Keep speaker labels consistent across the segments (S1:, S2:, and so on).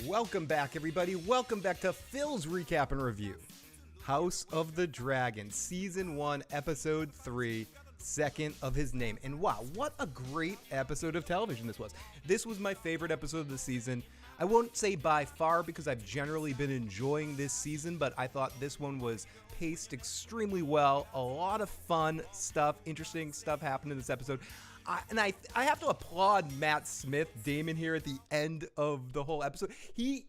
S1: Welcome back, everybody. Welcome back to Phil's Recap and Review. House of the Dragon, Season 1, Episode 3, Second of His Name. And wow, what a great episode of television this was. This was my favorite episode of the season. I won't say by far because I've generally been enjoying this season, but I thought this one was paced extremely well. A lot of fun stuff, interesting stuff happened in this episode. I have to applaud Matt Smith, Damon, here at the end of the whole episode. He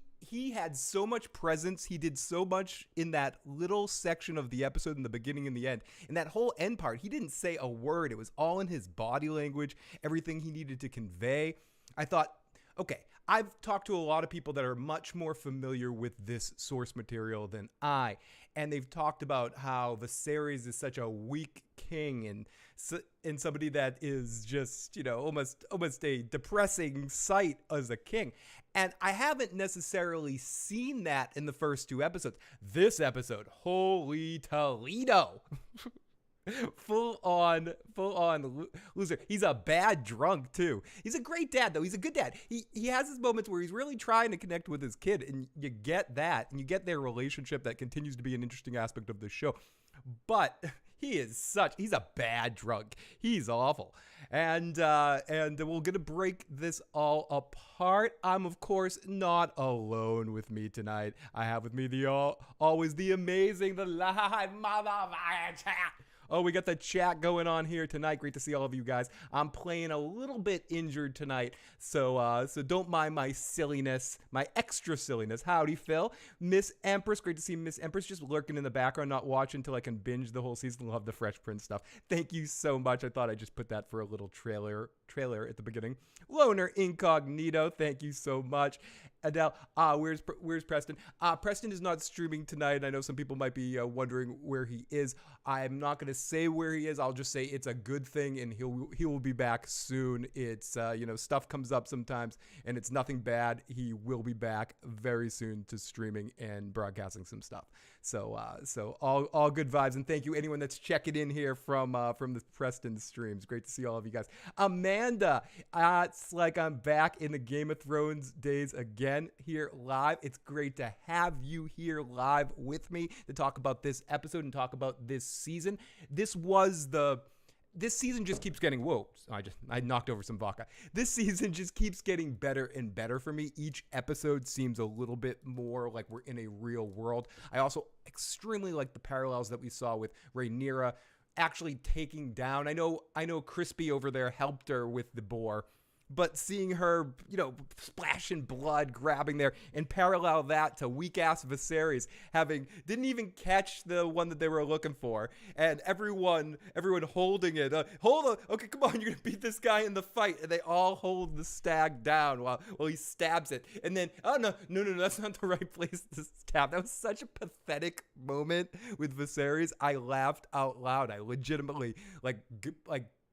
S1: had so much presence. He did so much in that little section of the episode in the beginning and the end. In that whole end part, he didn't say a word. It was all in his body language, everything he needed to convey. I thought, okay, I've talked to a lot of people that are much more familiar with this source material than I, and they've talked about how Viserys is such a weak king and somebody that is just, you know, almost a depressing sight as a king. And I haven't necessarily seen that in the first two episodes. This episode, holy Toledo. Full on loser. He's a bad drunk too. He's a great dad though. He's a good dad. He has his moments where he's really trying to connect with his kid, and you get that, and you get their relationship that continues to be an interesting aspect of the show. But he's a bad drunk. He's awful. And we're gonna break this all apart. I'm of course not alone. With me tonight, I have with me always the amazing, the live motherfucking chat. Oh, we got the chat going on here tonight. Great to see all of you guys. I'm playing a little bit injured tonight, so don't mind my silliness, my extra silliness. Howdy, Phil. Miss Empress, great to see Miss Empress just lurking in the background, not watching until I can binge the whole season. Love the Fresh Prince stuff. Thank you so much. I thought I'd just put that for a little trailer at the beginning. Loner Incognito, thank you so much. Adele, where's Preston? Preston is not streaming tonight. I know some people might be wondering where he is. I'm not going to say where he is. I'll just say it's a good thing, and he will be back soon. It's stuff comes up sometimes, and it's nothing bad. He will be back very soon to streaming and broadcasting some stuff. So all good vibes, and thank you anyone that's checking in here from the Preston streams. Great to see all of you guys. Amanda, it's like I'm back in the Game of Thrones days again here live. It's great to have you here live with me to talk about this episode and talk about this season. This season just keeps getting, whoa, I knocked over some vodka. This season just keeps getting better and better for me. Each episode seems a little bit more like we're in a real world. I also extremely like the parallels that we saw with Rhaenyra actually taking down. I know Crispy over there helped her with the boar, but seeing her, splashing blood, grabbing there, and parallel that to weak-ass Viserys didn't even catch the one that they were looking for, and everyone holding it. Hold on, okay, come on, you're gonna beat this guy in the fight, and they all hold the stag down while he stabs it, and then, oh no, that's not the right place to stab. That was such a pathetic moment with Viserys. I laughed out loud. I legitimately, like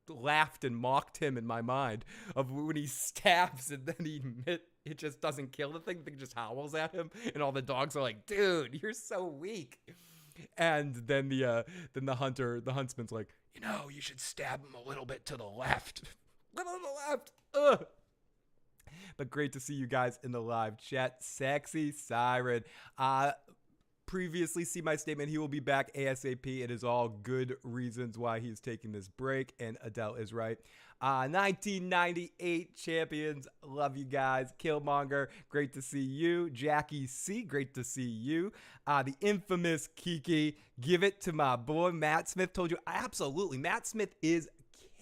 S1: laughed and mocked him in my mind of when he stabs and then it just doesn't kill the thing just howls at him, and all the dogs are like, dude, you're so weak. And then the huntsman's like, you should stab him a little bit to the left. Ugh. But great to see you guys in the live chat. Sexy Siren. Previously, see my statement. He will be back ASAP. It is all good reasons why he's taking this break, and Adele is right. 1998 champions. Love you guys. Killmonger, great to see you. Jackie C, great to see you. The infamous Kiki, give it to my boy Matt Smith. Told you, absolutely. Matt Smith is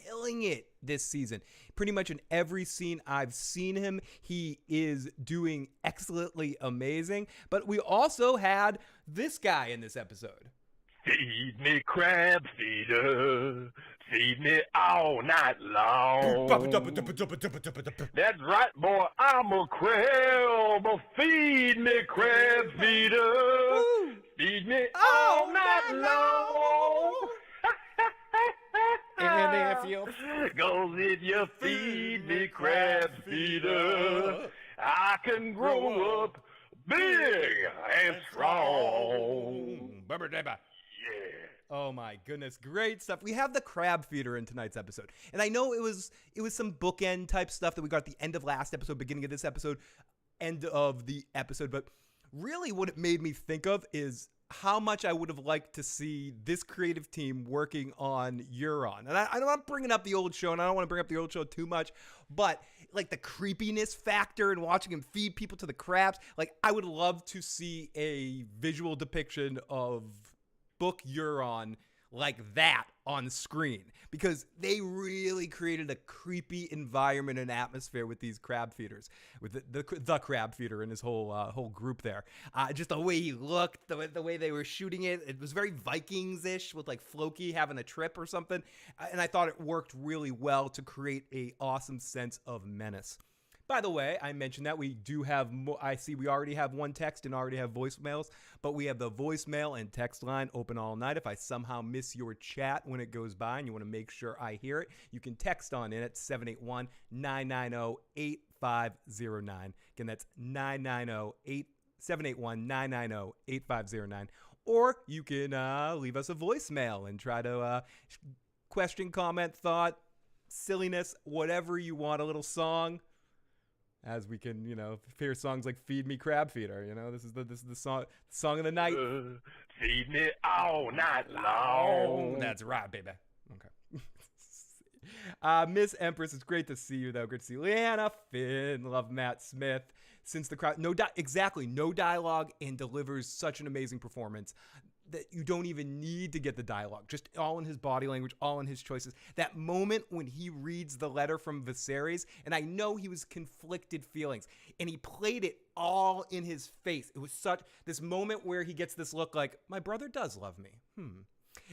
S1: killing it this season. Pretty much in every scene I've seen him, he is doing excellently amazing. But we also had this guy in this episode.
S2: Feed me, Crabfeeder. Feed me all night long. That's right, boy. I'm a crab. Feed me, Crabfeeder. Feed me all night long.
S1: And if
S2: you feed me, Crabfeeder, I can grow up big and strong. Yeah.
S1: Oh my goodness, great stuff. We have the Crabfeeder in tonight's episode. And I know it was some bookend type stuff that we got at the end of last episode, beginning of this episode. end of the episode. But really what it made me think of is how much I would have liked to see this creative team working on Euron. And I'm not bringing up the old show, and I don't want to bring up the old show too much, but like the creepiness factor and watching him feed people to the crabs, like I would love to see a visual depiction of book Euron like that on screen, because they really created a creepy environment and atmosphere with these crab feeders, with the crab feeder and his whole group there. Just the way he looked, the way they were shooting it, it was very Vikings-ish, with like Floki having a trip or something. And I thought it worked really well to create a awesome sense of menace. By the way, I mentioned that we do have I see we already have one text and already have voicemails, but we have the voicemail and text line open all night. If I somehow miss your chat when it goes by and you want to make sure I hear it, you can text on in at 781-990-8509. Again, that's 781-990-8509. Or you can leave us a voicemail and try to question, comment, thought, silliness, whatever you want, a little song. As we can, hear songs like "Feed Me, Crabfeeder." This is the song of the night.
S2: Feed me all night long.
S1: That's right, baby. Okay. Miss Empress, it's great to see you, though. Great to see you. Leanna Finn, love Matt Smith. Since the crowd, no dialogue, and delivers such an amazing performance that you don't even need to get the dialogue, just all in his body language, all in his choices. That moment when he reads the letter from Viserys, and I know he was conflicted feelings, and he played it all in his face. It was such this moment where he gets this look like, my brother does love me.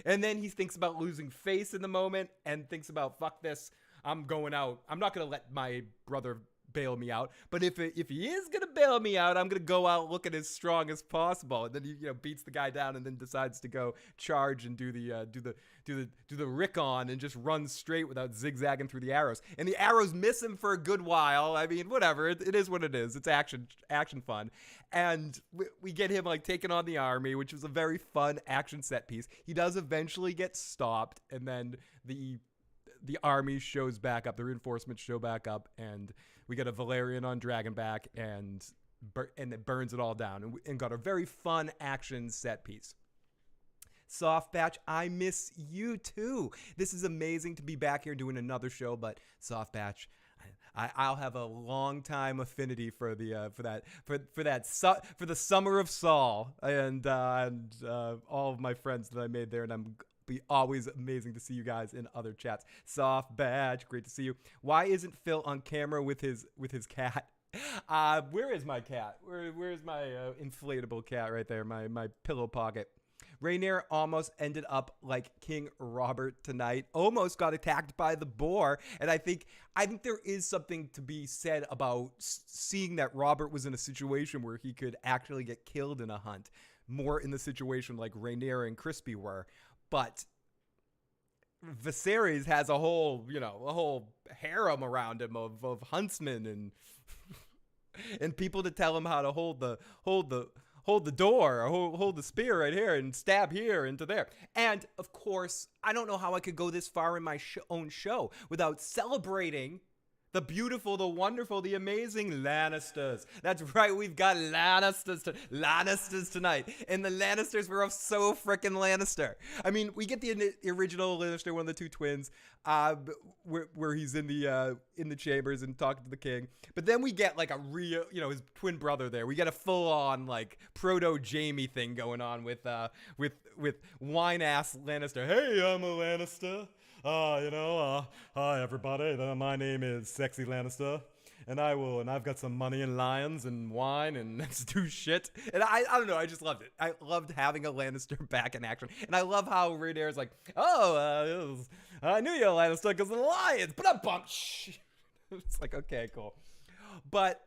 S1: And then he thinks about losing face in the moment and thinks about, fuck this, I'm going out. I'm not going to let my brother bail me out, but if he is gonna bail me out, I'm gonna go out looking as strong as possible. And then he beats the guy down and then decides to go charge and do the Rickon and just run straight without zigzagging through the arrows. And the arrows miss him for a good while. I mean, whatever, it is what it is. It's action fun. And we get him like taking on the army, which was a very fun action set piece. He does eventually get stopped, and then the army shows back up, the reinforcements show back up, and we get a Valyrian on Dragonback, and it burns it all down, and got a very fun action set piece. Soft Batch, I miss you too. This is amazing to be back here doing another show, but Soft Batch, I'll have a long time affinity for the Summer of Saul and all of my friends that I made there, and I'm be always amazing to see you guys in other chats. Soft Badge, great to see you. Why isn't Phil on camera with his cat? Where is my cat? Where's my inflatable cat right there? My pillow pocket. Rhaenyra almost ended up like King Robert tonight. Almost got attacked by the boar. And I think there is something to be said about seeing that Robert was in a situation where he could actually get killed in a hunt. More in the situation like Rhaenyra and Crispy were. But Viserys has a whole harem around him of huntsmen and people to tell him how to hold the door, or hold the spear right here and stab here into there. And of course, I don't know how I could go this far in my own show without celebrating the beautiful, the wonderful, the amazing Lannisters. That's right, we've got Lannisters tonight. And the Lannisters were so frickin' Lannister. I mean, we get the original Lannister, one of the two twins, where he's in the chambers and talking to the king. But then we get like a real, his twin brother there. We get a full-on like proto-Jaime thing going on with wine-ass Lannister. Hey, I'm a Lannister. Hi everybody, my name is Sexy Lannister, and I've got some money and lions and wine, and let's do shit. And I don't know, I just loved it. I loved having a Lannister back in action, and I love how Rhaenyra's like, I knew you were Lannister because of the lions, but it's like, okay, cool. But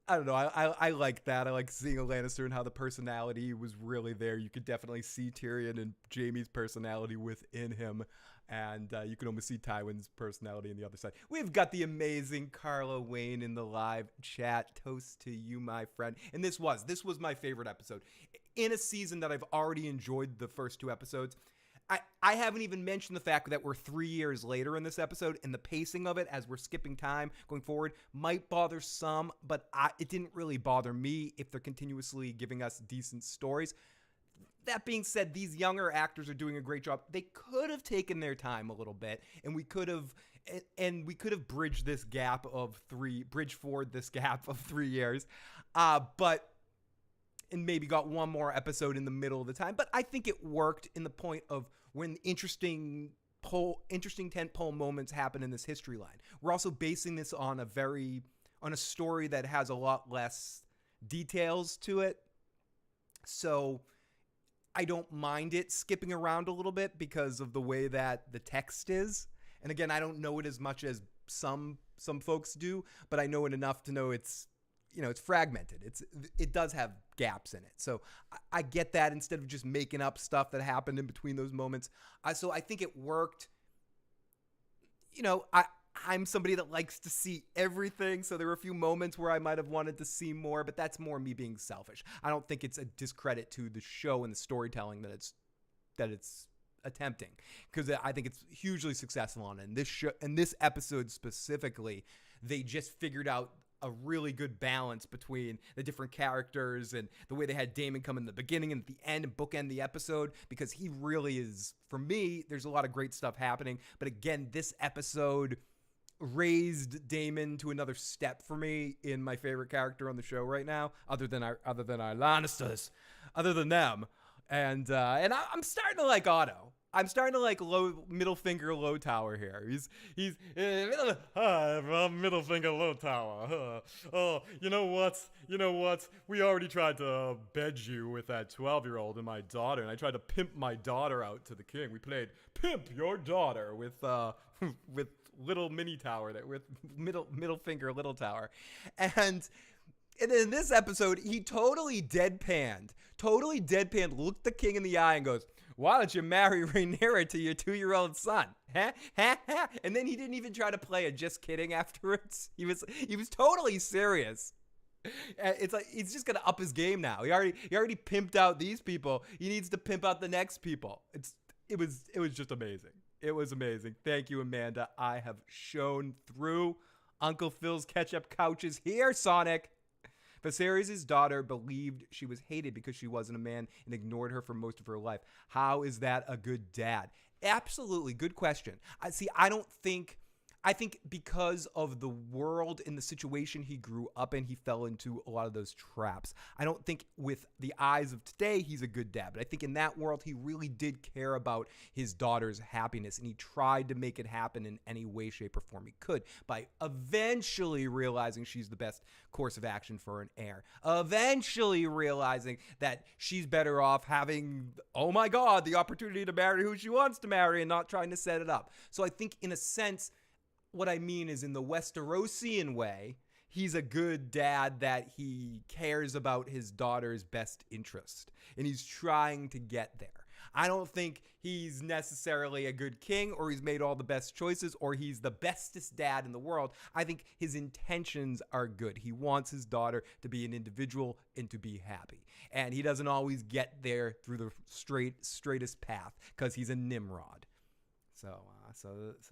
S1: I don't know, I like that. I like seeing a Lannister and how the personality was really there. You could definitely see Tyrion and Jaime's personality within him. And you can almost see Tywin's personality on the other side. We've got the amazing Carla Wayne in the live chat. Toast to you, my friend. And this was my favorite episode. In a season that I've already enjoyed the first two episodes, I haven't even mentioned the fact that we're 3 years later in this episode, and the pacing of it as we're skipping time going forward might bother some, but it didn't really bother me if they're continuously giving us decent stories. That being said, these younger actors are doing a great job. They could have taken their time a little bit, and we could have bridged this gap of bridge forward this gap of 3 years, and maybe got one more episode in the middle of the time. But I think it worked in the point of when interesting tentpole moments happen in this history line. We're also basing this on a story that has a lot less details to it. So I don't mind it skipping around a little bit because of the way that the text is. And again, I don't know it as much as some folks do, but I know it enough to know it's fragmented. It does have gaps in it. So I get that instead of just making up stuff that happened in between those moments. So I think it worked. I'm somebody that likes to see everything. So there were a few moments where I might have wanted to see more, but that's more me being selfish. I don't think it's a discredit to the show and the storytelling that it's attempting, because I think it's hugely successful on it. And this show, and this episode specifically, they just figured out a really good balance between the different characters and the way they had Damon come in the beginning and at the end and bookend the episode, because he really is, for me, there's a lot of great stuff happening. But again, this episode raised Damon to another step for me in my favorite character on the show right now, other than our Lannisters, other than them. And I'm starting to like Otto. I'm starting to like middle finger low tower here. He's
S2: middle finger low tower. Oh, you know what? We already tried to bed you with that 12-year-old and my daughter, and I tried to pimp my daughter out to the king. We played pimp your daughter with little mini tower, with middle finger little tower, and in this episode he totally deadpanned, looked the king in the eye and goes, "Why don't you marry Rhaenyra to your 2-year-old son?" Huh? And then he didn't even try to play a just kidding afterwards. He was totally serious. It's like he's just gonna up his game now. He already pimped out these people. He needs to pimp out the next people. It was just amazing. It was amazing. Thank you, Amanda. I have shown through. Uncle Phil's ketchup couch is here, Sonic. Viserys' daughter believed she was hated because she wasn't a man and ignored her for most of her life. How is that a good dad? Absolutely. Good question. I think because of the world and the situation he grew up in, he fell into a lot of those traps. I don't think with the eyes of today, he's a good dad. But I think in that world, he really did care about his daughter's happiness. And he tried to make it happen in any way, shape, or form he could by eventually realizing she's the best course of action for an heir. Eventually realizing that she's better off having, oh my God, the opportunity to marry who she wants to marry and not trying to set it up. So I think in a sense, what I mean is, in the Westerosian way, he's a good dad that he cares about his daughter's best interest, and he's trying to get there. I don't think he's necessarily a good king, or he's made all the best choices, or he's the bestest dad in the world. I think his intentions are good. He wants his daughter to be an individual and to be happy. And he doesn't always get there through the straightest path, because he's a Nimrod. So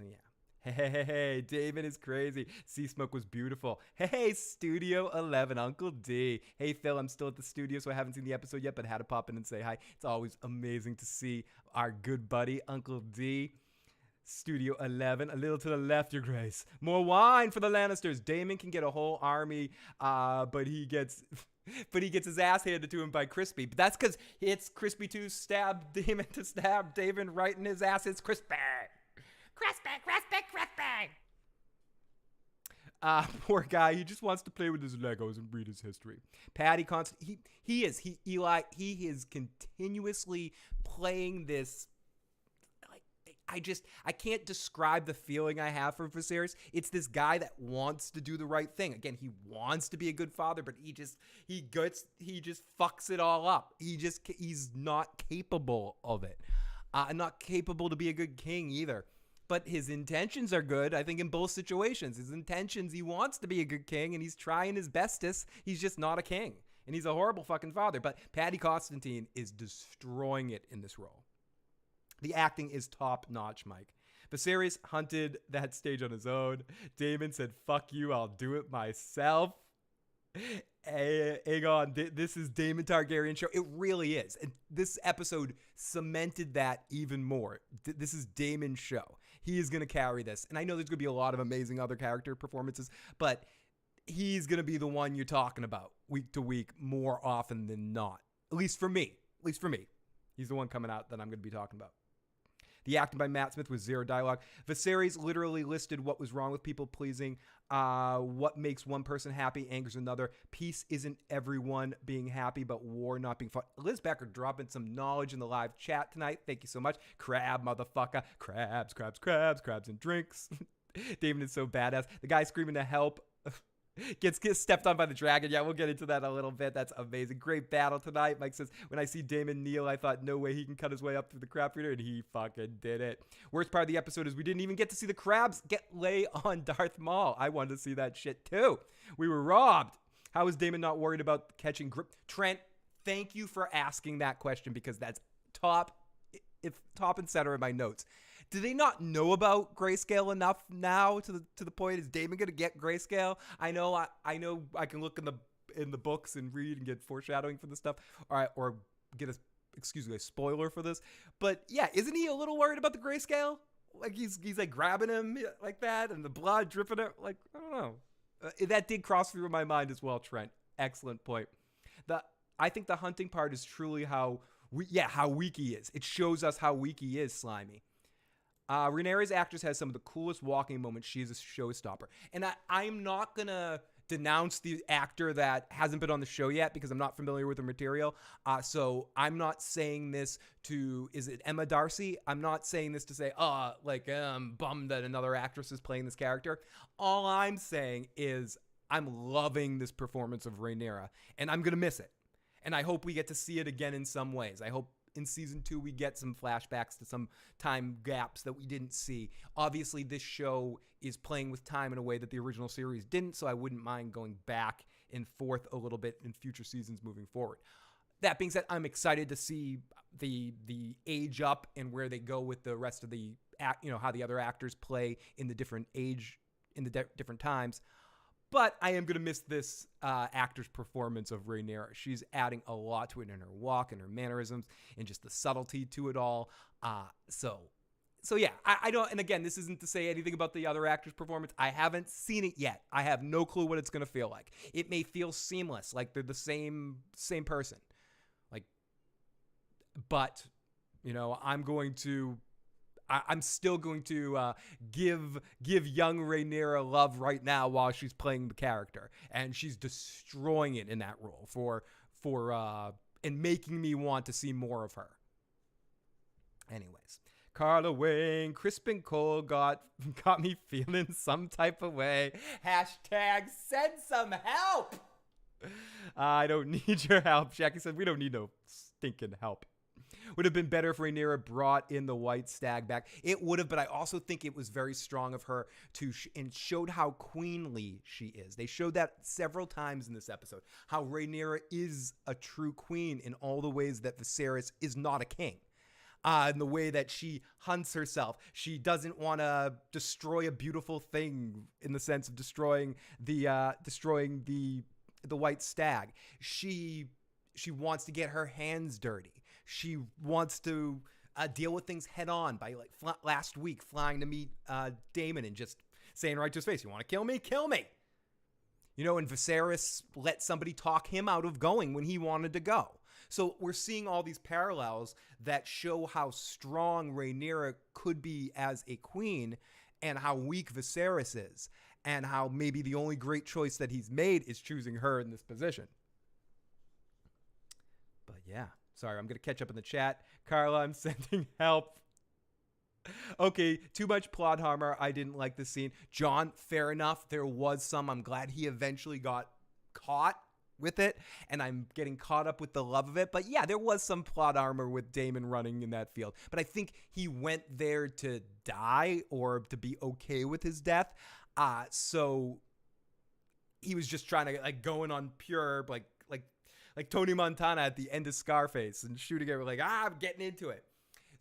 S2: yeah. Hey, Damon is crazy. Sea Smoke was beautiful. Hey, Studio 11, Uncle D. Hey, Phil, I'm still at the studio, so I haven't seen the episode yet, but had to pop in and say hi. It's always amazing to see our good buddy, Uncle D. Studio 11, a little to the left, Your Grace. More wine for the Lannisters. Damon can get a whole army, but he gets his ass handed to him by Crispy. But that's because it's Crispy to stab Damon right in his ass. It's Crispy. Crispy. Poor guy. He just wants to play with his Legos and read his history. Patty he is continuously playing this. I can't describe the feeling I have for Viserys. It's this guy that wants to do the right thing. Again, he wants to be a good father, but he just fucks it all up. He's not capable of it. Not capable to be a good king either. But his intentions are good, I think, in both situations. His intentions, he wants to be a good king, and he's trying his bestest. He's just not a king. And he's a horrible fucking father. But Paddy Constantine is destroying it in this role.
S1: The acting is top notch, Mike. Viserys hunted that stage on his own. Daemon said, "Fuck you, I'll do it myself." Aegon, this is Damon Targaryen show. It really is. And this episode cemented that even more. This is Damon's show. He is going to carry this. And I know there's going to be a lot of amazing other character performances, but he's going to be the one you're talking about week to week more often than not. At least for me. He's the one coming out that I'm going to be talking about. The acting by Matt Smith was zero dialogue. Viserys literally listed what was wrong with people pleasing. What makes one person happy angers another. Peace isn't everyone being happy, but war not being fought. Liz Becker dropping some knowledge in the live chat tonight. Thank you so much. Crab, motherfucker. Crabs and drinks. David is so badass. The guy screaming to help gets stepped on by the dragon. Yeah, we'll get into that a little bit. That's amazing. Great battle tonight. Mike says, when I see Damon kneel, I thought, no way he can cut his way up through the Crabfeeder, and he fucking did it. Worst part of the episode is we didn't even get to see the crabs lay on Darth Maul. I wanted to see that shit too. We were robbed. How is Damon not worried about catching grip? Trent, thank you for asking that question, because that's top and center in my notes. Do they not know about Greyscale enough now to the point? Is Damon going to get Greyscale? I know I can look in the books and read and get foreshadowing for this stuff, or get a spoiler for this. But yeah, isn't he a little worried about the Greyscale? Like he's like grabbing him like that, and the blood dripping it. Like, I don't know. That did cross through my mind as well, Trent. Excellent point. I think the hunting part is truly how weak he is. It shows us how weak he is, Slimy. Rhaenyra's actress has some of the coolest walking moments. She's a showstopper. And I'm not going to denounce the actor that hasn't been on the show yet, because I'm not familiar with her material. So I'm not saying this is it Emma Darcy? I'm not saying this to say, I'm bummed that another actress is playing this character. All I'm saying is I'm loving this performance of Rhaenyra, and I'm going to miss it. And I hope we get to see it again in some ways. I hope in season 2 we get some flashbacks to some time gaps that we didn't see. Obviously, this show is playing with time in a way that the original series didn't, so I wouldn't mind going back and forth a little bit in future seasons moving forward. That being said, I'm excited to see the age up and where they go with the rest of the how the other actors play in the different different times. But I am going to miss this actor's performance of Rhaenyra. She's adding a lot to it in her walk and her mannerisms and just the subtlety to it all. So yeah, I don't, and again, this isn't to say anything about the other actor's performance. I haven't seen it yet. I have no clue what it's going to feel like. It may feel seamless, like they're the same person. But I'm still going to give young Rhaenyra love right now while she's playing the character, and she's destroying it in that role for and making me want to see more of her. Anyways, Carla Wayne, Criston Cole got me feeling some type of way. Hashtag send some help. I don't need your help. Jackie said we don't need no stinking help. Would have been better if Rhaenyra brought in the white stag back. It would have, but I also think it was very strong of her and showed how queenly she is. They showed that several times in this episode, how Rhaenyra is a true queen in all the ways that Viserys is not a king. In the way that she hunts herself. She doesn't want to destroy a beautiful thing in the sense of destroying the white stag. She wants to get her hands dirty. She wants to deal with things head on by last week flying to meet Damon and just saying right to his face, "You want to kill me? Kill me." And Viserys let somebody talk him out of going when he wanted to go. So we're seeing all these parallels that show how strong Rhaenyra could be as a queen and how weak Viserys is, and how maybe the only great choice that he's made is choosing her in this position. But yeah. Sorry, I'm going to catch up in the chat. Carla, I'm sending help. Okay, too much plot armor. I didn't like the scene. John, fair enough. There was some. I'm glad he eventually got caught with it, and I'm getting caught up with the love of it. But yeah, there was some plot armor with Damon running in that field. But I think he went there to die or to be okay with his death. So he was just trying to going on pure like Tony Montana at the end of Scarface and shooting it I'm getting into it.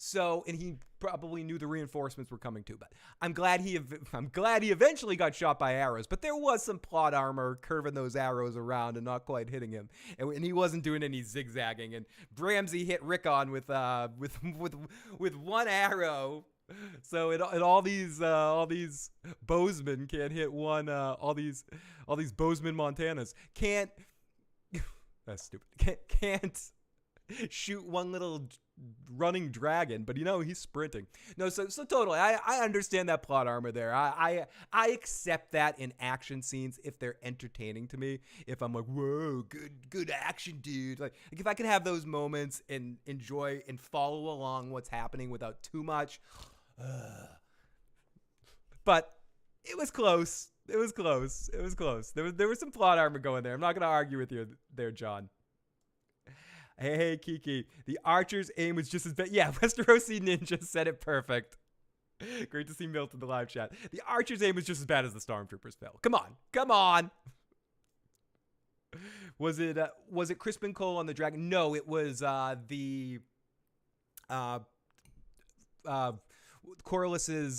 S1: So, and he probably knew the reinforcements were coming too. But I'm glad he eventually got shot by arrows. But there was some plot armor curving those arrows around and not quite hitting him, and he wasn't doing any zigzagging. And Ramsay hit Rickon with one arrow. So all these bowsmen can't hit one. All these bowsmen Montanas can't. That's stupid. Can't shoot one little running dragon, but he's sprinting. No, so totally, I understand that plot armor there. I accept that in action scenes if they're entertaining to me. If I'm like, whoa, good action, dude. Like if I can have those moments and enjoy and follow along what's happening without too much. But it was close. It was close. There was some plot armor going there. I'm not going to argue with you there, John. Hey, Kiki. The archer's aim was just as bad. Yeah, Westerosi Ninja said it perfect. Great to see Milt in the live chat. The archer's aim was just as bad as the stormtroopers fell. Come on. Was it Criston Cole on the dragon? No, it was the Corlys's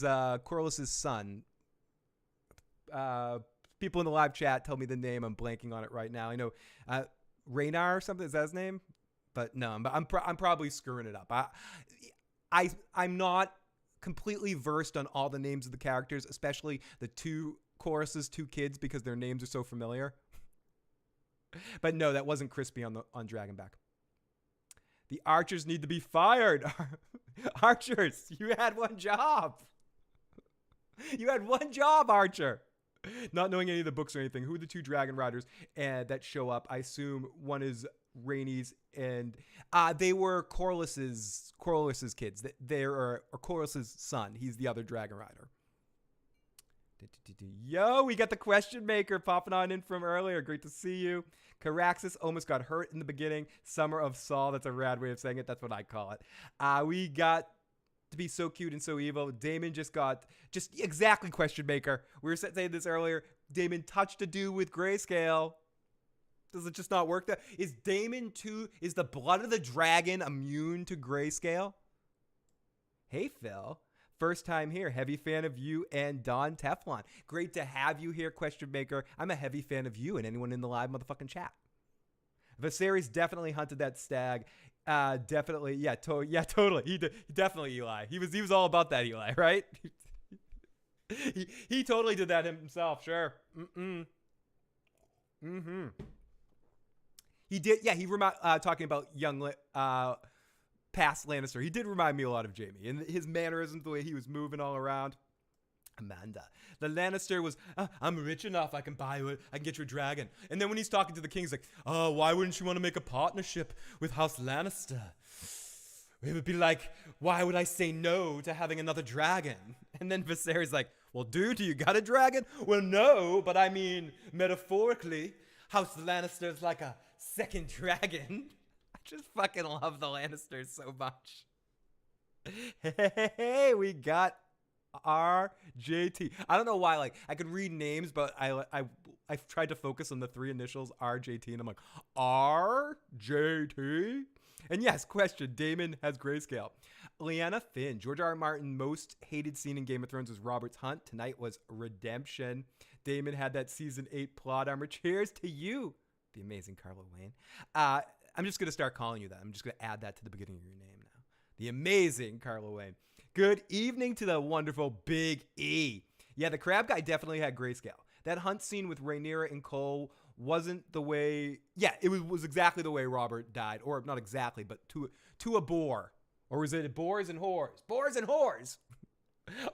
S1: son. People in the live chat tell me the name. I'm blanking on it right now. I know Rhaenyra or something. Is that his name? But no, I'm probably screwing it up. I'm not completely versed on all the names of the characters, especially the two kids, because their names are so familiar. But no, that wasn't Crispy on Dragonback. The archers need to be fired. Archers, you had one job. Archer. Not knowing any of the books or anything, who are the two dragon riders that show up? I assume one is Rhaenys, and they were Corlys's kids. They're Corlys's son. He's the other dragon rider. Yo, we got the question maker popping on in from earlier. Great to see you. Caraxes almost got hurt in the beginning. Summer of Saul. That's a rad way of saying it. That's what I call it. We got to be so cute and so evil. Damon just exactly question maker. We were saying this earlier. Damon touched a dude with grayscale. Does it just not work that? Is the blood of the dragon immune to grayscale? Hey, Phil. First time here. Heavy fan of you and Don Teflon. Great to have you here, question maker. I'm a heavy fan of you and anyone in the live motherfucking chat. Viserys definitely hunted that stag. Definitely. Yeah, totally. He definitely Eli. He was all about that Eli, right? he totally did that himself. Sure. He did. Yeah, talking about young past Lannister. He did remind me a lot of Jaime, and his mannerisms, the way he was moving all around. Amanda. The Lannister was, I'm rich enough, I can get you a dragon. And then when he's talking to the king, he's like, oh, why wouldn't you want to make a partnership with House Lannister? It would be like, why would I say no to having another dragon? And then Viserys like, well, dude, you got a dragon? Well, no, but I mean, metaphorically, House Lannister is like a second dragon. I just fucking love the Lannisters so much. Hey, we got RJT. I don't know why, like, I could read names, but I've tried to focus on the three initials RJT, and I'm like, RJT? And yes, question, Damon has grayscale. Leanna Finn, George R. R. Martin, most hated scene in Game of Thrones was Robert's hunt. Tonight was redemption. Damon had that season 8 plot armor. Cheers to you, the amazing Carlo Wayne. I'm just going to start calling you that. I'm just going to add that to the beginning of your name now. The amazing Carlo Wayne. Good evening to the wonderful Big E. Yeah, the crab guy definitely had grayscale. That hunt scene with Rhaenyra and Cole wasn't the way... Yeah, it was exactly the way Robert died. Or not exactly, but to a boar. Or was it boars and whores? Boars and whores!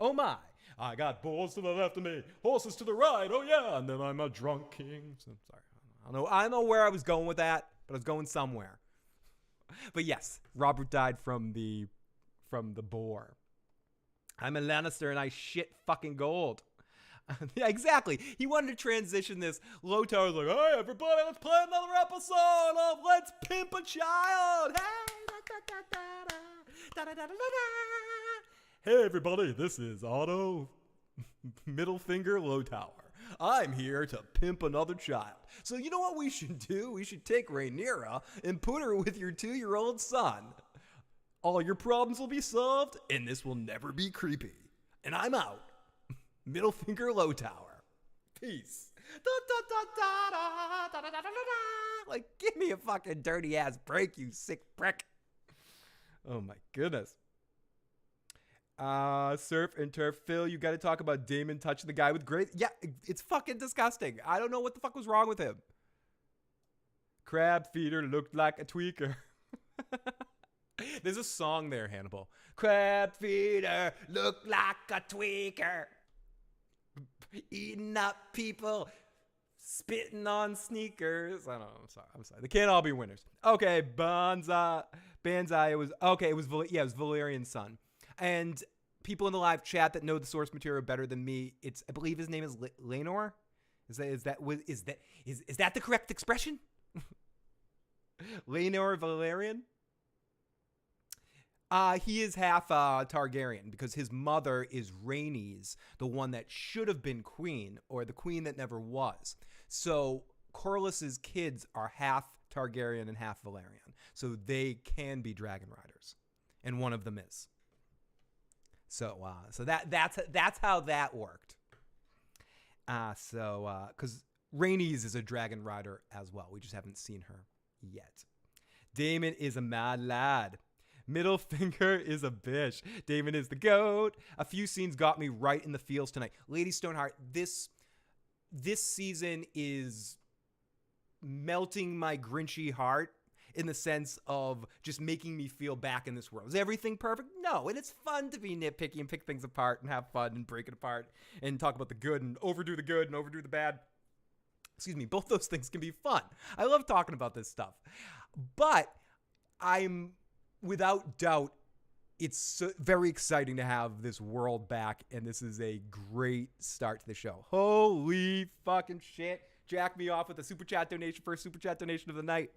S1: Oh my. I got bulls to the left of me, horses to the right, oh yeah, and then I'm a drunk king. So, sorry, I don't know where I was going with that, but I was going somewhere. But yes, Robert died from the boar. I'm a Lannister and I shit fucking gold. Yeah, exactly. He wanted to transition this. Lotar was like, hey, everybody, let's play another episode of Let's Pimp a Child. Hey, everybody, this is Otto Middle Finger Lowtower. I'm here to pimp another child. So you know what we should do? We should take Rhaenyra and put her with your 2-year-old son. All your problems will be solved, and this will never be creepy. And I'm out. Middle finger, low tower. Peace. Like, give me a fucking dirty ass break, you sick prick. Oh my goodness. Surf and turf. Phil, you got to talk about Damon touching the guy with great. Yeah, it's fucking disgusting. I don't know what the fuck was wrong with him. Crabfeeder looked like a tweaker. There's a song there, Hannibal. Crabfeeder looked like a tweaker. Eating up people, spitting on sneakers. I don't know. I'm sorry. They can't all be winners. Okay, Banzai. It was Valerian's son. And people in the live chat that know the source material better than me, I believe his name is Laenor. Is that the correct expression? Laenor Valerian. He is half Targaryen because his mother is Rhaenys, the one that should have been queen, or the queen that never was. So Corlys's kids are half Targaryen and half Valerian, so they can be dragon riders, and one of them is. So that's how that worked. Because Rhaenys is a dragon rider as well. We just haven't seen her yet. Damon is a mad lad. Middle finger is a bitch. Damon is the GOAT. A few scenes got me right in the feels tonight. Lady Stoneheart, this season is melting my grinchy heart in the sense of just making me feel back in this world. Is everything perfect? No, and it's fun to be nitpicky and pick things apart and have fun and break it apart and talk about the good and overdo the good and overdo the bad. Excuse me, both those things can be fun. I love talking about this stuff. But without doubt, it's very exciting to have this world back, and this is a great start to the show. Holy fucking shit. Jack me off with a super chat donation, first super chat donation of the night.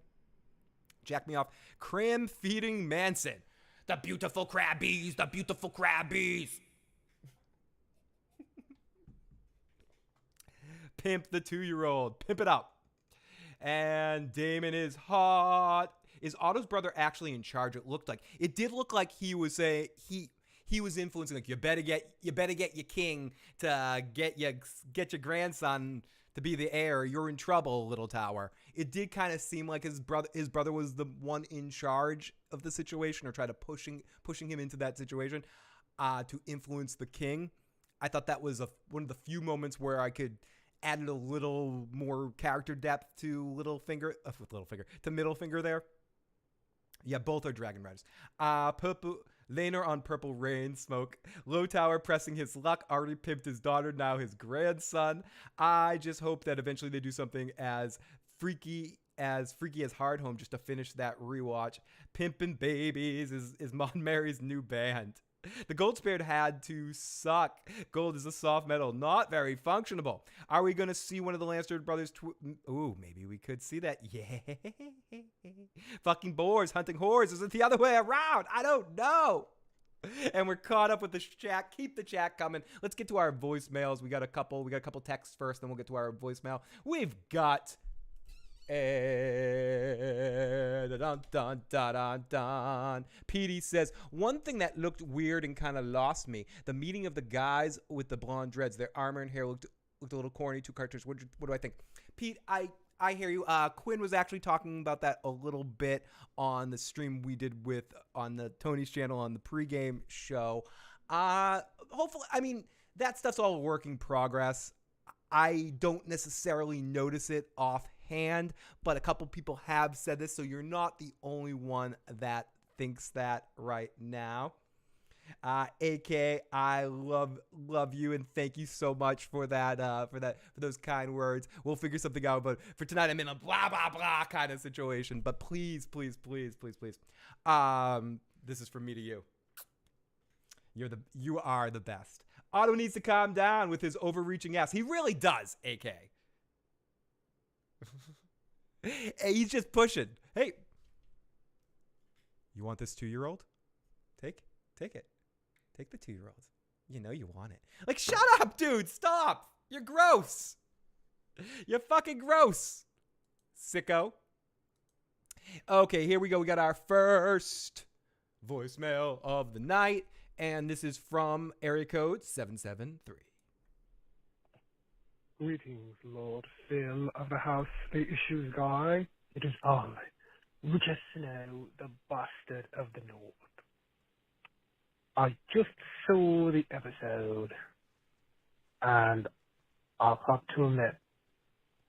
S1: Jack me off. Cram feeding Manson. The beautiful crabbies, the beautiful crabbies. Pimp the 2-year-old. Pimp it up. And Damon is hot. Is Otto's brother actually in charge? It did look like he was he was influencing, like, you better get your king to get your grandson to be the heir. You're in trouble, Little Tower. It did kind of seem like his brother was the one in charge of the situation, or tried to pushing him into that situation to influence the king. I thought that was one of the few moments where I could add a little more character depth to Middle Finger there. Yeah, both are dragon riders. Purple Laenor on purple rain smoke. Low Tower pressing his luck. Already pimped his daughter, now his grandson. I just hope that eventually they do something as freaky as Hardhome just to finish that rewatch. Pimpin' Babies is Mon Mary's new band. The Gold Spirit had to suck. Gold is a soft metal, not very functionable. Are we going to see one of the Lannister brothers? Ooh, maybe we could see that. Yeah. Fucking boars hunting whores. Is it the other way around? I don't know. And we're caught up with the chat. Keep the chat coming. Let's get to our voicemails. We got a couple texts first, then we'll get to our voicemail. We've got dun, dun, dun, dun, dun. Petey says, one thing that looked weird and kind of lost me, the meeting of the guys with the blonde dreads. Their armor and hair looked a little corny, too cartoonish. What do I think? Pete, I hear you. Quinn was actually talking about that a little bit on the stream we did on the Tony's channel on the pregame show. Hopefully, I mean, that stuff's all work in progress. I don't necessarily notice it offhand, but a couple people have said this, so you're not the only one that thinks that right now. AK, I love you, and thank you so much for those kind words. We'll figure something out, but for tonight I'm in a blah blah blah kind of situation. But please, this is from me to you. You are the best. Otto needs to calm down with his overreaching ass. He really does, AK. Hey, he's just pushing. Hey, you want this 2-year-old? Take it. Take the 2-year-old. You know you want it. Like, shut up, dude. Stop. You're gross. You're fucking gross. Sicko. Okay, here we go. We got our first voicemail of the night, and this is from area code 773.
S3: Greetings, Lord Phil of the House The Issues Guy. It is I, Richard Snow, the Bastard of the North. I just saw the episode, and I'll have to admit,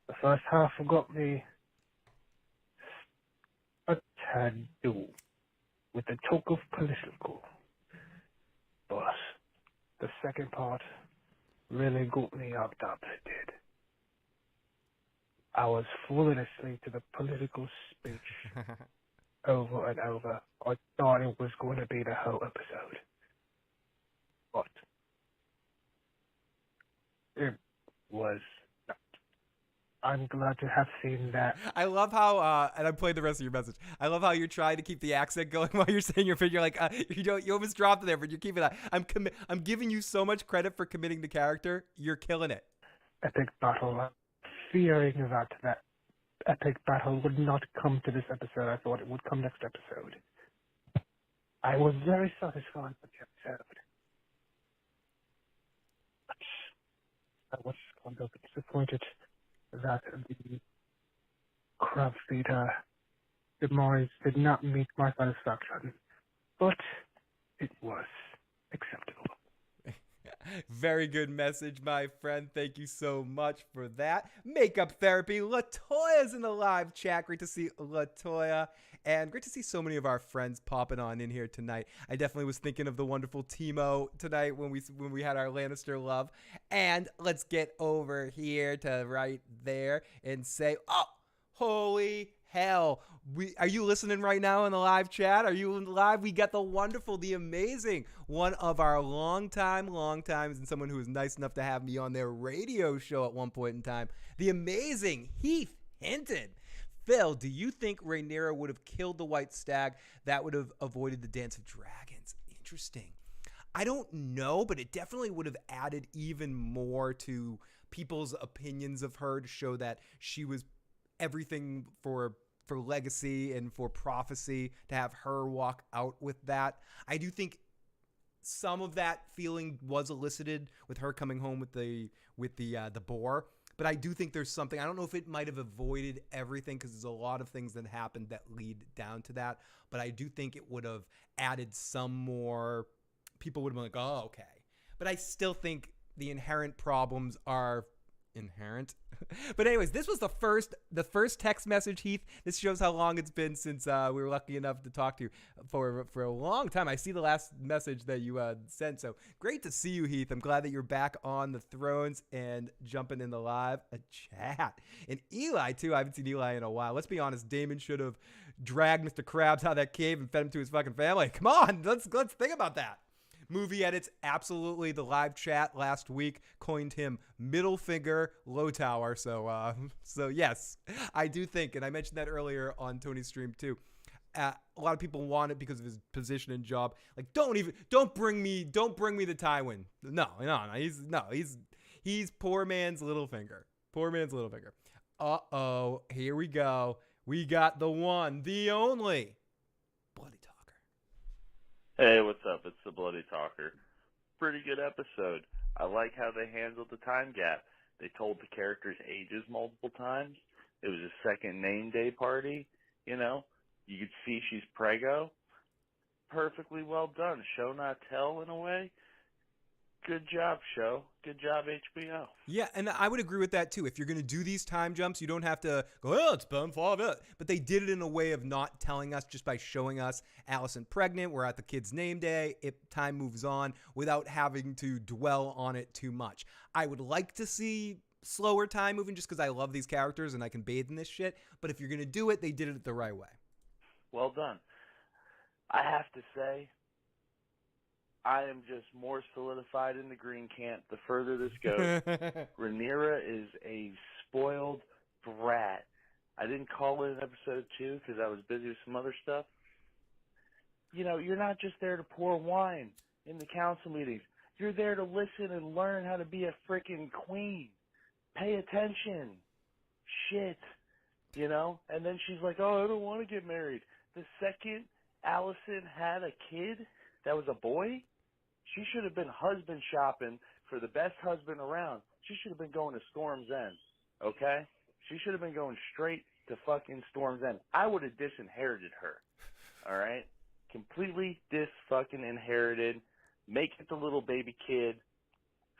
S3: the first half got me a tad dull with the talk of political, but the second part really got me up, it did. I was falling asleep to the political speech over and over. I thought it was going to be the whole episode. But it was not. I'm glad to have seen that.
S1: I love how, and I played the rest of your message. I love how you're trying to keep the accent going while you're saying your figure. You're like, you almost dropped it there, but you're keeping that. I'm giving you so much credit for committing the character. You're killing it.
S3: Epic battle. Fearing that epic battle would not come to this episode. I thought it would come next episode. I was very satisfied with the episode. But I was kind of disappointed that the Crabfeeder demise did not meet my satisfaction. But it was acceptable.
S1: Very good message, my friend. Thank you so much for that. Makeup therapy. Latoya's in the live chat. Great to see Latoya. And great to see so many of our friends popping on in here tonight. I definitely was thinking of the wonderful Timo tonight when we had our Lannister love. And let's get over here to right there and say, oh, holy hell. Are you listening right now in the live chat? Are you live? We got the wonderful, the amazing, one of our long times, and someone who was nice enough to have me on their radio show at one point in time, the amazing Heath Hinton. Phil, do you think Rhaenyra would have killed the white stag? That would have avoided the Dance of Dragons. Interesting. I don't know, but it definitely would have added even more to people's opinions of her to show that she was everything for legacy and for prophecy, to have her walk out with that. I do think some of that feeling was elicited with her coming home with the boar, but I do think there's something. I don't know if it might have avoided everything because there's a lot of things that happened that lead down to that, but I do think it would have added some more. People would have been like, oh, okay. But I still think the inherent problems are inherent. But anyways, this was the first text message, Heath. This shows how long it's been since we were lucky enough to talk to you for a long time. I see the last message that you sent, so great to see you, Heath. I'm glad that you're back on the thrones and jumping in the live chat. And Eli too. I haven't seen Eli in a while. Let's be honest, Damon should have dragged Mr. Krabs out of that cave and fed him to his fucking family. Come on, let's think about that. Movie edits, absolutely. The live chat last week coined him middle finger low tower. So yes, I do think, and I mentioned that earlier on Tony's stream too. A lot of people want it because of his position and job. Like, don't bring me the Tywin. No. He's poor man's little finger. Poor man's little finger. Uh-oh, here we go. We got the one, the only Bloody Talker.
S4: Hey, what's up? It's the Bloody Talker. Pretty good episode. I like how they handled the time gap. They told the characters' ages multiple times. It was a second name day party. You know, you could see she's preggo. Perfectly well done. Show not tell in a way. Good job, show. Good job, HBO.
S1: Yeah, and I would agree with that, too. If you're going to do these time jumps, you don't have to go, oh, it's been 5 minutes. But they did it in a way of not telling us, just by showing us Allison pregnant. We're at the kid's name day. Time moves on without having to dwell on it too much. I would like to see slower time moving just because I love these characters and I can bathe in this shit. But if you're going to do it, they did it the right way.
S4: Well done. I have to say, I am just more solidified in the green cant the further this goes. Rhaenyra is a spoiled brat. I didn't call it in episode 2 because I was busy with some other stuff. You know, you're not just there to pour wine in the council meetings. You're there to listen and learn how to be a freaking queen. Pay attention. Shit. You know? And then she's like, oh, I don't want to get married. The second Allison had a kid that was a boy, she should have been husband shopping for the best husband around. She should have been going to Storm's End, okay? She should have been going straight to fucking Storm's End. I would have disinherited her, all right? Completely dis-fucking inherited. Make it the little baby kid.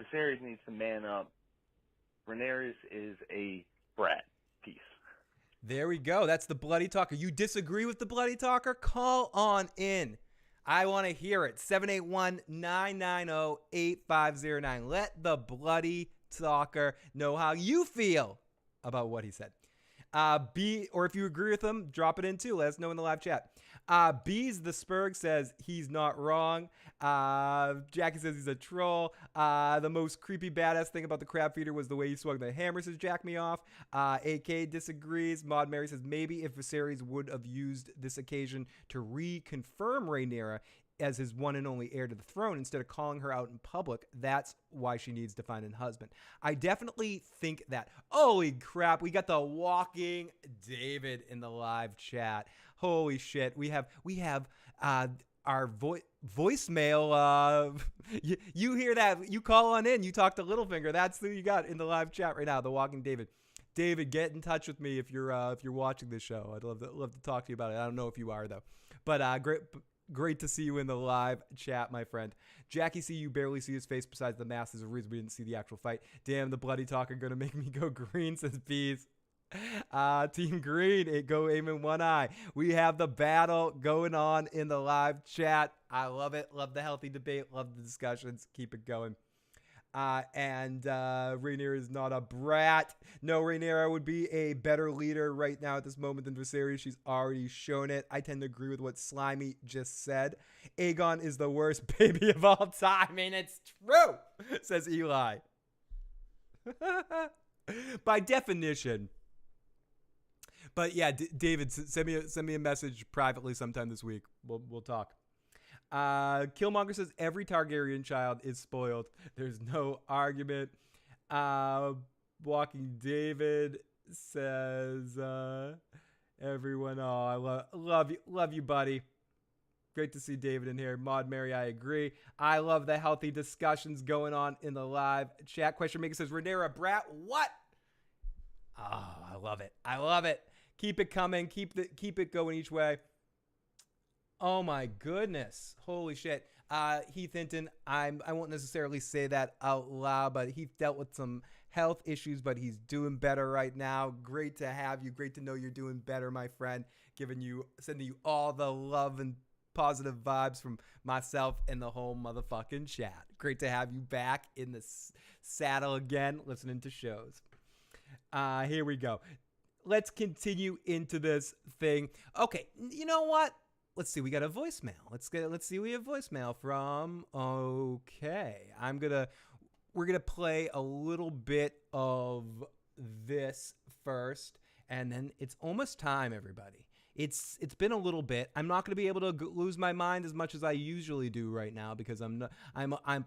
S4: Viserys needs to man up. Rhaenyra is a brat. Peace.
S1: There we go. That's the Bloody Talker. You disagree with the Bloody Talker? Call on in. I want to hear it. 781-990-8509. Let the Bloody Talker know how you feel about what he said. Or if you agree with him, drop it in too. Let us know in the live chat. Bees the Spurg says he's not wrong. Jackie says he's a troll. The most creepy badass thing about the Crabfeeder was the way he swung the hammer, says Jack me off. AK disagrees. Maud Mary says maybe if Viserys would have used this occasion to reconfirm Rhaenyra as his one and only heir to the throne instead of calling her out in public, that's why she needs to find a husband. I definitely think that. Holy crap, we got the walking David in the live chat. Holy shit, we have our voicemail. You hear that? You call on in. You talk to Littlefinger. That's who you got in the live chat right now. The walking David. David, get in touch with me if you're watching this show. I'd love to talk to you about it. I don't know if you are though, but great to see you in the live chat, my friend. Jackie C, you barely see his face besides the mask. There's a reason we didn't see the actual fight. Damn, the Bloody Talker gonna make me go green, says Bees. Team Green, go aim in one eye. We have the battle going on in the live chat. I love it. Love the healthy debate. Love the discussions. Keep it going. And Rhaenyra is not a brat. No, Rhaenyra would be a better leader right now at this moment than Viserys. She's already shown it. I tend to agree with what Slimy just said. Aegon is the worst baby of all time, and it's true, says Eli. By definition. But yeah, David, send me a message privately sometime this week. We'll talk. Killmonger says every Targaryen child is spoiled. There's no argument. Walking David says everyone. Oh, I love you, buddy. Great to see David in here. Maud Mary, I agree. I love the healthy discussions going on in the live chat. Question Maker says Rhaenyra brat. What? Oh, I love it. I love it. Keep it coming. Keep it going each way. Oh my goodness. Holy shit. Heath Hinton, I won't necessarily say that out loud, but he dealt with some health issues, but he's doing better right now. Great to have you. Great to know you're doing better, my friend. Sending you all the love and positive vibes from myself and the whole motherfucking chat. Great to have you back in the saddle again, listening to shows. Here we go. Let's continue into this thing. Okay, you know what? Let's see. We got a voicemail. Let's see. We have voicemail from. Okay, we're gonna play a little bit of this first, and then it's almost time, everybody. It's been a little bit. I'm not going to be able to lose my mind as much as I usually do right now because I'm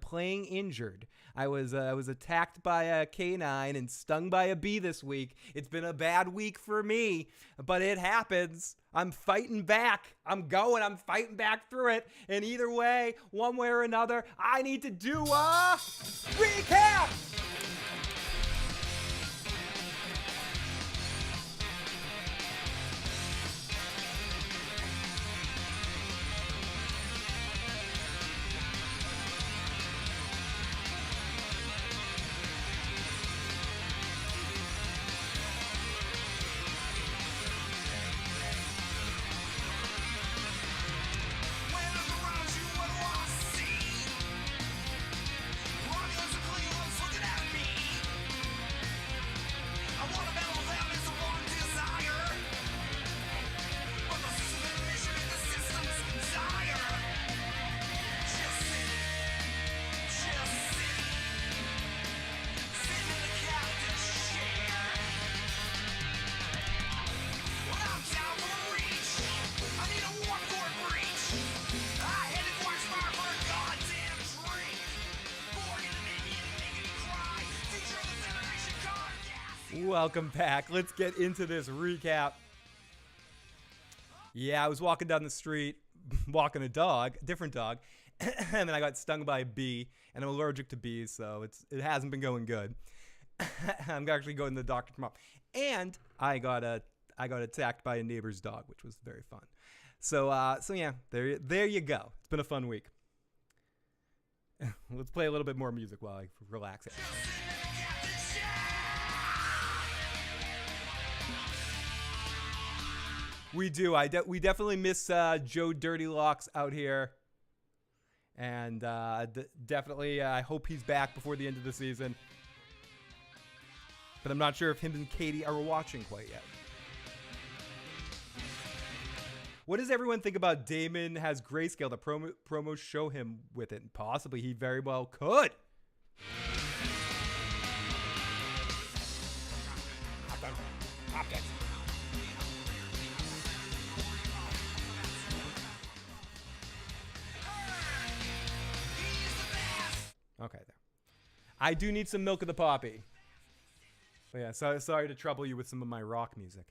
S1: playing injured. I was attacked by a canine and stung by a bee this week. It's been a bad week for me, but it happens. I'm fighting back. I'm fighting back through it. And either way, one way or another, I need to do a recap. Welcome back. Let's get into this recap. Yeah, I was walking down the street walking a dog, different dog, and then I got stung by a bee, and I'm allergic to bees, so it hasn't been going good. I'm actually going to the doctor tomorrow, and I got attacked by a neighbor's dog, which was very fun. So yeah, there you go. It's been a fun week. Let's play a little bit more music while I relax it. We do. We definitely miss Joe Dirty Locks out here. And definitely, I hope he's back before the end of the season. But I'm not sure if him and Katie are watching quite yet. What does everyone think about Damon has Greyscale? The promos show him with it. Possibly, he very well could. Okay, there. I do need some milk of the poppy. But yeah, sorry to trouble you with some of my rock music.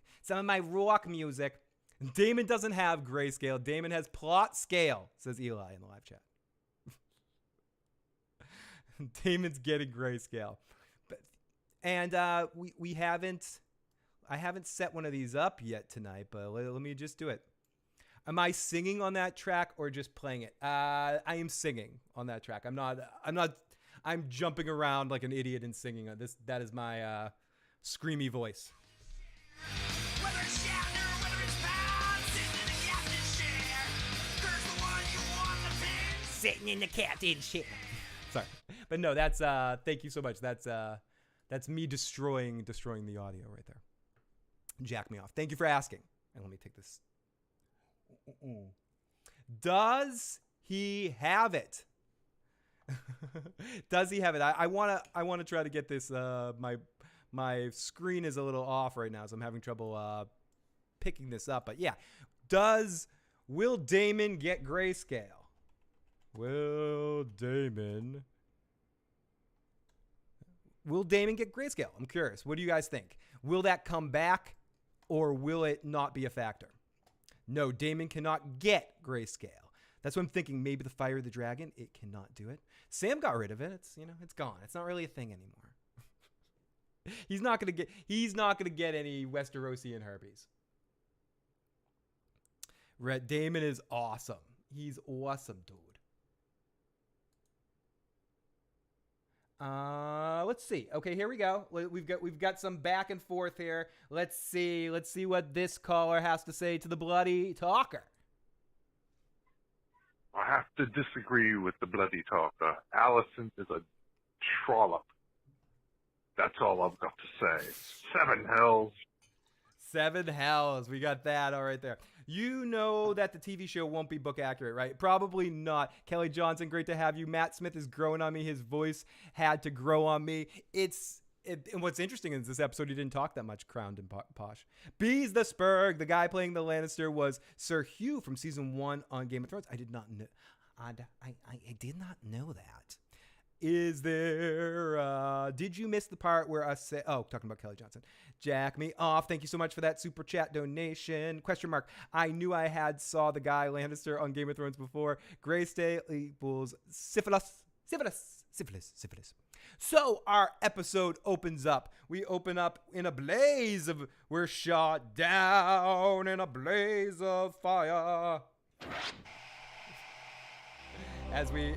S1: Damon doesn't have Greyscale. Damon has plot scale, says Eli in the live chat. Damon's getting Greyscale. And we haven't... I haven't set one of these up yet tonight, but let me just do it. Am I singing on that track or just playing it? I am singing on that track. I'm jumping around like an idiot and singing on this. That is my screamy voice. Sitting in the captain's chair. Sorry, but no, that's thank you so much. That's me destroying the audio right there. Jack me off. Thank you for asking. And let me take this. Does he have it? Does he have it? I wanna try to get this. My screen is a little off right now, so I'm having trouble picking this up. But yeah, will Damon get Greyscale? Will Damon get Greyscale? I'm curious. What do you guys think? Will that come back, or will it not be a factor? No, Damon cannot get Greyscale. That's what I'm thinking. Maybe the Fire of the Dragon, it cannot do it. Sam got rid of it. It's gone. It's not really a thing anymore. He's not gonna get any Westerosian herpes. Damon is awesome. He's awesome, dude. Let's see. Okay, here we go. We've got some back and forth here. Let's see what this caller has to say to the bloody talker.
S5: I have to disagree with the bloody talker. Allison is a trollop. That's all I've got to say. 7 hells.
S1: 7 hells. We got that all right there. You know that the TV show won't be book accurate, right? Probably not. Kelly Johnson, great to have you. Matt Smith is growing on me. His voice had to grow on me. And what's interesting is this episode, he didn't talk that much crowned and posh. Bees the Spurg, the guy playing the Lannister was Sir Hugh from season 1 on Game of Thrones. I did not know. I did not know that. Is there, did you miss the part where I said, talking about Kelly Johnson. Jack me off. Thank you so much for that super chat donation. Question mark. I knew I had saw the guy Lannister on Game of Thrones before. Greyscale equals syphilis. So our episode opens up. We open up in a blaze of, we're shot down in a blaze of fire. As we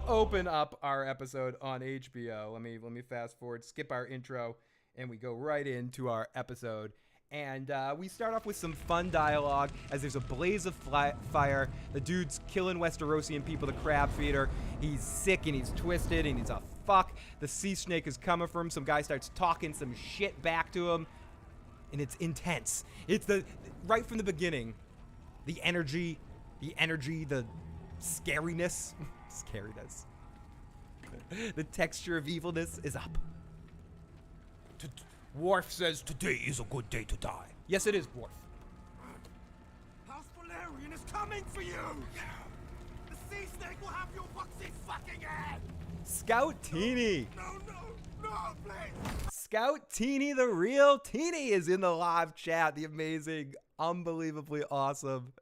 S1: open up our episode on HBO, let me fast forward, skip our intro, and we go right into our episode. And we start off with some fun dialogue as there's a blaze of fire. The dude's killing Westerosian people, the Crabfeeder. He's sick and he's twisted and he's a fuck. The sea snake is coming for him. Some guy starts talking some shit back to him. And it's intense. It's right from the beginning. The energy, the scariness. The texture of evilness is up. Worf says today is a good day to die. Yes, it is, Worf.
S6: House Targaryen is coming for you! The sea snake will have your boxy fucking head!
S1: Scout Teeny!
S6: No, please!
S1: Scout Teeny, the real Teeny, is in the live chat. The amazing, unbelievably awesome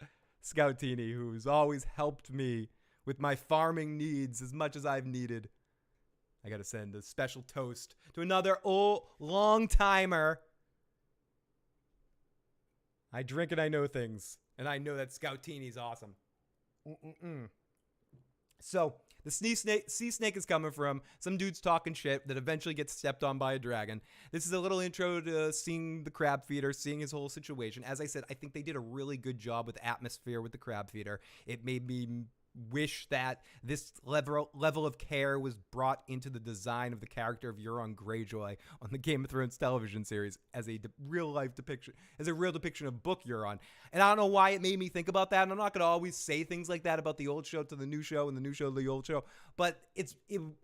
S1: Scoutini, who's always helped me with my farming needs as much as I've needed. I got to send a special toast to another old long timer. I drink and I know things, and I know that Scoutini's awesome. So the sea snake is coming from some dudes talking shit that eventually gets stepped on by a dragon. This is a little intro to seeing the Crabfeeder, seeing his whole situation. As I said, I think they did a really good job with atmosphere with the Crabfeeder. It made me wish that this level of care was brought into the design of the character of Euron Greyjoy on the Game of Thrones television series as a real depiction of book Euron. And I don't know why it made me think about that. And I'm not going to always say things like that about the old show to the new show and the new show to the old show, but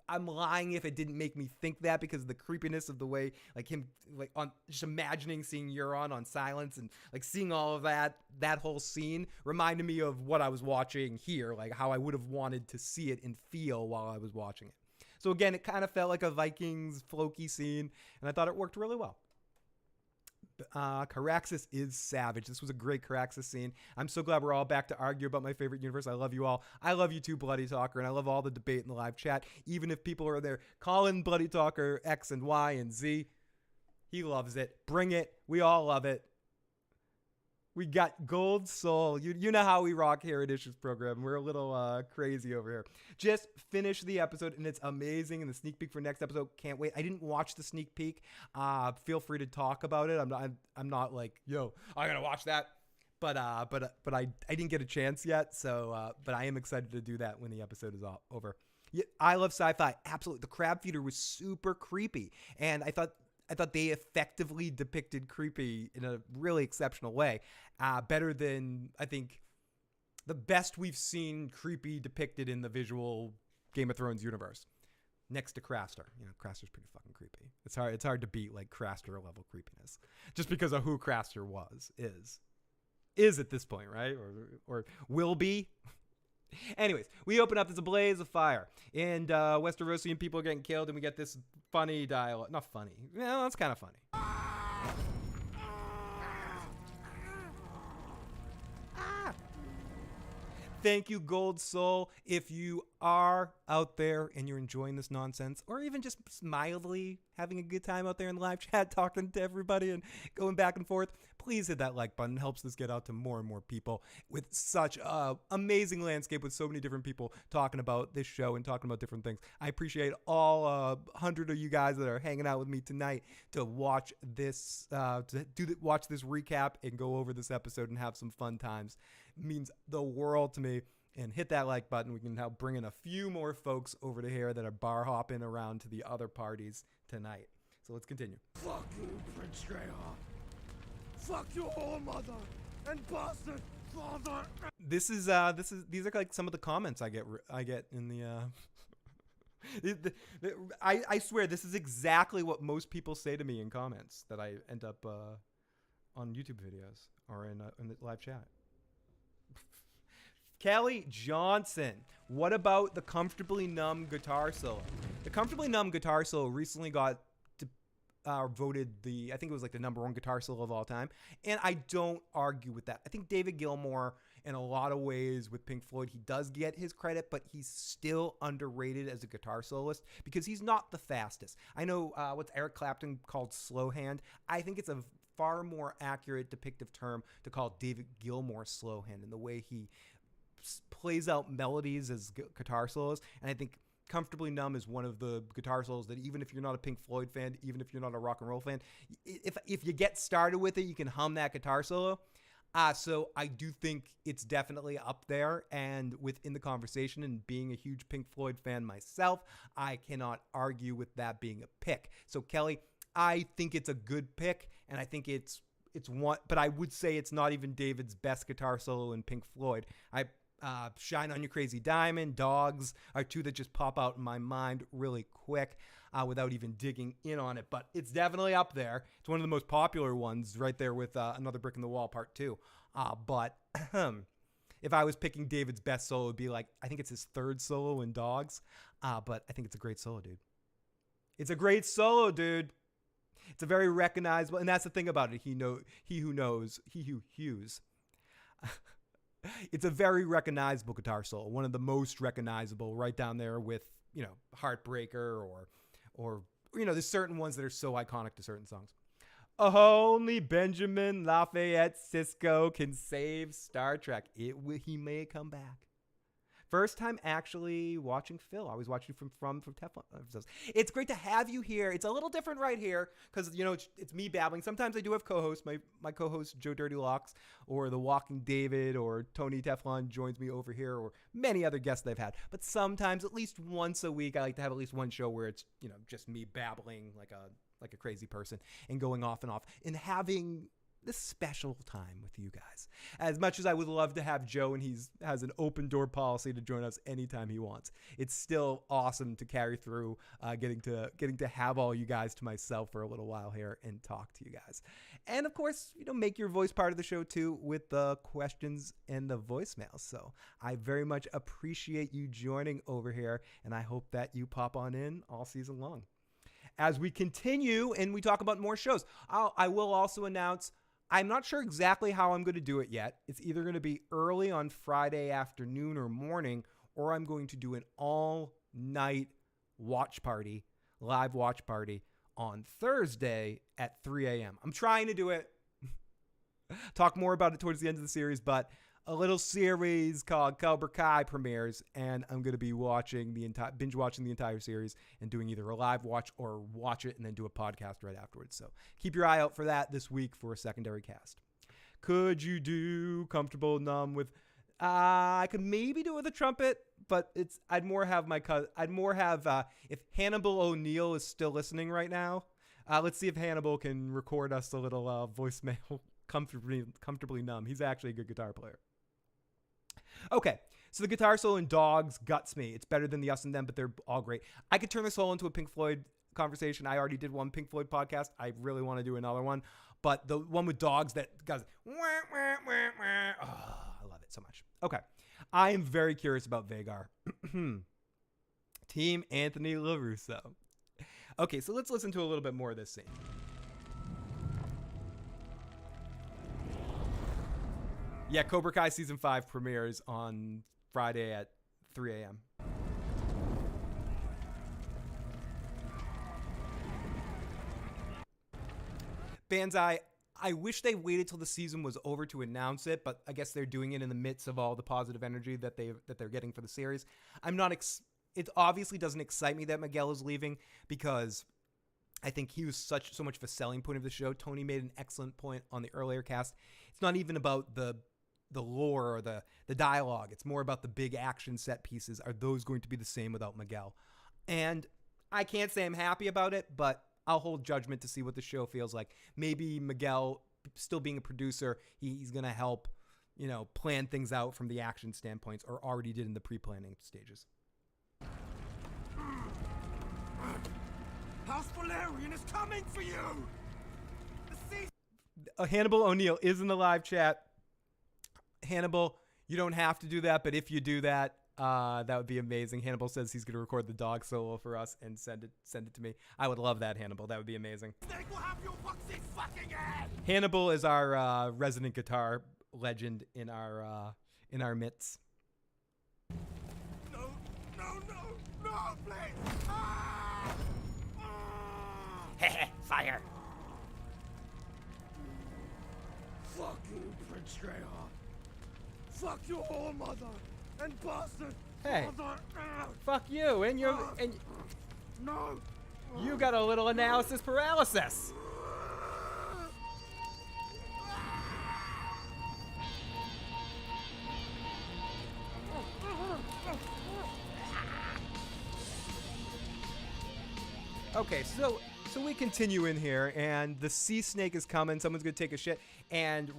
S1: I'm lying if it didn't make me think that, because of the creepiness of the way, like him, like on just imagining seeing Euron on Silence and like seeing all of that whole scene reminded me of what I was watching here, like how I would have wanted to see it and feel while I was watching it. So again, it kind of felt like a Vikings Floki scene, and I thought it worked really well. Caraxes is savage. This was a great Caraxes scene. I'm so glad we're all back to argue about my favorite universe. I love you all. I love you too, Bloody Talker, and I love all the debate in the live chat, even if people are there calling Bloody Talker X and Y and Z. He loves it. Bring it. We all love it. We got Gold Soul. You know how we rock here at Issues Program. We're a little crazy over here. Just finished the episode, and it's amazing. And the sneak peek for next episode, can't wait. I didn't watch the sneak peek. Feel free to talk about it. I'm not like, yo, I gotta watch that. But I didn't get a chance yet. So but I am excited to do that when the episode is over. Yeah, I love sci-fi. Absolutely. The Crabfeeder was super creepy, and I thought they effectively depicted creepy in a really exceptional way. Better than, I think, the best we've seen creepy depicted in the visual Game of Thrones universe. Next to Craster. You know, Craster's pretty fucking creepy. It's hard to beat, like, Craster level creepiness. Just because of who Craster is at this point, right? Or will be. Anyways, we open up, there's a blaze of fire, and Westerosian people are getting killed, and we get this funny dialogue. Not funny. Well, that's kind of funny. Thank you, Gold Soul. If you are out there and you're enjoying this nonsense, or even just mildly having a good time out there in the live chat, talking to everybody and going back and forth, please hit that like button. It helps this get out to more and more people with such an amazing landscape with so many different people talking about this show and talking about different things. I appreciate all 100 of you guys that are hanging out with me tonight to watch this, watch this recap and go over this episode and have some fun times. It means the world to me. And hit that like button. We can now bring in a few more folks over to here that are bar hopping around to the other parties tonight. So let's continue.
S6: Fuck you, Prince Greyhawk. Fuck your whole mother and bastard father.
S1: These are like some of the comments I get in the I swear this is exactly what most people say to me in comments that I end up on YouTube videos or in the live chat. Kelly Johnson, what about the Comfortably Numb guitar solo? The Comfortably Numb guitar solo recently got voted I think it was like the #1 guitar solo of all time. And I don't argue with that. I think David Gilmour, in a lot of ways with Pink Floyd, he does get his credit, but he's still underrated as a guitar soloist because he's not the fastest. I know what's Eric Clapton called slow hand. I think it's a far more accurate depictive term to call David Gilmour slow hand in the way he plays out melodies as guitar solos. And I think Comfortably Numb is one of the guitar solos that even if you're not a Pink Floyd fan, even if you're not a rock and roll fan, if you get started with it, you can hum that guitar solo. So I do think it's definitely up there and within the conversation, and being a huge Pink Floyd fan myself, I cannot argue with that being a pick. So Kelly, I think it's a good pick, and I think it's one, but I would say it's not even David's best guitar solo in Pink Floyd. Shine on You Crazy Diamond, Dogs are two that just pop out in my mind really quick without even digging in on it. But it's definitely up there. It's one of the most popular ones, right there with Another Brick in the Wall Part 2. But if I was picking David's best solo, it would be like, I think it's his third solo in Dogs. But I think it's a great solo, dude. It's a great solo, dude. It's a very recognizable, and that's the thing about it. He who hews. It's a very recognizable guitar solo, one of the most recognizable, right down there with, Heartbreaker or there's certain ones that are so iconic to certain songs. Only Benjamin Lafayette Sisko can save Star Trek. He may come back. First time actually watching Phil. I was watching from Teflon. It's great to have you here. It's a little different right here because, it's me babbling. Sometimes I do have co-hosts. My co-host, Joe Dirty Locks, or The Walking David, or Tony Teflon joins me over here, or many other guests that I've had. But sometimes, at least once a week, I like to have at least one show where it's, just me babbling like a crazy person and going off and having this special time with you guys. As much as I would love to have Joe, and he has an open door policy to join us anytime he wants, it's still awesome to carry through getting to have all you guys to myself for a little while here and talk to you guys. And of course, make your voice part of the show too with the questions and the voicemails. So I very much appreciate you joining over here, and I hope that you pop on in all season long. As we continue and we talk about more shows, I will also announce, I'm not sure exactly how I'm going to do it yet. It's either going to be early on Friday afternoon or morning, or I'm going to do an all-night live watch party on Thursday at 3 a.m. I'm trying to do it. Talk more about it towards the end of the series, but a little series called Cobra Kai premieres, and I'm going to be binge watching the entire series and doing either a live watch or watch it and then do a podcast right afterwards. So keep your eye out for that this week for a secondary cast. Could you do Comfortable Numb with? I could maybe do it with a trumpet, but I'd more have if Hannibal O'Neill is still listening right now. Let's see if Hannibal can record us a little voicemail. Comfortably Numb. He's actually a good guitar player. Okay, so the guitar solo in Dogs guts me. It's better than the Us and Them, but they're all great. I could turn this whole into a Pink Floyd conversation. I already did one Pink Floyd podcast. I really want to do another one. But the one with Dogs that goes, wah, wah, wah, wah. Oh, I love it so much. Okay, I am very curious about Vagar. Team Anthony LaRusso. Okay, so let's listen to a little bit more of this scene. Yeah, Cobra Kai Season 5 premieres on Friday at 3 a.m. Banzai, I wish they waited till the season was over to announce it, but I guess they're doing it in the midst of all the positive energy that they're getting for the series. It obviously doesn't excite me that Miguel is leaving because I think he was so much of a selling point of the show. Tony made an excellent point on the earlier cast. It's not even about the lore or the dialogue. It's more about the big action set pieces. Are those going to be the same without Miguel? And I can't say I'm happy about it, but I'll hold judgment to see what the show feels like. Maybe Miguel, still being a producer, he's going to help, plan things out from the action standpoints, or already did in the pre-planning stages.
S6: House Targaryen is coming for you!
S1: Hannibal O'Neill is in the live chat. Hannibal, you don't have to do that, but if you do that, that would be amazing. Hannibal says he's going to record the dog solo for us and send it to me. I would love that, Hannibal. That would be amazing.
S6: Snake will have your boxy fucking head!
S1: Hannibal is our resident guitar legend in our midst.
S6: No, please! Ah! Ah!
S1: Fire!
S6: Fuck you, Prince Greyheart. Fuck your whore mother and bastard
S1: Hey.
S6: father.
S1: Fuck you and your
S6: No.
S1: you got a little analysis paralysis. Okay, so we continue in here, and the sea snake is coming. Someone's gonna take a shit, and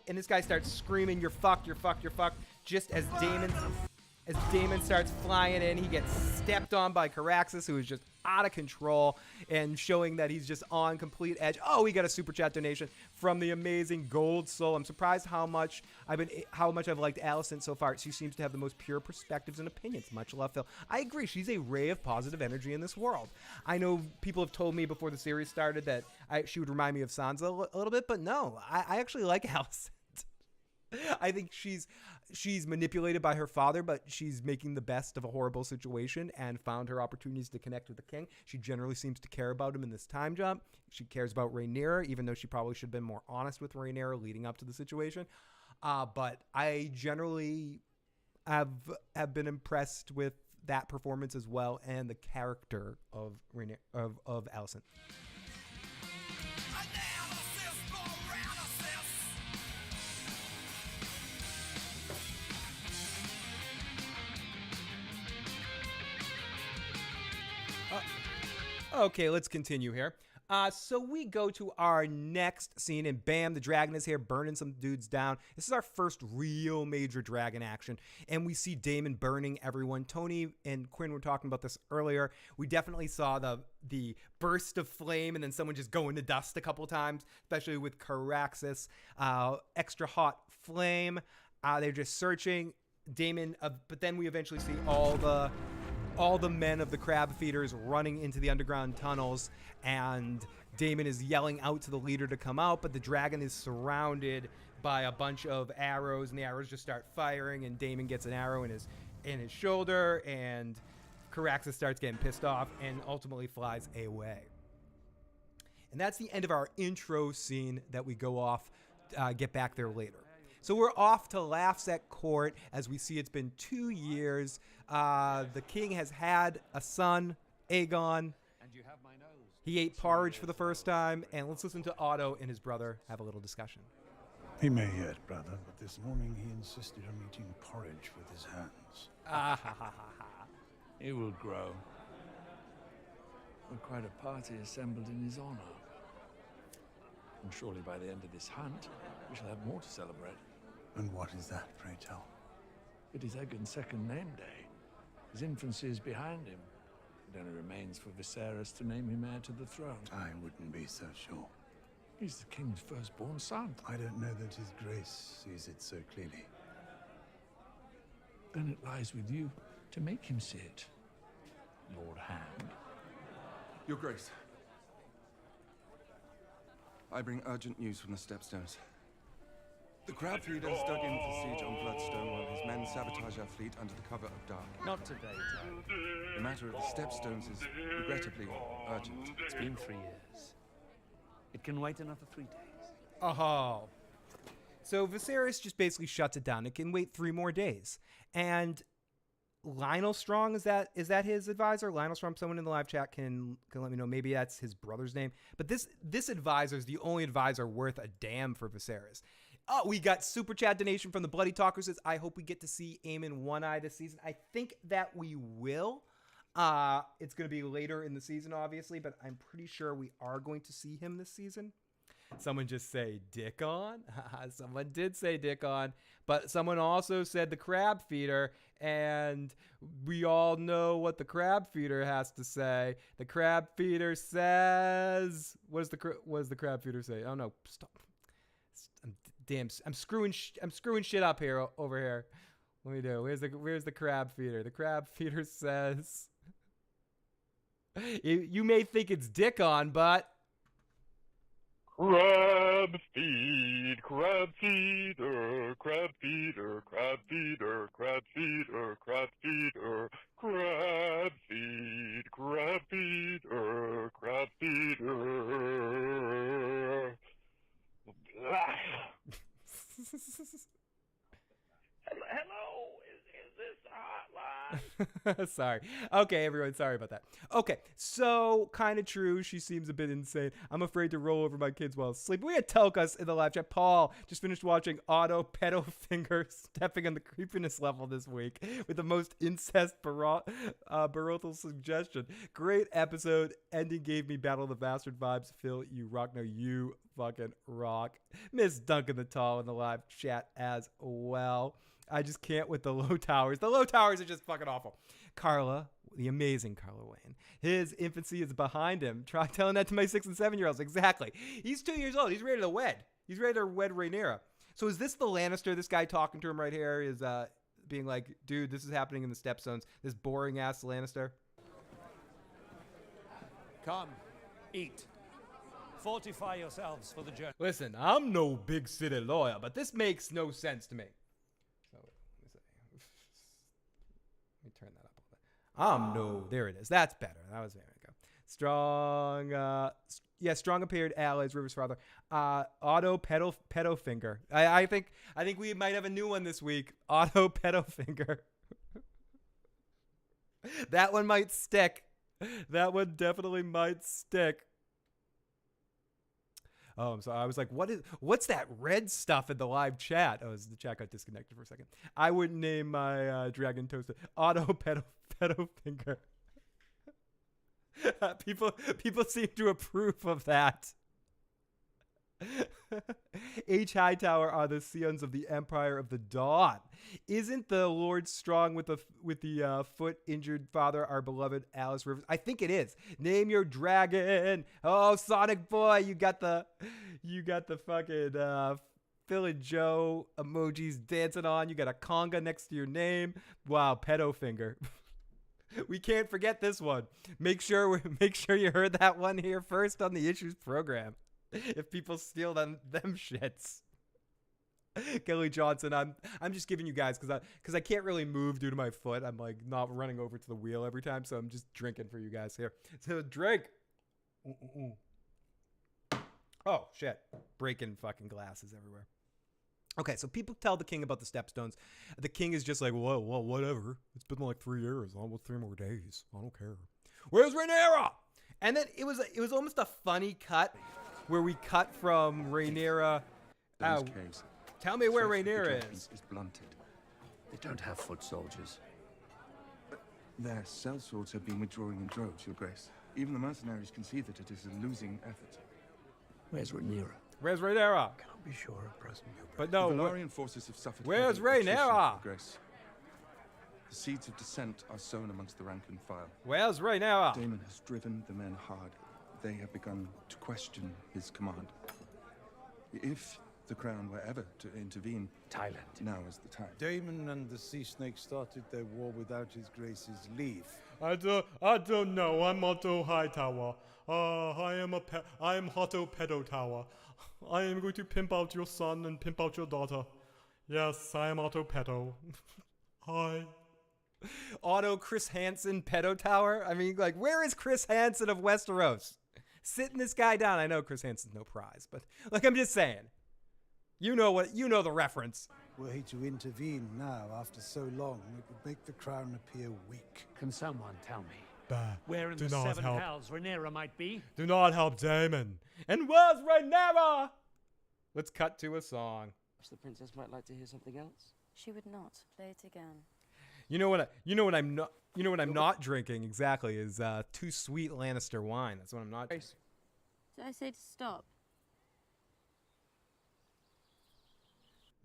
S1: this guy starts screaming, "You're fucked! You're fucked! You're fucked!" Just as Damon starts flying in, he gets stepped on by Caraxus, who is just out of control and showing that he's just on complete edge. Oh, we got a super chat donation from the amazing Gold Soul. I'm surprised how much I've liked Allison so far. She seems to have the most pure perspectives and opinions. Much love, Phil. I agree. She's a ray of positive energy in this world. I know people have told me before the series started that she would remind me of Sansa a little bit, but no, I actually like Allison. I think she's she's manipulated by her father, but she's making the best of a horrible situation and found her opportunities to connect with the king. She generally seems to care about him in this time jump. She cares about Rhaenyra, even though she probably should have been more honest with Rhaenyra leading up to the situation. But I generally have been impressed with that performance as well, and the character of Allison. Okay, let's continue here. So we go to our next scene, and bam, the dragon is here burning some dudes down. This is our first real major dragon action, and we see Damon burning everyone. Tony and Quinn were talking about this earlier. We definitely saw the burst of flame and then someone just go into dust a couple times, especially with Caraxes. Extra hot flame. They're just searching. Damon, but then we eventually see all the men of the Crabfeeders running into the underground tunnels, and Damon is yelling out to the leader to come out, but the dragon is surrounded by a bunch of arrows, and the arrows just start firing, and Damon gets an arrow in his shoulder, and Caraxes starts getting pissed off and ultimately flies away. And that's the end of our intro scene that we go off, get back there later. So we're off to Laughs at Court as we see it's been 2 years. The king has had a son, Aegon. He ate porridge for the first time. And let's listen to Otto and his brother have a little discussion.
S7: He may yet, brother, but this morning he insisted on eating porridge with his hands.
S1: Ah, ha, ha, ha, ha.
S8: He will grow. We're quite a party assembled in his honor. And surely by the end of this hunt, we shall have more to celebrate.
S7: And what is that, pray tell?
S8: It is Aegon's second name day. His infancy is behind him. It only remains for Viserys to name him heir to the throne.
S7: I wouldn't be so sure.
S8: He's the king's firstborn son.
S7: I don't know that his grace sees it so clearly.
S8: Then it lies with you to make him see it, Lord Hand.
S9: Your Grace. I bring urgent news from the Stepstones. The Crabfeeders dug in for siege on Bloodstone while his men sabotage our fleet under the cover of dark.
S10: Not today, Tyler.
S9: The matter of the Stepstones is regrettably urgent.
S10: It's been 3 years. It can wait another 3 days.
S1: Oh. So Viserys just basically shuts it down. It can wait 3 more days. And Lionel Strong, is that his advisor? Lionel Strong, someone in the live chat can let me know. Maybe that's his brother's name. But this advisor is the only advisor worth a damn for Viserys. Oh, we got super chat donation from the Bloody Talker says, I hope we get to see Aemon One-Eye this season. I think that we will. It's going to be later in the season, obviously, but I'm pretty sure we are going to see him this season. Someone just say Dick on. Someone did say Dick on, but someone also said the Crabfeeder, and we all know what the Crabfeeder has to say. The Crabfeeder says, what does the Crabfeeder say? Oh no, stop. I'm screwing shit up here over here. What do we do? Where's the Crabfeeder? The Crabfeeder says, you may think it's Dick on, but
S5: Crab feed, crab feeder, crab feeder, crab feeder, crab feeder, crab feeder, crab feed, crab feeder, crab feeder.
S4: Hello, is this the hotline?
S1: Sorry. Okay, everyone. Sorry about that. Okay, so kind of true. She seems a bit insane. I'm afraid to roll over my kids while asleep. We had Telkas in the live chat. Paul just finished watching Otto pedo finger stepping on the creepiness level this week with the most incest barothal suggestion. Great episode. Ending gave me Battle of the Bastard vibes. Phil, you rock. No, you fucking rock. Miss Duncan the Tall in the live chat as well. I just can't with the low towers. The low towers are just fucking awful. Carla, the amazing Carla Wayne. His infancy is behind him. Try telling that to my 6 and 7 year olds. Exactly. He's 2 years old. He's ready to wed. He's ready to wed Rhaenyra. So is this the Lannister? This guy talking to him right here is being like, dude, this is happening in the Stepstones. This boring ass Lannister.
S10: Come, eat. Fortify yourselves for the journey.
S1: Listen, I'm no big city lawyer, but this makes no sense to me. So No, there it is. That's better. That was there we go. Strong, Strong appeared allies, River's father. Otto Pedofinger. I think we might have a new one this week. Otto Pedofinger. That one might stick. That one definitely might stick. Oh, so I was like, what's that red stuff in the live chat? Oh, the chat got disconnected for a second. I wouldn't name my dragon toaster Otto Pedofinger. People seem to approve of that. H. Hightower are the scions of the Empire of the Dawn. Isn't the Lord Strong with the foot injured father our beloved Alice Rivers? I think it is. Name your dragon. Oh, Sonic Boy, you got the fucking Phil and Joe emojis dancing on. You got a conga next to your name. Wow, Pedofinger. We can't forget this one. Make sure you heard that one here first on the Issues program. If people steal them shits. Kelly Johnson, I'm just giving you guys because I can't really move due to my foot. I'm like not running over to the wheel every time, so I'm just drinking for you guys here. So drink. Oh shit! Breaking fucking glasses everywhere. Okay, so people tell the king about the stepstones. The king is just like, well, whatever. It's been like 3 years, almost 3 more days. I don't care. Where's Rhaenyra? And then it was almost a funny cut where we cut from Rhaenyra.
S9: Those caves.
S1: Tell me where Rhaenyra is.
S9: Blunted.
S10: They don't have foot soldiers.
S9: Their sellswords have been withdrawing in droves, Your Grace. Even the mercenaries can see that it is a losing effort.
S10: Where's Rhaenyra?
S1: Where's Rhaenyra?
S7: Cannot be sure at present, Your Grace.
S1: But no,
S9: the Valyrian forces have suffered.
S1: Where's
S9: heavy attrition,
S1: Rhaenyra?
S9: Your Grace. The seeds of dissent are sown amongst the rank and file.
S1: Where's Rhaenyra?
S9: Damon has driven the men hard. They have begun to question his command. If the crown were ever to intervene,
S10: Thailand.
S9: now is the time.
S7: Damon and the Sea Snake started their war without his grace's leave.
S2: I don't know. I'm Otto Hightower. I am Otto Pedotower. I am going to pimp out your son and pimp out your daughter. Yes, I am Otto Pedo. Hi.
S1: Otto Chris Hansen Pedo Tower? I mean, like, where is Chris Hansen of Westeros? Sitting this guy down. I know Chris Hansen's no prize, but like, I'm just saying. You know the reference.
S7: Were he to intervene now after so long, it would make the crown appear weak.
S10: Can someone tell me
S2: Bah,
S10: where in
S2: do
S10: the
S2: not
S10: Seven
S2: help.
S10: Hells Rhaenyra might be?
S2: Do not help Damon. And where's Rhaenyra?
S1: Let's cut to a song.
S11: The princess might like to hear something else.
S12: She would not. Play it again.
S1: You know what I'm not drinking exactly is too sweet Lannister wine. That's what I'm not drinking.
S12: Did I say to stop?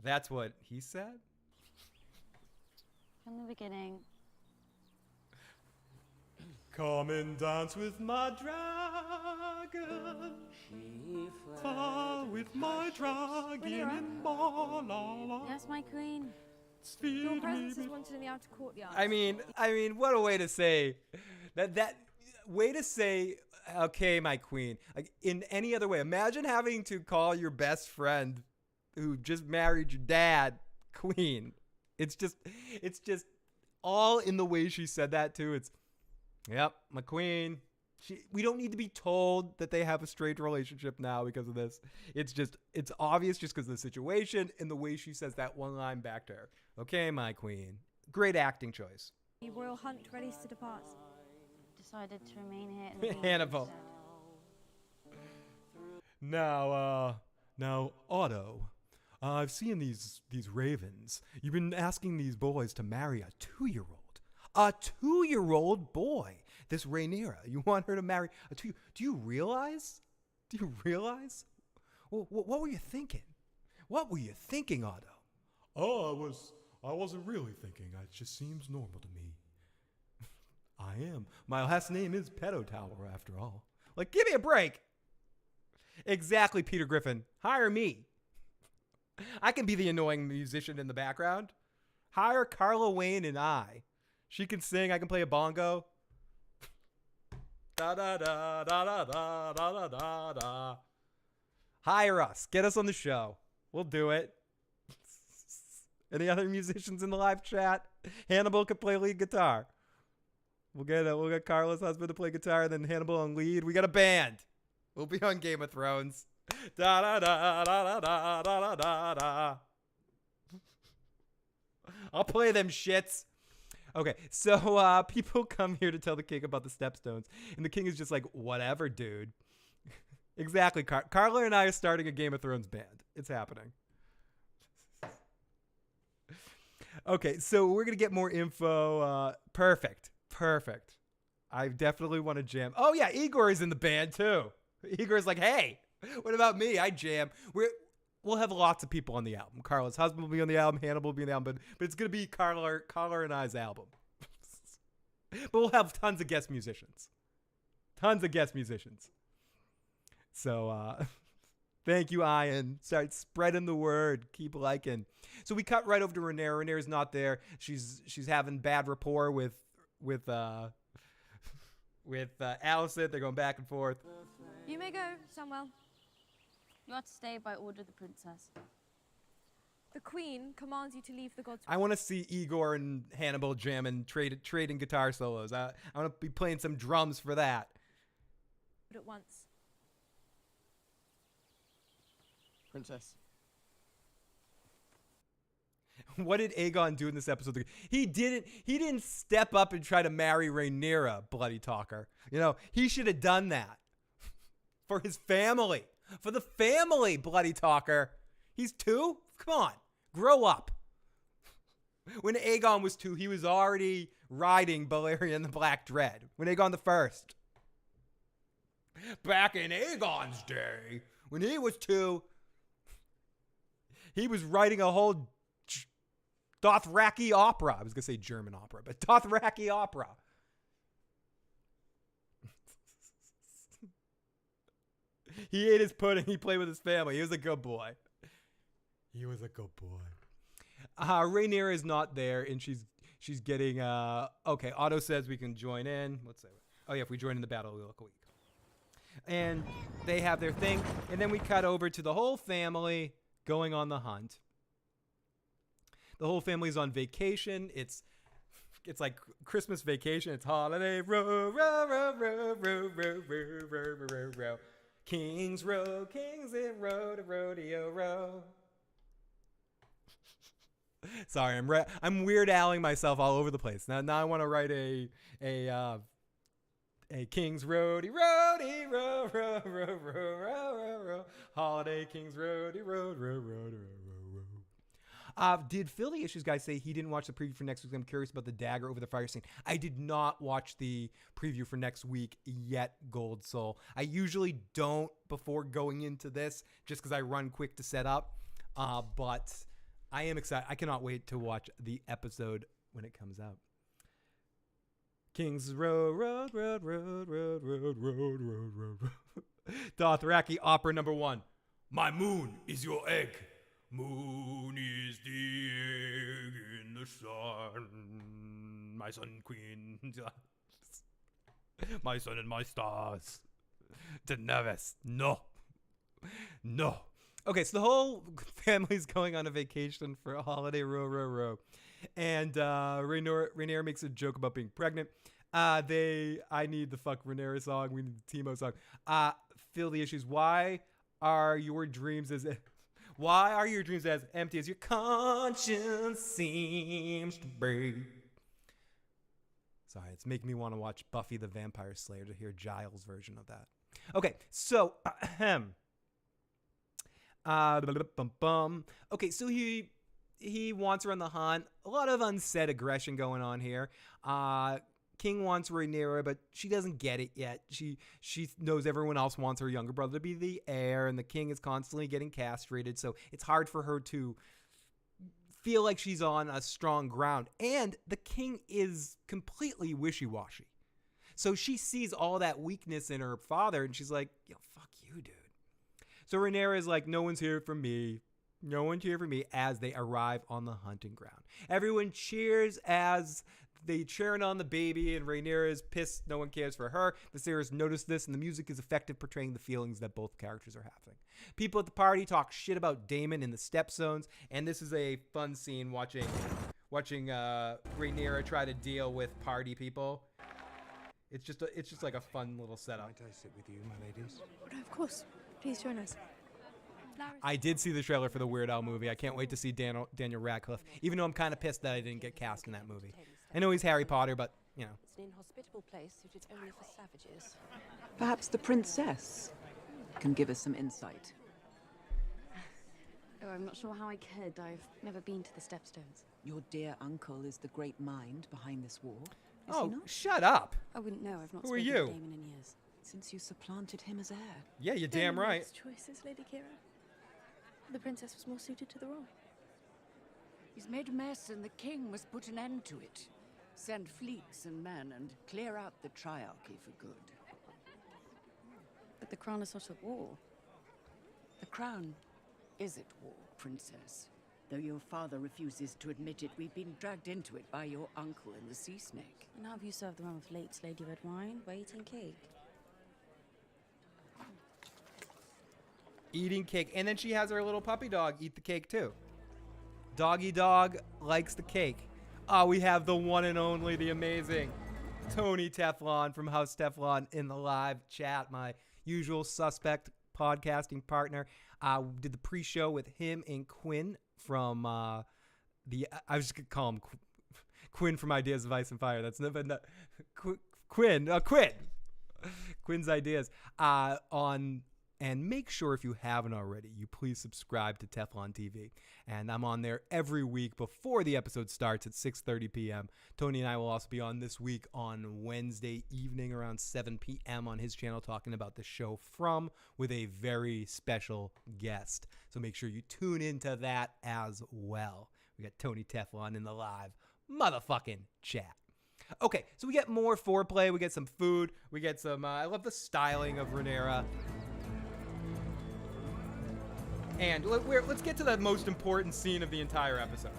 S1: That's what he said?
S12: From the beginning.
S2: Come and dance with my dragon. Fly with my dragon in Malala.
S12: Yes, my queen.
S2: Speed
S12: Your
S2: me
S12: presence is
S2: with-
S12: wanted in the outer courtyard.
S1: I mean, what a way to say that way to say, okay, my queen. Like, in any other way, imagine having to call your best friend who just married your dad queen. It's just all in the way she said that too. It's, yep, my queen. We don't need to be told that they have a strange relationship now because of this. It's obvious just because of the situation and the way she says that one line back to her. Okay, my queen. Great acting choice.
S12: The royal hunt ready to depart. Decided to remain here and
S1: Hannibal.
S2: Now, Otto, I've seen these ravens. You've been asking these boys to marry a 2-year-old. A 2-year-old boy. This Rhaenyra, you want her to marry a 2-year-old. Do you realize? Well, what were you thinking? What were you thinking, Otto? Oh, I wasn't really thinking. It just seems normal to me. I am. My last name is Pedotower, after all.
S1: Like, give me a break. Exactly, Peter Griffin. Hire me. I can be the annoying musician in the background. Hire Carla Wayne and I. She can sing. I can play a bongo. Da da da da da da da da da. Hire us. Get us on the show. We'll do it. Any other musicians in the live chat? Hannibal could play lead guitar. We'll get Carla's husband to play guitar, then Hannibal on lead. We got a band. We'll be on Game of Thrones. Da da da da da da da da da. I'll play them shits. Okay, so people come here to tell the king about the stepstones, and the king is just like, whatever, dude. Exactly. Carla and I are starting a Game of Thrones band. It's happening. Okay, so we're going to get more info. Perfect. I definitely want to jam. Oh, yeah, Igor is in the band, too. Igor's like, hey, what about me? I jam. We'll have lots of people on the album. Carla's husband will be on the album. Hannibal will be on the album. But it's going to be Carla and I's album. But we'll have tons of guest musicians. So, thank you, Ian. Start spreading the word. Keep liking. So we cut right over to Rhaenyra. Rhaenyra's not there. She's having bad rapport with Allison. They're going back and forth.
S12: You may go, Samuel. You are to stay by order of the princess. The queen commands you to leave the gods.
S1: I want to see Igor and Hannibal jamming, trading guitar solos. I want to be playing some drums for that.
S12: At once.
S11: Princess.
S1: What did Aegon do in this episode? He didn't step up and try to marry Rhaenyra, bloody talker. You know, he should have done that. For his family. For the family, bloody talker. He's 2? Come on. Grow up. When Aegon was 2, he was already riding Balerion the Black Dread. When Aegon the First. Back in Aegon's day, when he was 2, he was writing a whole Dothraki opera. I was going to say German opera, but Dothraki opera. He ate his pudding. He played with his family. He was a good boy. Rhaenyra is not there, and she's getting... okay, Otto says we can join in. Let's say... Oh, yeah, if we join in the battle, we look weak. And they have their thing, and then we cut over to the whole family going on the hunt. The whole family's on vacation. It's like Christmas vacation. It's holiday row, row, row, row, row, row, row, row, row, row. Kings row, kings in row to rodeo row. Sorry, I'm Weird Alling myself all over the place. Now I want to write a King's Roadie, roadie, row, row, row, row, row, row, row. Holiday King's Roadie, road, row, row, row, row, row. Did Phil the Issues guy say he didn't watch the preview for next week? I'm curious about the dagger over the fire scene. I did not watch the preview for next week yet, Gold Soul. I usually don't before going into this just because I run quick to set up. But I am excited. I cannot wait to watch the episode when it comes out. King's Road, road, road, road, road, road, road, road, road. Dothraki opera number 1. My moon is your egg. Moon is the egg in the sun. My sun queen. My sun and my stars. Daenerys. No. Okay, so the whole family's going on a vacation for a holiday row, row, row. And Rhaenyra makes a joke about being pregnant. I need the fuck Rhaenyra song. We need the Timo song. Fill the issues. Why are your dreams as empty as your conscience seems to be? Sorry, it's making me want to watch Buffy the Vampire Slayer to hear Giles' version of that. Okay, so okay, so he wants her on the hunt. A lot of unsaid aggression going on here. King wants Rhaenyra, but she doesn't get it yet. She knows everyone else wants her younger brother to be the heir, and the king is constantly getting castrated, so it's hard for her to feel like she's on a strong ground. And the king is completely wishy-washy. So she sees all that weakness in her father, and she's like, yo, fuck you, dude. So Rhaenyra is like, no one's here for me. No one's here for me, as they arrive on the hunting ground. Everyone cheers as they cheering on the baby, and Rhaenyra is pissed no one cares for her. Viserys noticed this, and the music is effective portraying the feelings that both characters are having. People at the party talk shit about Daemon in the step zones, and this is a fun scene watching Rhaenyra try to deal with party people. It's just like a fun little setup.
S7: Might I sit with you, my ladies?
S12: No, of course. Please join us.
S1: I did see the trailer for the Weird Al movie. I can't wait to see Daniel Radcliffe, even though I'm kind of pissed that I didn't get cast in that movie. I know he's Harry Potter, but, you know.
S13: It's an inhospitable place suited only for savages.
S14: Perhaps the princess can give us some insight.
S13: Oh, I'm not sure how I could. I've never been to the Stepstones.
S14: Your dear uncle is the great mind behind this war. Is he
S1: Oh,
S14: not?
S1: shut up.
S13: I wouldn't know. I've not
S1: Who are
S13: spoken
S1: you?
S13: to Damon in years.
S14: Since you supplanted him as heir.
S1: Yeah, you're damn right.
S12: Makes choices, Lady Kira. The princess was more suited to the role.
S15: He's made a mess and the king must put an end to it. Send fleets and men and clear out the triarchy for good.
S13: But the crown is not at war.
S15: The crown is at war, princess. Though your father refuses to admit it, we've been dragged into it by your uncle and the sea snake.
S13: And how have you served the one with late Lady Red Wine? We're eating cake.
S1: Eating cake. And then she has her little puppy dog eat the cake too. Doggy dog likes the cake. We have the one and only, the amazing Tony Teflon from House Teflon in the live chat, my usual suspect podcasting partner. Did the pre-show with him and Quinn from I was just gonna call him Quinn from Ideas of Ice and Fire. That's never Quinn. Quinn's Ideas on. And make sure, if you haven't already, you please subscribe to Teflon TV. And I'm on there every week before the episode starts at 6:30 p.m. Tony and I will also be on this week on Wednesday evening around 7 p.m. on his channel talking about the show From with a very special guest. So make sure you tune into that as well. We got Tony Teflon in the live motherfucking chat. Okay, so we get more foreplay. We get some food. We get some... I love the styling of Rhaenyra. And let's get to the most important scene of the entire episode.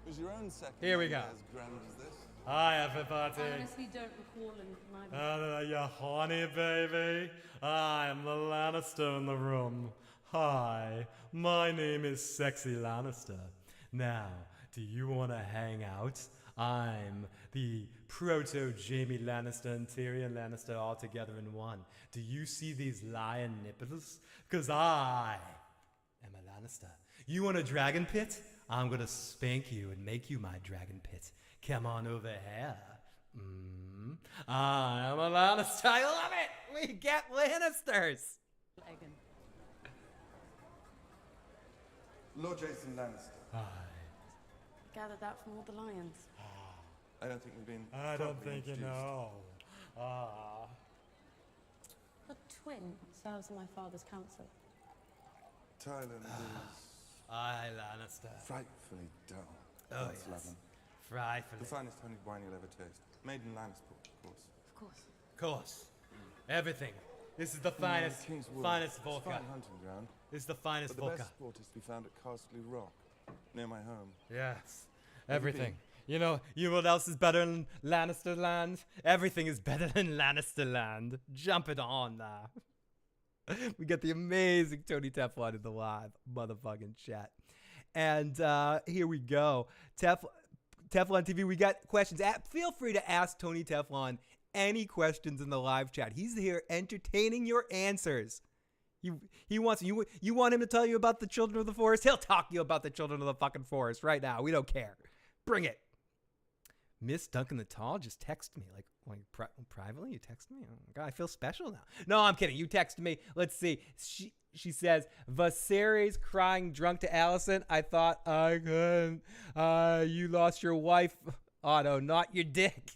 S9: Was your own second
S1: Here we go.
S9: as grand as this?
S2: Hi, everybody.
S13: I honestly don't recall and
S2: You honey, baby. I am the Lannister in the room. Hi, my name is Sexy Lannister. Now, do you want to hang out? I'm the proto-Jaime Lannister and Tyrion Lannister all together in one. Do you see these lion nipples? Because I am a Lannister. You want a dragon pit? I'm going to spank you and make you my dragon pit. Come on over here. I am a Lannister. I love it. We get Lannisters.
S9: Lord Jason Lannister.
S2: Hi.
S13: gathered that from all the lions.
S9: I don't think we've been.
S2: I don't think you know.
S13: A twin serves on my father's council.
S9: Thailand is.
S2: Aye, Lannister.
S9: Frightfully dull.
S2: Oh,
S9: That's
S2: yes.
S9: lovely.
S2: Frightfully.
S9: The finest honey wine you'll ever taste. Made in Lannisport, of course.
S13: Of course.
S2: Of course. Everything. This is the finest, finest vodka.
S9: Fine hunting ground.
S2: This is the finest
S9: but the
S2: vodka.
S9: best sport is to be found at Castle Rock, near my home.
S2: Yes.
S9: Have you
S2: Everything. You know what else is better than Lannister land? Everything is better than Lannister land. Jump it on now. We get the amazing Tony Teflon in the live motherfucking chat. And here we go. Teflon TV, we got questions. Feel free to ask Tony Teflon any questions in the live chat. He's here entertaining your answers. He wants you want him to tell you about the children of the forest? He'll talk to you about the children of the fucking forest right now. We don't care. Bring it. Miss Duncan the Tall just texted me like privately. You text me? Oh my God, I feel special now. No, I'm kidding. You texted me. Let's see. She says Viserys crying drunk to Allison. I thought I couldn't. You lost your wife, Otto, not your dick.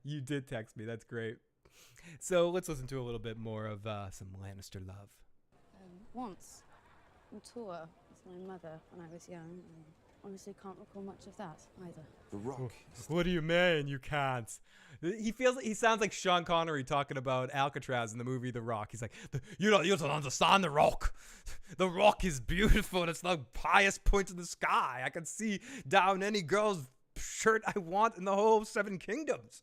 S2: You did text me. That's great. So let's listen to a little bit more of some Lannister love.
S13: Once, on tour with my mother when I was young, and honestly can't recall much of that either.
S9: The Rock.
S2: What do you mean you can't? He sounds like Sean Connery talking about Alcatraz in the movie The Rock. He's like, you don't understand The Rock. The Rock is beautiful. And it's the highest point in the sky. I can see down any girl's shirt I want in the whole Seven Kingdoms.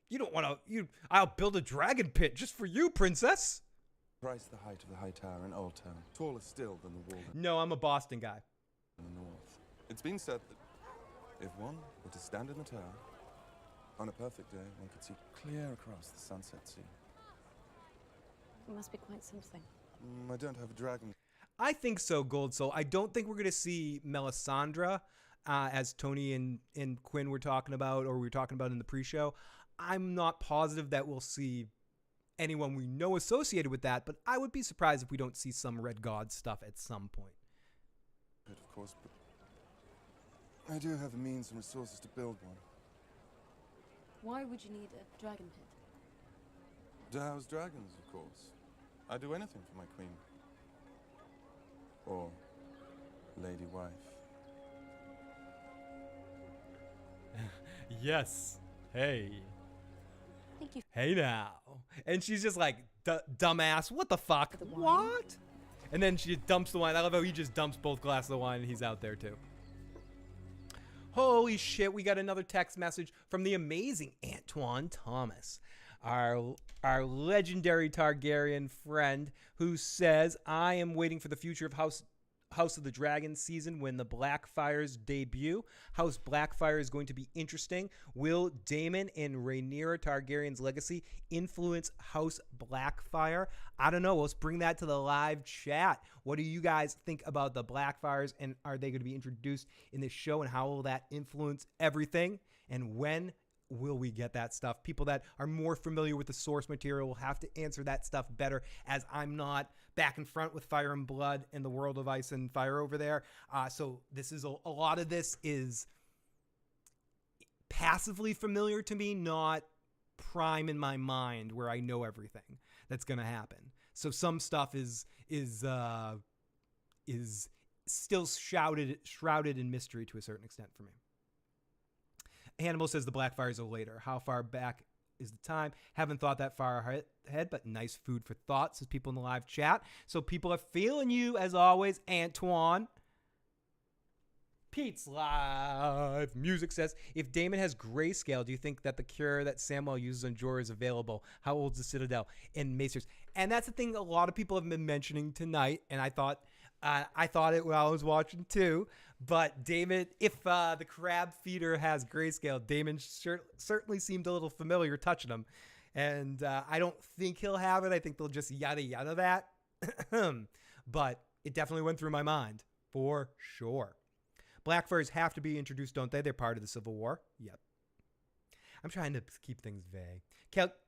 S2: You don't want to. I'll build a dragon pit just for you, princess.
S9: Thrice the height of the High Tower in Old Town. Taller still than the wall
S1: No, I'm a Boston guy.
S9: in the north. It's been said that If one were to stand in the tower, on a perfect day, one could see clear across the sunset sea.
S13: It must be quite something.
S9: I don't have a dragon.
S1: I think so, Gold Soul. I don't think we're going to see Melisandre as Tony and Quinn were talking about, or we were talking about in the pre-show. I'm not positive that we'll see anyone we know associated with that, but I would be surprised if we don't see some Red God stuff at some point.
S9: Of course, but I do have the means and resources to build one.
S13: Why would you need a dragon pit?
S9: To house dragons, of course. I'd do anything for my queen. Or lady wife.
S1: Yes. Hey.
S13: Thank you.
S1: Hey now. And she's just like, dumbass, what the fuck? What? And then she dumps the wine. I love how he just dumps both glasses of wine and he's out there too. Holy shit, we got another text message from the amazing Antoine Thomas, our legendary Targaryen friend, who says, I am waiting for the future of House of the Dragon season when the Blackfires debut. House Blackfire is going to be interesting. Will Damon and Rhaenyra Targaryen's legacy influence House Blackfire? I don't know. Let's bring that to the live chat. What do you guys think about the Blackfires, and are they going to be introduced in this show, and how will that influence everything? And when will we get that stuff? People that are more familiar with the source material will have to answer that stuff better, as I'm not back and front with Fire and Blood and the World of Ice and Fire over there. So this is a lot of this is passively familiar to me, not prime in my mind where I know everything that's going to happen. So some stuff is still shrouded in mystery to a certain extent for me. Hannibal says the Blackfires are later. How far back is the time? Haven't thought that far ahead, but nice food for thought, says people in the live chat. So people are feeling you, as always, Antoine. Pete's live music says, if Damon has grayscale, do you think that the cure that Samwell uses on Jorah is available? How old is the Citadel and Maesters? And that's the thing a lot of people have been mentioning tonight, and I thought it when I was watching too. But Damon, if the Crabfeeder has grayscale, Damon certainly seemed a little familiar touching him. And I don't think he'll have it. I think they'll just yada yada that. But it definitely went through my mind, for sure. Blackfires have to be introduced, don't they? They're part of the Civil War. Yep. I'm trying to keep things vague.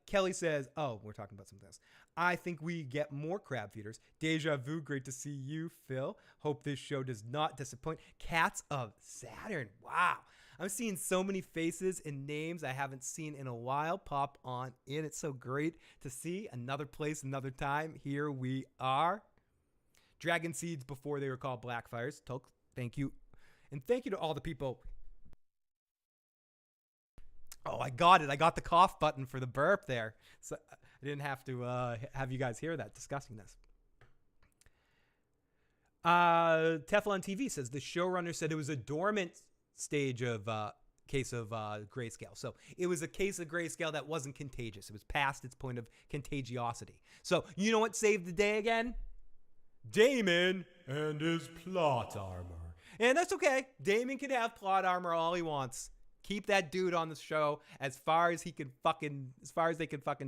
S1: Kelly says, oh, we're talking about something else. I think we get more crab feeders. Deja vu, great to see you, Phil. Hope this show does not disappoint. Cats of Saturn. Wow. I'm seeing so many faces and names I haven't seen in a while pop on in. It's so great to see. Another place, another time. Here we are. Dragon Seeds before they were called Blackfires. Thank you. And thank you to all the people. Oh, I got it. I got the cough button for the burp there. So I didn't have to have you guys hear that discussing this. Teflon TV says the showrunner said it was a dormant stage of case of grayscale. So it was a case of grayscale that wasn't contagious. It was past its point of contagiosity. So you know what saved the day again? Damon and his plot armor. And that's okay. Damon can have plot armor all he wants. Keep that dude on the show as far as they can fucking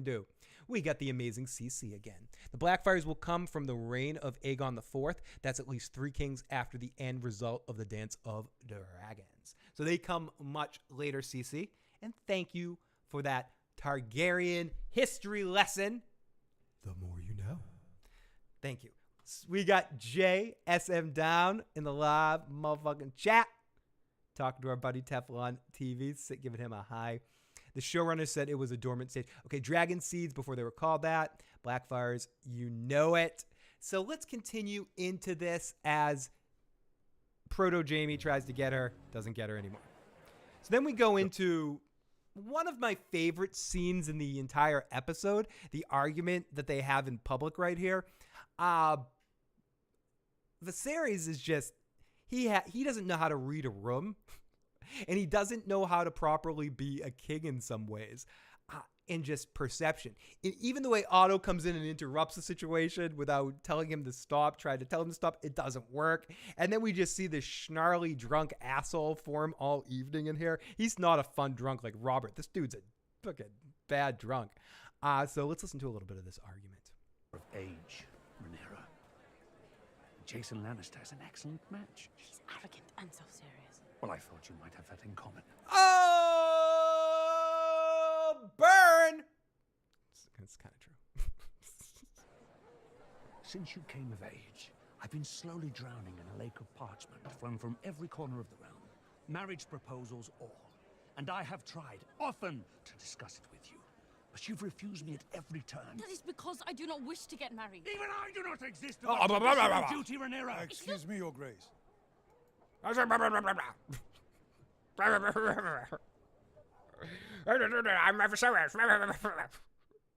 S1: do. We got the amazing CC again. The Blackfires will come from the reign of Aegon IV. That's at least 3 kings after the end result of the Dance of Dragons. So they come much later, CC. And thank you for that Targaryen history lesson. The more you know. Thank you. We got JSM down in the live motherfucking chat. Talking to our buddy Teflon TV, giving him a hi. The showrunner said it was a dormant stage. Okay, Dragon Seeds before they were called that. Blackfires, you know it. So let's continue into this as Proto Jamie tries to get her, doesn't get her anymore. So then we go into one of my favorite scenes in the entire episode, the argument that they have in public right here. Viserys is just, he doesn't know how to read a room, and he doesn't know how to properly be a king in some ways. and just perception. Even the way Otto comes in and interrupts the situation without telling him to stop, trying to tell him to stop, it doesn't work. And then we just see this snarly drunk asshole form all evening in here. He's not a fun drunk like Robert. This dude's a fucking bad drunk. So let's listen to a little bit of this argument.
S10: Of age, Rhaenyra. Jason Lannister is an excellent match.
S12: He's arrogant and self-serious.
S10: Well, I thought you might have that in common.
S1: Oh, burn! It's kind of true.
S10: Since you came of age, I've been slowly drowning in a lake of parchment flung from every corner of the realm. Marriage proposals all. And I have tried, often, to discuss it with you. But you've refused me at every turn.
S12: That is because I do not wish to get married.
S10: Even I do not exist
S7: Oh,
S10: without
S7: blah, blah, blah,
S10: traditional
S7: blah.
S10: duty, Rhaenyra.
S7: Excuse me, Your Grace.
S1: I'm Viserys.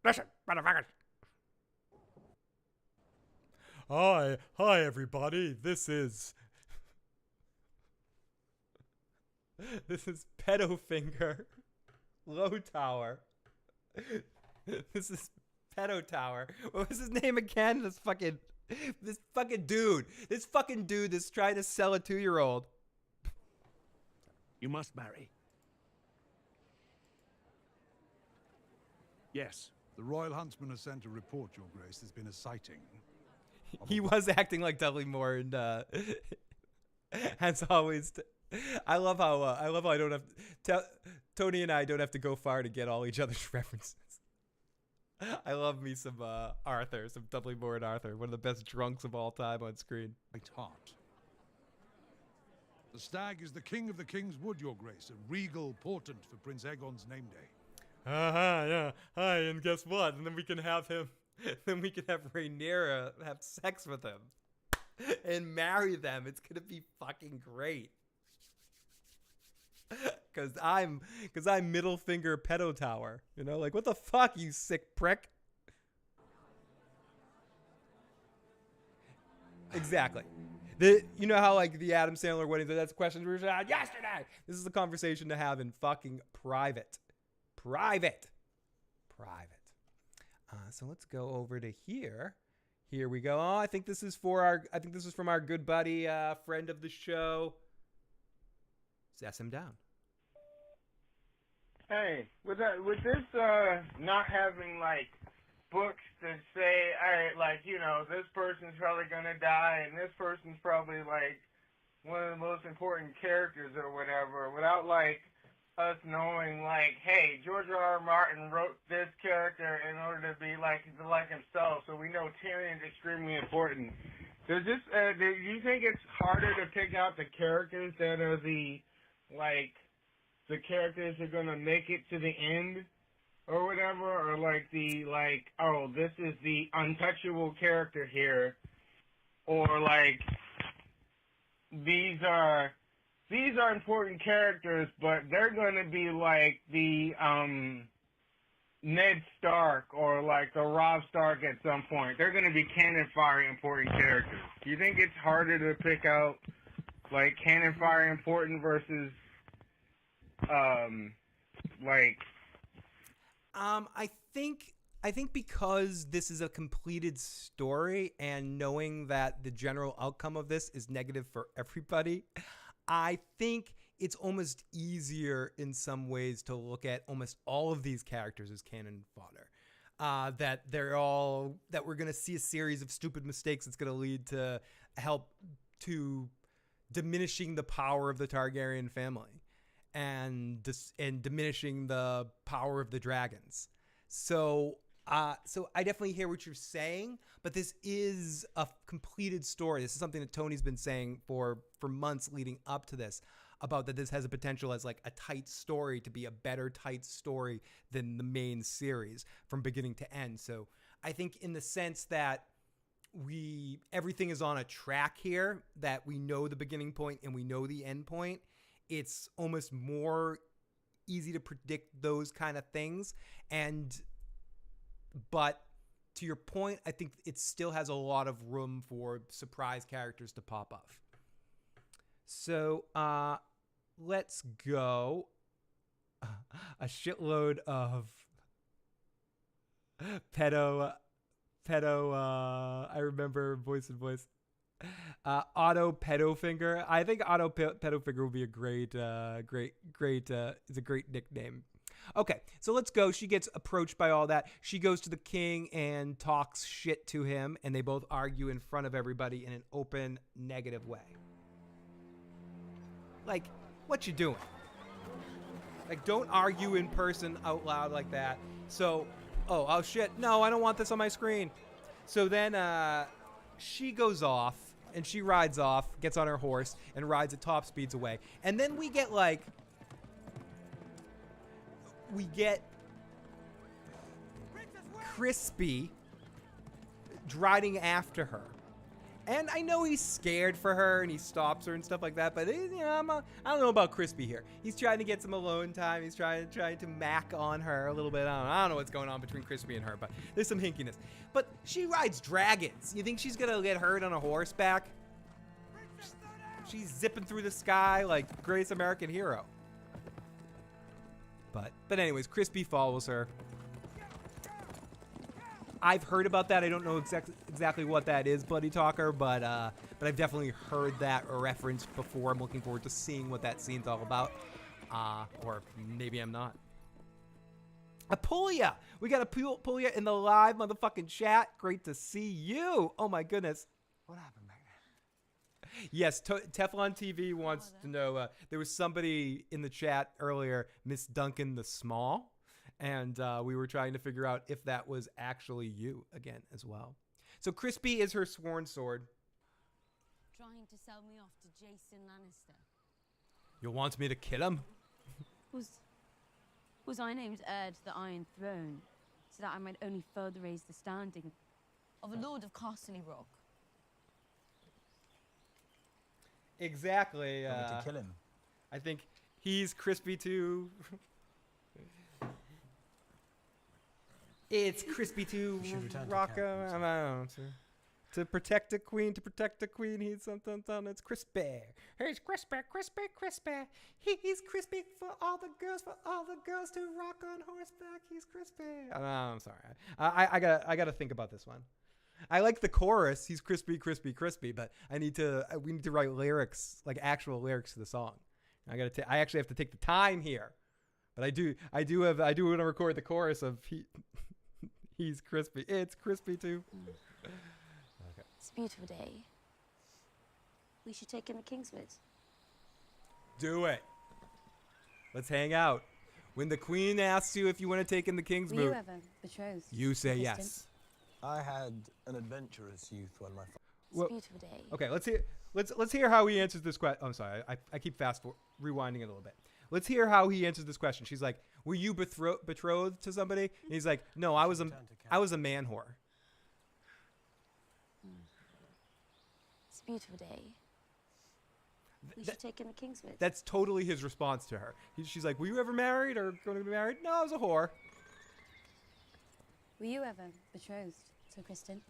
S1: Listen, motherfuckers.
S2: Hi everybody. This is
S1: Pedofinger Low Tower. This is Pedo Tower. What was his name again? This fucking dude. This fucking dude that's trying to sell a 2-year-old.
S10: You must marry. Yes.
S7: The Royal Huntsman has sent a report, Your Grace. There's been a sighting.
S1: He was acting like Dudley Moore, and as always, I love how I don't have Tony and I don't have to go far to get all each other's references. I love me some Arthur, some Dudley Moore and Arthur, one of the best drunks of all time on screen.
S7: Right heart. The stag is the king of the King's Wood, Your Grace, a regal portent for Prince Aegon's name day.
S2: yeah. Hi, and guess what? And then we can have him.
S1: Then we can have Rhaenyra have sex with him and marry them. It's gonna be fucking great. Cause I'm middle finger pedo tower. You know, like what the fuck, you sick prick. Exactly. You know how like the Adam Sandler weddings, that's questions we were had yesterday. This is the conversation to have in fucking private. So let's go over to here. Here we go. Oh, I think this is from our good buddy, friend of the show. Sass him down.
S16: Hey, with this not having like books that say, this person's probably gonna die and this person's probably like one of the most important characters or whatever, without like us knowing like, hey, George R. R. Martin wrote this character in order to be like himself, so we know Tyrion's extremely important. Do you think it's harder to pick out the characters that are the characters who are gonna make it to the end or whatever, or this is the untouchable character here, or like these are important characters, but they're going to be like the Ned Stark or like the Robb Stark at some point. They're going to be cannon fire important characters. Do you think it's harder to pick out like cannon fire important versus
S1: I think because this is a completed story and knowing that the general outcome of this is negative for everybody, I think it's almost easier in some ways to look at almost all of these characters as cannon fodder. That we're going to see a series of stupid mistakes that's going to lead to diminishing the power of the Targaryen family and diminishing the power of the dragons. So I definitely hear what you're saying, but this is a completed story. This is something that Tony's been saying for months leading up to this, about that this has a potential as like a tight story to be a better tight story than the main series from beginning to end. So I think in the sense that everything is on a track here, that we know the beginning point and we know the end point, it's almost more easy to predict those kind of things. But to your point, I think it still has a lot of room for surprise characters to pop up. So let's go. A shitload of Pedo, I remember voice and voice. Otto Pedofinger. I think Otto Pedofinger would be a great, is a great nickname. Okay, so let's go. She gets approached by all that. She goes to the king and talks shit to him, and they both argue in front of everybody in an open, negative way. Like, what you doing? Like, don't argue in person out loud like that. So, oh shit, no, I don't want this on my screen. So then she goes off, and she rides off, gets on her horse, and rides at top speeds away. And then we get, like, Crispy riding after her. And I know he's scared for her and he stops her and stuff like that, but I don't know about Crispy here. He's trying to get some alone time. He's trying to mac on her a little bit. I don't know what's going on between Crispy and her, but there's some hinkiness. But she rides dragons. You think she's gonna get hurt on a horseback? She's zipping through the sky like greatest American hero. But anyways, Crispy follows her. I've heard about that. I don't know exactly what that is, Bloody Talker, but I've definitely heard that referenced before. I'm looking forward to seeing what that scene's all about. Or maybe I'm not. Apulia! We got Apulia in the live motherfucking chat. Great to see you. Oh my goodness.
S17: What happened back there?
S1: Yes, Teflon TV wants to know, there was somebody in the chat earlier, Miss Duncan the Small. And we were trying to figure out if that was actually you again as well. So Crispy is her sworn sword.
S13: Trying to sell me off to Jason Lannister.
S1: You want me to kill him?
S13: Was I named heir to the Iron Throne so that I might only further raise the standing of a Lord of Castle Rock?
S1: Exactly.
S17: To kill him.
S1: I think he's Crispy too. It's Crispy to Rocco. I don't know. To protect the queen, he's something. It's Crispy. He's Crispy. He's Crispy for all the girls to rock on horseback. He's Crispy. I'm sorry. I gotta think about this one. I like the chorus. He's crispy, but we need to write lyrics, like actual lyrics to the song. I actually have to take the time here, but I do want to record the chorus of he's crispy. It's Crispy too.
S13: Okay. It's a beautiful day. We should take in the Kingswood.
S1: Do it. Let's hang out. When the queen asks you if you want to take in the Kingswood,
S13: were you ever betrothed?
S1: You say
S13: Criston?
S1: yes.
S17: I had an adventurous youth when my
S13: It's a beautiful day.
S1: Okay, let's hear how he answers this question. I'm sorry, I keep rewinding it a little bit. Let's hear how he answers this question. She's like, "Were you betrothed to somebody?" And he's like, "No, I was a man whore."
S13: It's a beautiful day. We should take in the Kingswood.
S1: That's totally his response to her. She's like, "Were you ever married or going to be married?" "No, I was a whore."
S13: Were you ever betrothed to Criston?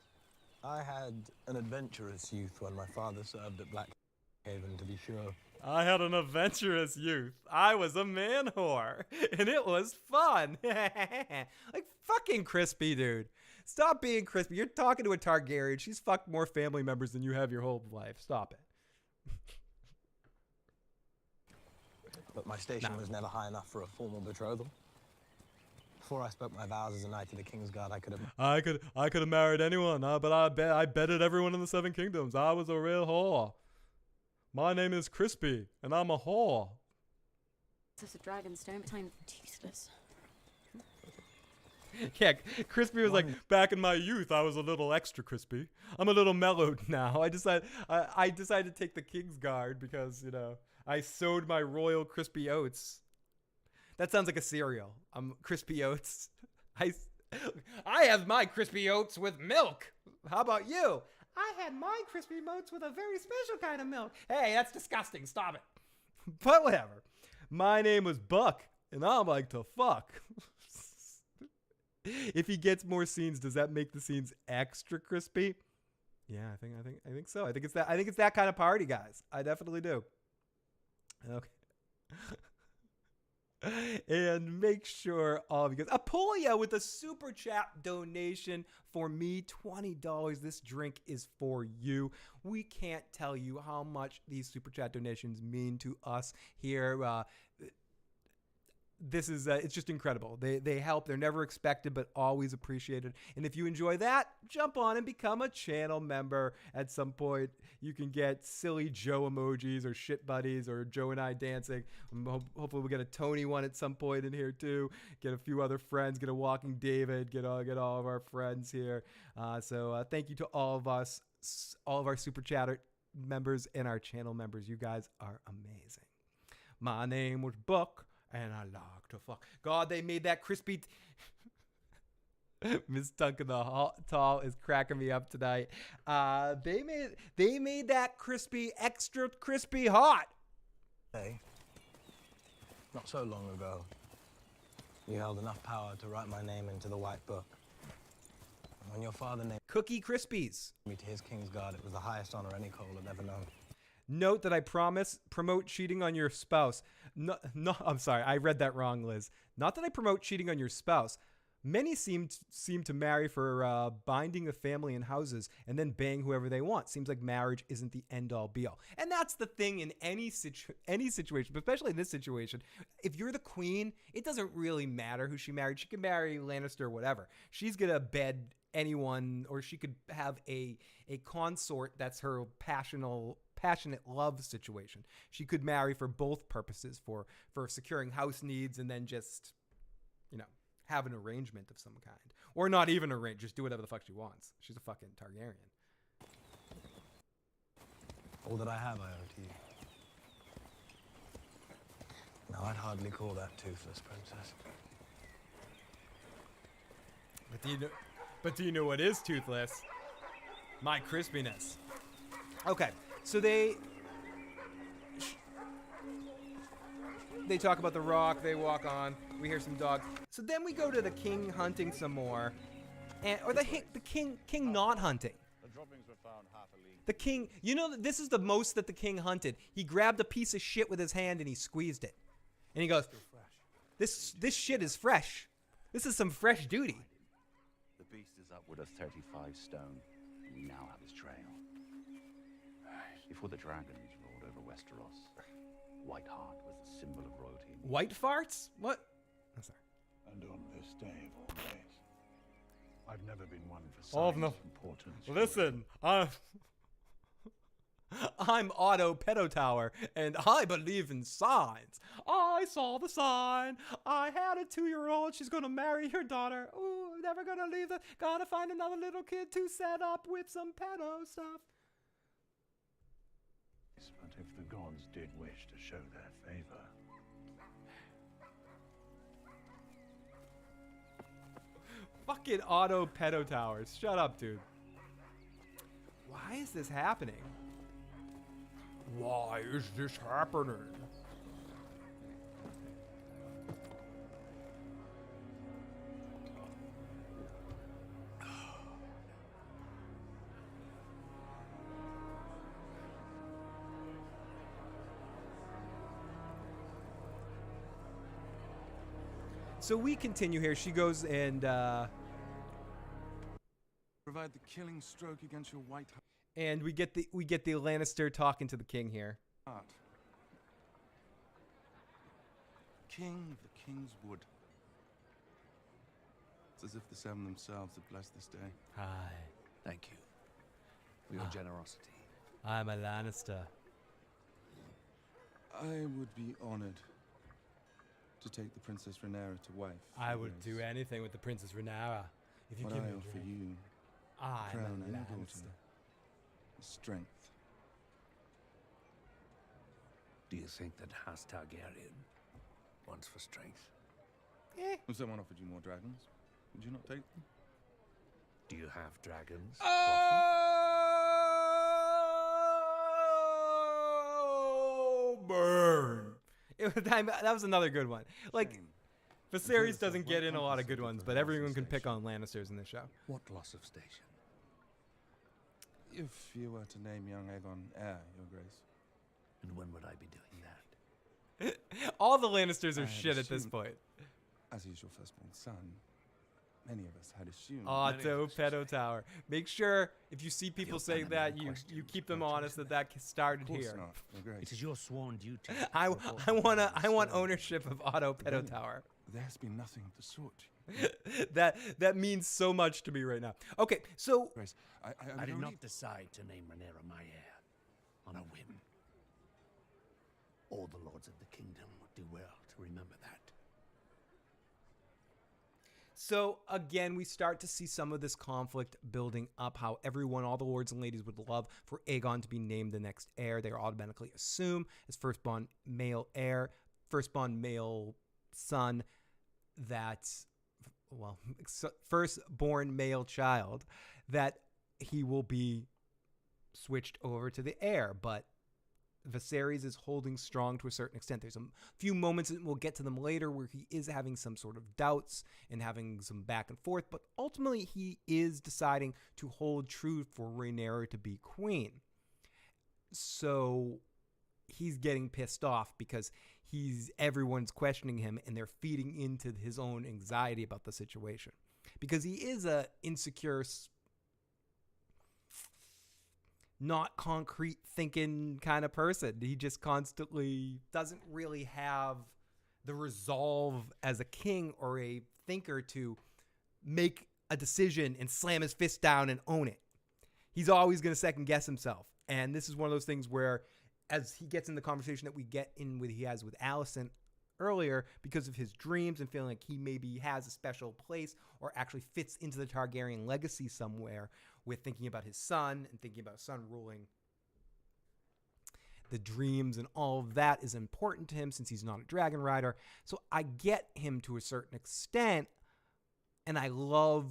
S17: I had an adventurous youth when my father served at Blackhaven, to be sure.
S2: I had an adventurous youth. I was a man whore, and it was fun.
S1: Like fucking Crispy, dude. Stop being Crispy. You're talking to a Targaryen. She's fucked more family members than you have your whole life. Stop it.
S17: But my station was never high enough for a formal betrothal. Before I spoke my vows as a knight of the Kingsguard, I could have
S2: married anyone, but I betted everyone in the Seven Kingdoms. I was a real whore. My name is Crispy, and I'm a whore.
S13: It's a dragonstone, but I'm useless.
S2: Yeah, Crispy was like, back in my youth, I was a little extra crispy. I'm a little mellowed now. I decided to take the Kingsguard because, I sowed my royal crispy oats.
S1: That sounds like a cereal. Crispy Oats. I have my Crispy Oats with milk. How about you? I had my Crispy Oats with a very special kind of milk. Hey, that's disgusting. Stop it. But whatever. My name was Buck, and I like to fuck. If he gets more scenes, does that make the scenes extra crispy? Yeah, I think so. I think it's that kind of party, guys. I definitely do. Okay. And make sure all of you guys, Apolia with a super chat donation for me, $20. This drink is for you. We can't tell you how much these super chat donations mean to us here. This is it's just incredible. They help. They're never expected, but always appreciated. And if you enjoy that, jump on and become a channel member. At some point, you can get silly Joe emojis or shit buddies or Joe and I dancing. Hopefully, we'll get a Tony one at some point in here too. Get a few other friends. Get a Walking David. Get all of our friends here. So thank you to all of us, all of our super chatter members and our channel members. You guys are amazing. My name was Buck. And I like to fuck. God, they made that crispy. Miss Duncan the Tall is cracking me up tonight. They made that crispy extra crispy hot.
S17: Hey, not so long ago, you held enough power to write my name into the White Book. And when your father named
S1: Cookie Krispies
S17: me to his King's Guard, it was the highest honor any Cole had ever known.
S1: Note that I promote cheating on your spouse. No, I'm sorry, I read that wrong, Liz. Not that I promote cheating on your spouse. Many seem to marry for binding of family and houses and then bang whoever they want. Seems like marriage isn't the end-all be-all. And that's the thing in any situation, but especially in this situation. If you're the queen, it doesn't really matter who she married. She can marry Lannister or whatever. She's going to bed anyone, or she could have a consort that's her passionate love situation. She could marry for both purposes, for securing house needs and then just, have an arrangement of some kind. Or not even arrange, just do whatever the fuck she wants. She's a fucking Targaryen.
S17: All that I have, I owe to you. Now, I'd hardly call that toothless, princess.
S1: But do you know what is toothless? My crispiness. Okay, so they talk about the rock, they walk on, we hear some dogs. So then we go to the king hunting some more. Or the king not hunting.
S18: The droppings were found half a league.
S1: The king, this is the most that the king hunted. He grabbed a piece of shit with his hand and he squeezed it. And he goes, this shit is fresh. This is some fresh duty.
S18: The beast is upward of 35 stone. We now have his trail. Before the dragons rolled over Westeros, White Hart was the symbol of royalty.
S1: White farts? What? I'm sorry.
S7: And on this day of all days, I've never been one for
S2: All of
S7: signs
S2: no.
S7: of importance.
S2: Listen,
S1: I'm Otto Hightower, and I believe in signs. I saw the sign. I had a 2-year-old. She's gonna marry your daughter. Ooh, never gonna leave the. Gotta find another little kid to set up with some pedo stuff.
S7: But if the gods did wish to show their favor.
S1: Fucking Otto Hightower. Shut up, dude. Why is this happening? Why is this happening? So we continue here. She goes and
S9: provide the killing stroke against your White Hart.
S1: And we get the Lannister talking to the king here.
S9: King of the King's Wood. It's as if the seven themselves have blessed this day.
S1: Hi.
S10: Thank you for your generosity.
S1: I'm a Lannister.
S9: I would be honored to take the Princess Rhaenyra to wife.
S1: I would do anything with the Princess Rhaenyra if you
S9: what
S1: give
S9: I
S1: me a
S9: offer
S1: drink.
S9: you,
S1: I'm
S9: crown
S1: a
S9: and daughter,
S1: Lannister.
S9: is strength.
S10: Do you think that House Targaryen wants for strength?
S9: If someone offered you more dragons, would you not take them?
S10: Do you have dragons?
S1: Oh, burn. That was another good one. Like, Viserys doesn't get in a lot of good ones, but everyone can pick on Lannisters in this show.
S10: What loss of station?
S9: If you were to name young Aegon heir, Your Grace.
S10: And when would I be doing that?
S1: All the Lannisters
S9: I
S1: are
S9: had
S1: shit at this
S9: assumed,
S1: point.
S9: As he's your firstborn son, many of us had assumed.
S1: Otto Hightower. Make sure if you see people saying that, you keep them honest that started
S9: Of course
S1: here.
S9: not, Your Grace.
S10: It is your sworn duty.
S1: I want ownership of Otto Hightower.
S9: There has been nothing of the sort.
S1: that means so much to me right now. Okay, so
S9: Grace,
S10: I did not decide to name Rhaenyra my heir on a whim. All the lords of the kingdom would do well to remember that.
S1: So again, we start to see some of this conflict building up, how everyone, all the lords and ladies would love for Aegon to be named the next heir. They are automatically assumed as firstborn male heir, firstborn male son, firstborn male child, that he will be switched over to the heir. But Viserys is holding strong to a certain extent. There's a few moments, and we'll get to them later, where he is having some sort of doubts and having some back and forth, but ultimately he is deciding to hold true for Rhaenyra to be queen. So he's getting pissed off because everyone's questioning him, and they're feeding into his own anxiety about the situation. Because he is a insecure, not concrete thinking kind of person. He just constantly doesn't really have the resolve as a king or a thinker to make a decision and slam his fist down and own it. He's always going to second guess himself. And this is one of those things where, as he gets in the conversation that we get in with, he has with Allison earlier, because of his dreams and feeling like he maybe has a special place or actually fits into the Targaryen legacy somewhere, with thinking about his son and thinking about his son ruling, the dreams and all of that is important to him since he's not a dragon rider. So I get him to a certain extent, and I love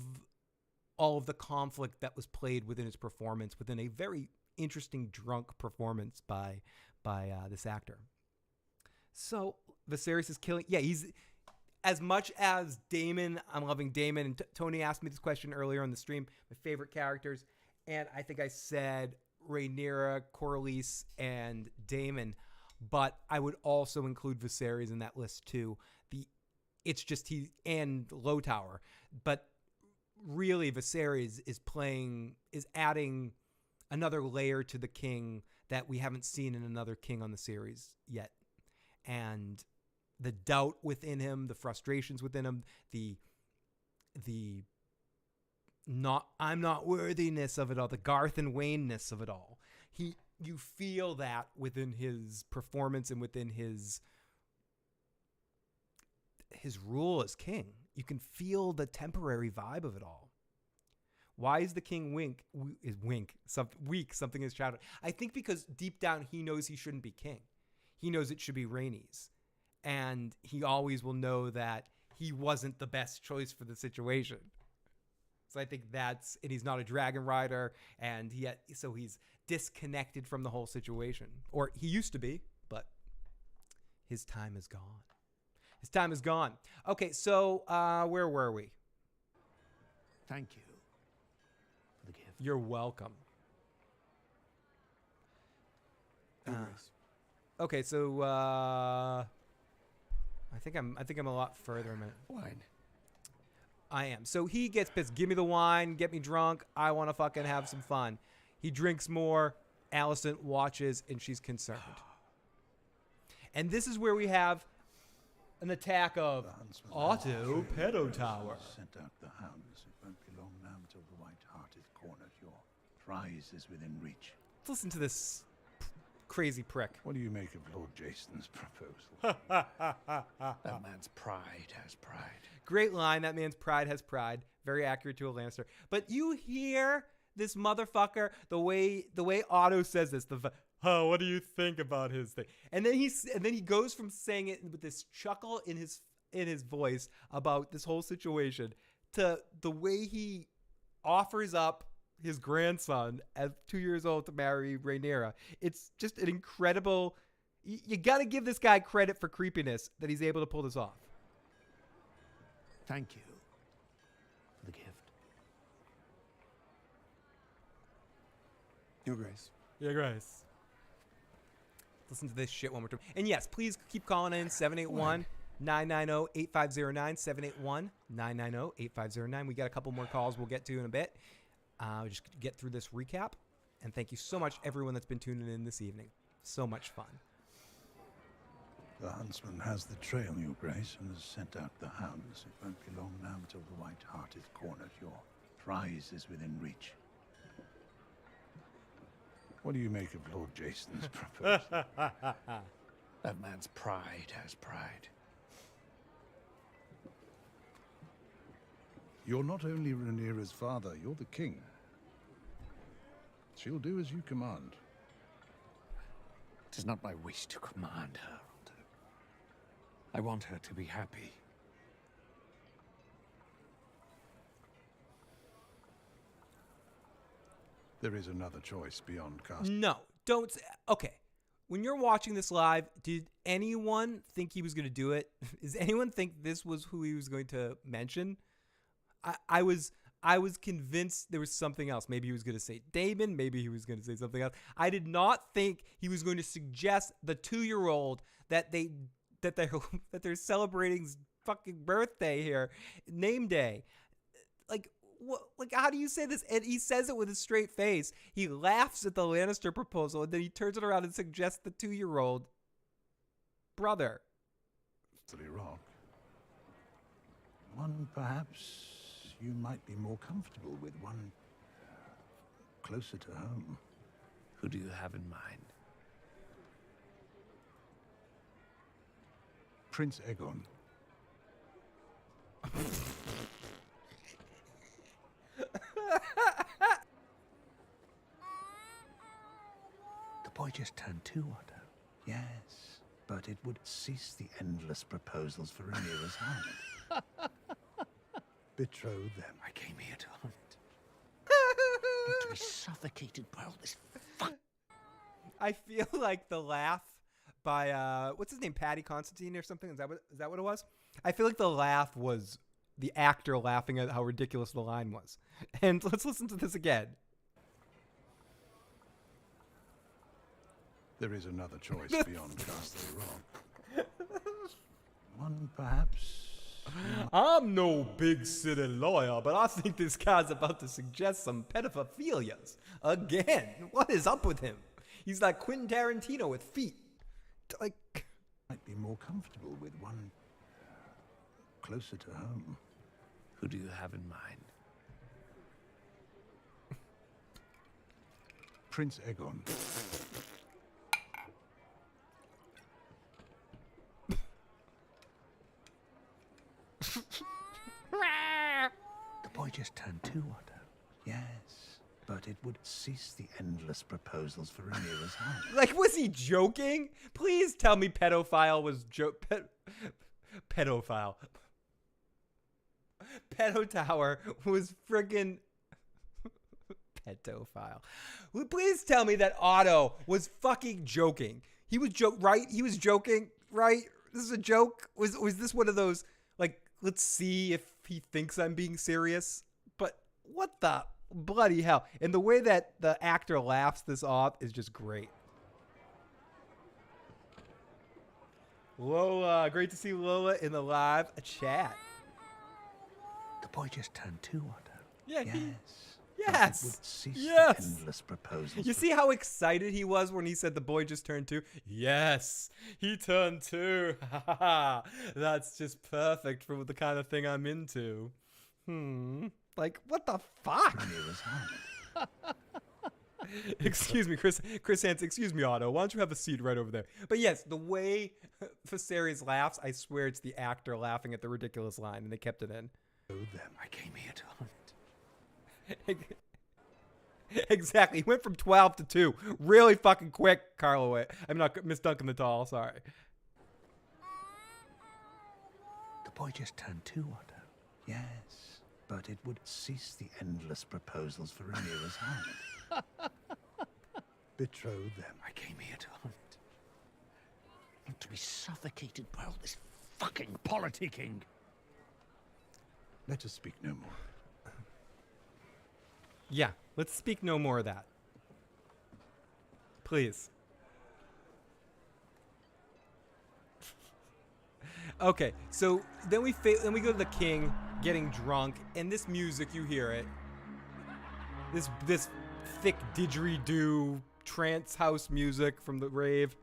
S1: all of the conflict that was played within his performance, within a very interesting drunk performance by this actor. So Viserys is killing. Yeah, he's, as much as Damon, I'm loving Damon. And Tony asked me this question earlier on the stream, my favorite characters. And I think I said Rhaenyra, Corlys, and Damon. But I would also include Viserys in that list too. It's just he and Lowtower. But really Viserys is adding another layer to the king that we haven't seen in another king on the series yet. And the doubt within him, the frustrations within him, the I'm not worthiness of it all, the Garth and Wayne-ness of it all. You feel that within his performance and within his rule as king. You can feel the temporary vibe of it all. Why is the king weak? Something is shouted. I think because deep down he knows he shouldn't be king. He knows it should be Rhaenys. And he always will know that he wasn't the best choice for the situation. So I think and he's not a dragon rider, and so he's disconnected from the whole situation. Or he used to be, but his time is gone. His time is gone. Okay, so where were we?
S10: Thank you for the gift.
S1: You're welcome. Okay, so I think I'm a lot further in a minute.
S10: Wine.
S1: I am. So he gets pissed. Give me the wine. Get me drunk. I want to fucking have some fun. He drinks more. Allison watches, and she's concerned. And this is where we have an attack of Otto Hightower.
S7: Sent out the hounds. It won't be long now until the White-Heart is cornered. Your prize is within reach.
S1: Let's listen to this crazy prick.
S7: What do you make of Lord Jason's proposal?
S10: That man's pride has pride.
S1: Great line. That man's pride has pride. Very accurate to a Lannister. But you hear this motherfucker, the way Otto says this, what do you think about his thing? And then he goes from saying it with this chuckle in his voice about this whole situation to the way he offers up his grandson at 2 years old to marry Rhaenyra. It's just an incredible. You got to give this guy credit for creepiness that he's able to pull this off.
S10: Thank you for the gift.
S9: Your Grace.
S1: Your Grace. listen to this shit one more time. And yes, please keep calling in 781-990-8509, 781-990-8509. We got a couple more calls we'll get to in a bit. Just get through this recap. And thank you so much, everyone that's been tuning in this evening. So much fun.
S7: The huntsman has the trail, Your Grace, and has sent out the hounds. It won't be long now until the White Hart is cornered. Your prize is within reach. What do you make of Lord Jason's proposal?
S8: That man's pride has pride.
S7: You're not only Rhaenyra's father, you're the king. She'll do as you command.
S8: It is not my wish to command her, Otto. I want her to be happy.
S7: There is another choice beyond cast.
S1: No, don't say. Okay. When you're watching this live, did anyone think he was going to do it? Does anyone think this was who he was going to mention? I was convinced there was something else. Maybe he was going to say Damon. Maybe he was going to say something else. I did not think he was going to suggest the 2-year-old that they're celebrating his fucking birthday here, name day. Like, what? Like, how do you say this? And he says it with a straight face. He laughs at the Lannister proposal, and then he turns it around and suggests the 2-year-old brother.
S7: Rock. One perhaps you might be more comfortable with, one closer to home.
S8: Who do you have in mind?
S7: Prince Aegon.
S8: The boy just turned 2, Otto.
S7: Yes, but it would cease the endless proposals for Rhaenyra's hand. Betroth them.
S8: I came here to hunt. Not to be suffocated by all this fuck.
S1: I feel like the laugh by what's his name, Paddy Constantine or something. Is that what it was? I feel like the laugh was the actor laughing at how ridiculous the line was. And let's listen to this again.
S7: There is another choice beyond Castle Rock. One perhaps.
S1: I'm no big city lawyer, but I think this guy's about to suggest some pedophilias. Again, what is up with him? He's like Quentin Tarantino with feet. Like,
S7: might be more comfortable with one closer to home.
S8: Who do you have in mind?
S7: Prince Aegon.
S8: The boy just turned 2, Otto.
S7: Yes, but it would cease the endless proposals for Rhaenyra's hand.
S1: Like, was he joking? Please tell me pedophile was pedophile. Pedo Tower was friggin' pedophile. Please tell me that Otto was fucking joking. He was right? He was joking, right? This is a joke? Was this one of those, like, let's see if he thinks I'm being serious? But what the bloody hell? And the way that the actor laughs this off is just great. Lola, great to see Lola in the live chat.
S8: The boy just turned 2, Otto.
S1: Yeah,
S7: Yes. Would cease the endless proposals.
S1: You see how excited he was when he said the boy just turned 2? Yes, he turned 2. That's just perfect for the kind of thing I'm into. Like, what the fuck? Excuse me, Chris Hansen. Excuse me, Otto. Why don't you have a seat right over there? But yes, the way Viserys laughs, I swear it's the actor laughing at the ridiculous line, and they kept it in.
S8: I came here to hunt.
S1: Exactly. He went from 12 to 2 really fucking quick, Carlo. I'm not Miss Duncan the Tall. Sorry.
S8: The boy just turned 2, Otto.
S7: Yes, but it would cease the endless proposals for Rhaenyra's hand. Betroth them.
S8: I came here to hunt. Not to be suffocated by all this fucking politicking.
S7: Let us speak no more.
S1: Yeah, let's speak no more of that. Please. Okay, so then we go to the king getting drunk, and this music, you hear it. This thick didgeridoo trance house music from the rave.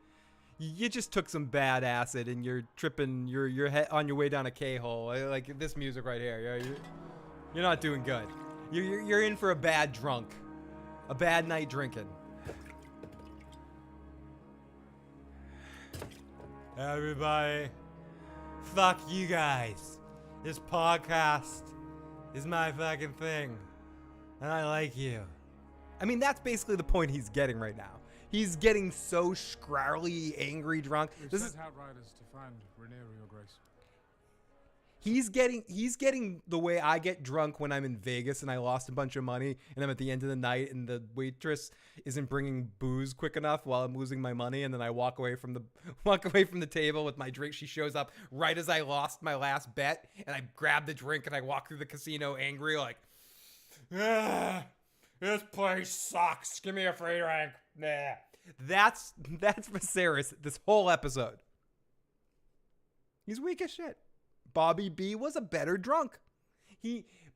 S1: You just took some bad acid and you're tripping. You're on your way down a K-hole. Like this music right here. You're not doing good. You're in for a bad drunk, a bad night drinking. Everybody, fuck you guys. This podcast is my fucking thing, and I like you. I mean, that's basically the point he's getting right now. He's getting so scrawly, angry, drunk.
S19: We've
S1: This
S19: sent
S1: is
S19: outriders to find Rhaenyra, Your Grace.
S1: he's getting the way I get drunk when I'm in Vegas and I lost a bunch of money and I'm at the end of the night and the waitress isn't bringing booze quick enough while I'm losing my money, and then I walk away from the table with my drink. She shows up right as I lost my last bet, and I grab the drink and I walk through the casino angry, like, this place sucks. Give me a free drink. Nah. That's Viserys this whole episode. He's weak as shit. Bobby B was a better drunk.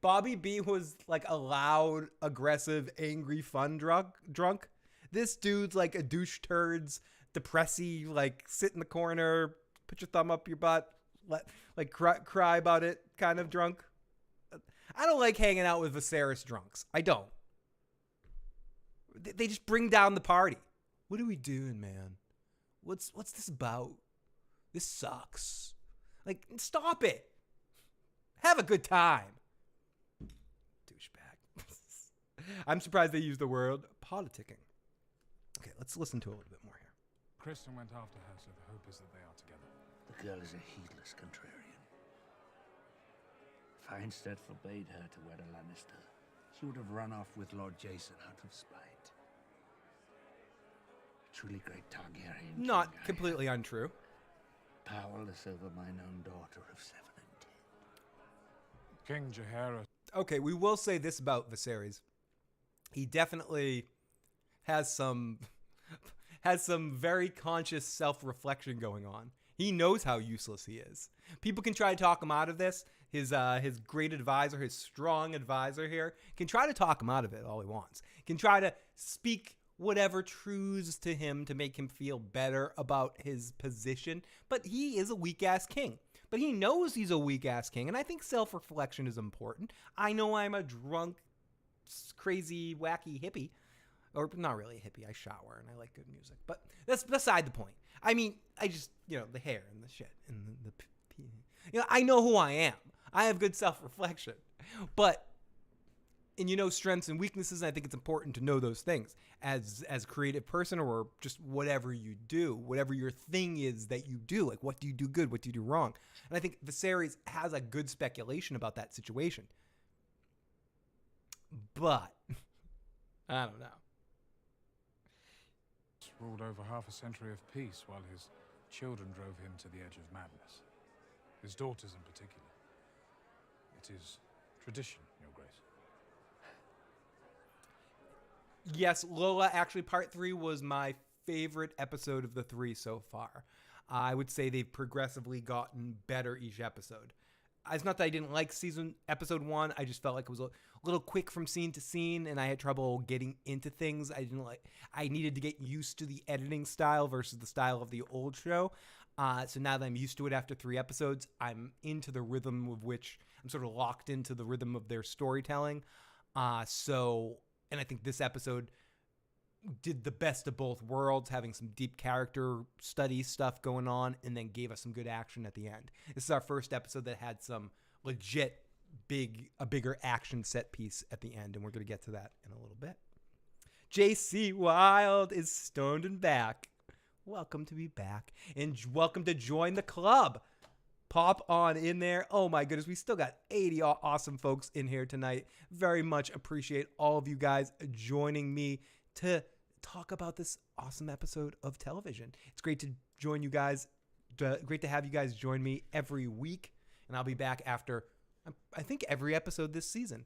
S1: Bobby B was like a loud, aggressive, angry, fun drunk. This dude's like a douche turds, depressy, like sit in the corner, put your thumb up your butt, cry about it kind of drunk. I don't like hanging out with Viserys drunks. I don't. They just bring down the party. What are we doing, man? What's this about? This sucks. Like, stop it. Have a good time. Douchebag. I'm surprised they used the word politicking. Okay, let's listen to a little bit more here.
S19: Criston went after her, so the hope is that they are together.
S10: The girl is a heedless contrarian. If I instead forbade her to wed a Lannister, she would have run off with Lord Jason out of spite. A truly great Targaryen.
S1: Not completely untrue.
S10: Powerless over mine own daughter of 7 and 10.
S19: King Jaehaerys.
S1: Okay, we will say this about Viserys. He definitely has some very conscious self-reflection going on. He knows how useless he is. People can try to talk him out of this. His great advisor, his strong advisor here, can try to talk him out of it all he wants. Can try to speak whatever truths to him to make him feel better about his position. But he is a weak-ass king. But he knows he's a weak-ass king, and I think self-reflection is important. I know I'm a drunk, crazy, wacky hippie. Or not really a hippie. I shower, and I like good music. But that's beside the point. I mean, I just, the hair and the shit and I know who I am. I have good self-reflection. But, and strengths and weaknesses, and I think it's important to know those things as a creative person, or just whatever you do, whatever your thing is that you do. Like, what do you do good? What do you do wrong? And I think Viserys has a good speculation about that situation. But, I don't know.
S19: Ruled over half a century of peace while his children drove him to the edge of madness. His daughters in particular. It is tradition, Your Grace.
S1: Yes, Lola, actually, part 3 was my favorite episode of the 3 so far. I would say they've progressively gotten better each episode. It's not that I didn't like episode 1. I just felt like it was a little quick from scene to scene, and I had trouble getting into things. I needed to get used to the editing style versus the style of the old show. So now that I'm used to it after 3 episodes, I'm into the rhythm of which I'm sort of locked into the rhythm of their storytelling. And I think this episode did the best of both worlds, having some deep character study stuff going on, and then gave us some good action at the end. This is our first episode that had some legit a bigger action set piece at the end, and we're going to get to that in a little bit. JC Wild is stoned and back. Welcome to be back, and welcome to join the club. Pop on in there. Oh my goodness, we still got 80 awesome folks in here tonight. Very much appreciate all of you guys joining me to talk about this awesome episode of television. It's great to join you guys. Great to have you guys join me every week, and I'll be back after, I think, every episode this season.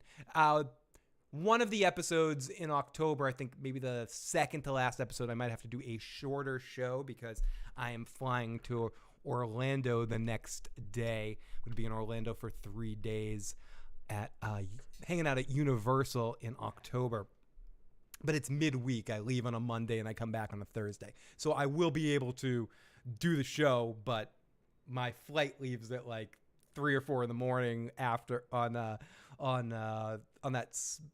S1: One of the episodes in October, I think maybe the second to last episode, I might have to do a shorter show because I am flying to Orlando the next day. I'm going to be in Orlando for 3 days at hanging out at Universal in October. But it's midweek. I leave on a Monday and I come back on a Thursday. So I will be able to do the show, but my flight leaves at like 3 or 4 in the morning after on that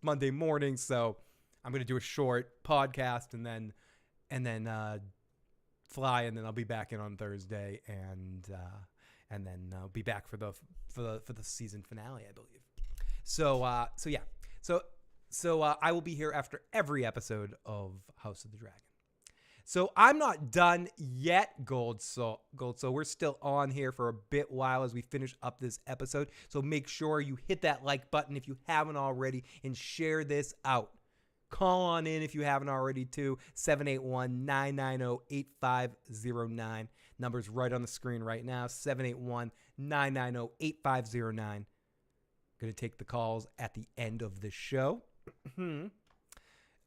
S1: Monday morning. So I'm going to do a short podcast and then fly, and then I'll be back in on Thursday, and then I'll be back for the season finale, I believe. So I will be here after every episode of House of the Dragon. So I'm not done yet, Gold Soul. We're still on here for a bit while as we finish up this episode. So make sure you hit that like button if you haven't already and share this out. Call on in if you haven't already too. 781-990-8509. Number's right on the screen right now. 781-990-8509. Going to take the calls at the end of the show.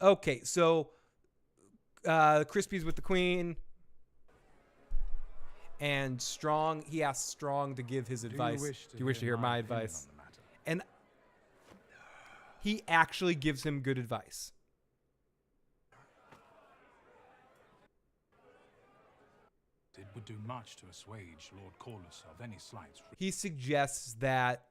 S1: Okay, so Crispy's with the Queen. And Strong, he asks Strong to give his advice. Do you wish to hear my advice? And he actually gives him good advice.
S19: It would do much to assuage Lord Corlys of any slights.
S1: He suggests that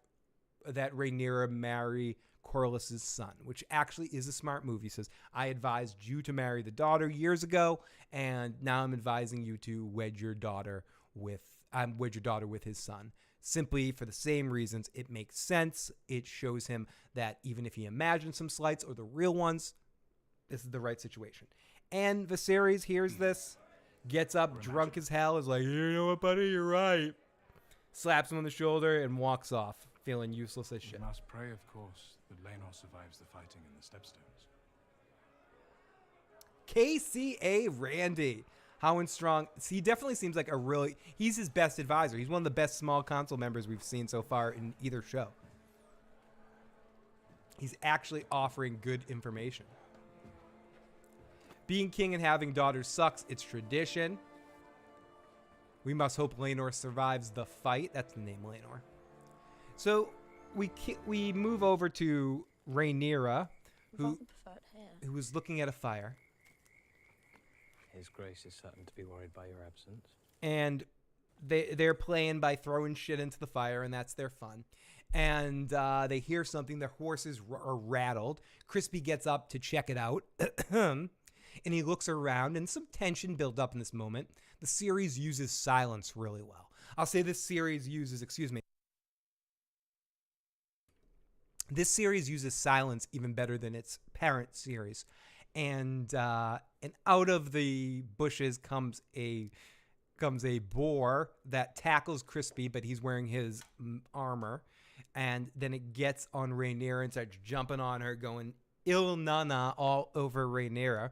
S1: Rhaenyra marry Corlys' son, which actually is a smart move. He says, I advised you to marry the daughter years ago, and now I'm advising you to wed your daughter with his son. Simply for the same reasons. It makes sense. It shows him that even if he imagines some slights or the real ones, this is the right situation. And Viserys hears this, gets up drunk as hell, is like, you know what, buddy, you're right. Slaps him on the shoulder and walks off, feeling useless as shit.
S19: We must pray, of course, that Laenor survives the fighting in the Stepstones.
S1: KCA Randy. Howard Strong, he definitely seems like he's his best advisor. He's one of the best small council members we've seen so far in either show. He's actually offering good information. Being king and having daughters sucks. It's tradition. We must hope Laenor survives the fight. That's the name, Laenor. So we move over to Rhaenyra, who was looking at a fire.
S17: His Grace is certain to be worried by your absence.
S1: And they're playing by throwing shit into the fire, and that's their fun. And they hear something. Their horses are rattled. Crispy gets up to check it out. And he looks around, and some tension built up in this moment. The series uses silence really well. I'll say this series uses silence even better than its parent series. And out of the bushes comes a boar that tackles Crispy, but he's wearing his armor. And then it gets on Rhaenyra and starts jumping on her, going Il Nana all over Rhaenyra.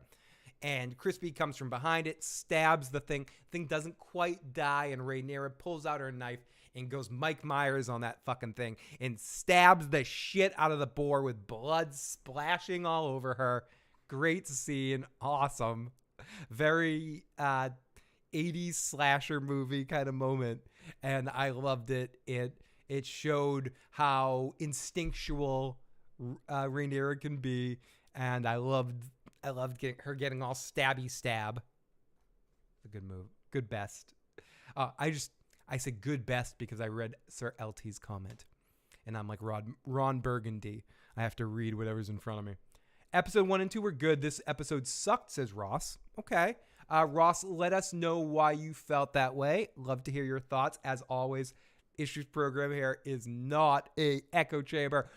S1: And Crispy comes from behind it, stabs the thing. The thing doesn't quite die, and Rhaenyra pulls out her knife and goes Mike Myers on that fucking thing and stabs the shit out of the boar with blood splashing all over her. Great scene. Awesome. Very 80s slasher movie kind of moment. And I loved it. It showed how instinctual Rhaenyra can be. And I loved getting all stabby stab. It's a good move. Good best. I said good best because I read Sir LT's comment. And I'm like Ron Burgundy. I have to read whatever's in front of me. Episode 1 and 2 were good. This episode sucked, says Ross. Okay. Ross, let us know why you felt that way. Love to hear your thoughts. As always, Issues program here is not a echo chamber.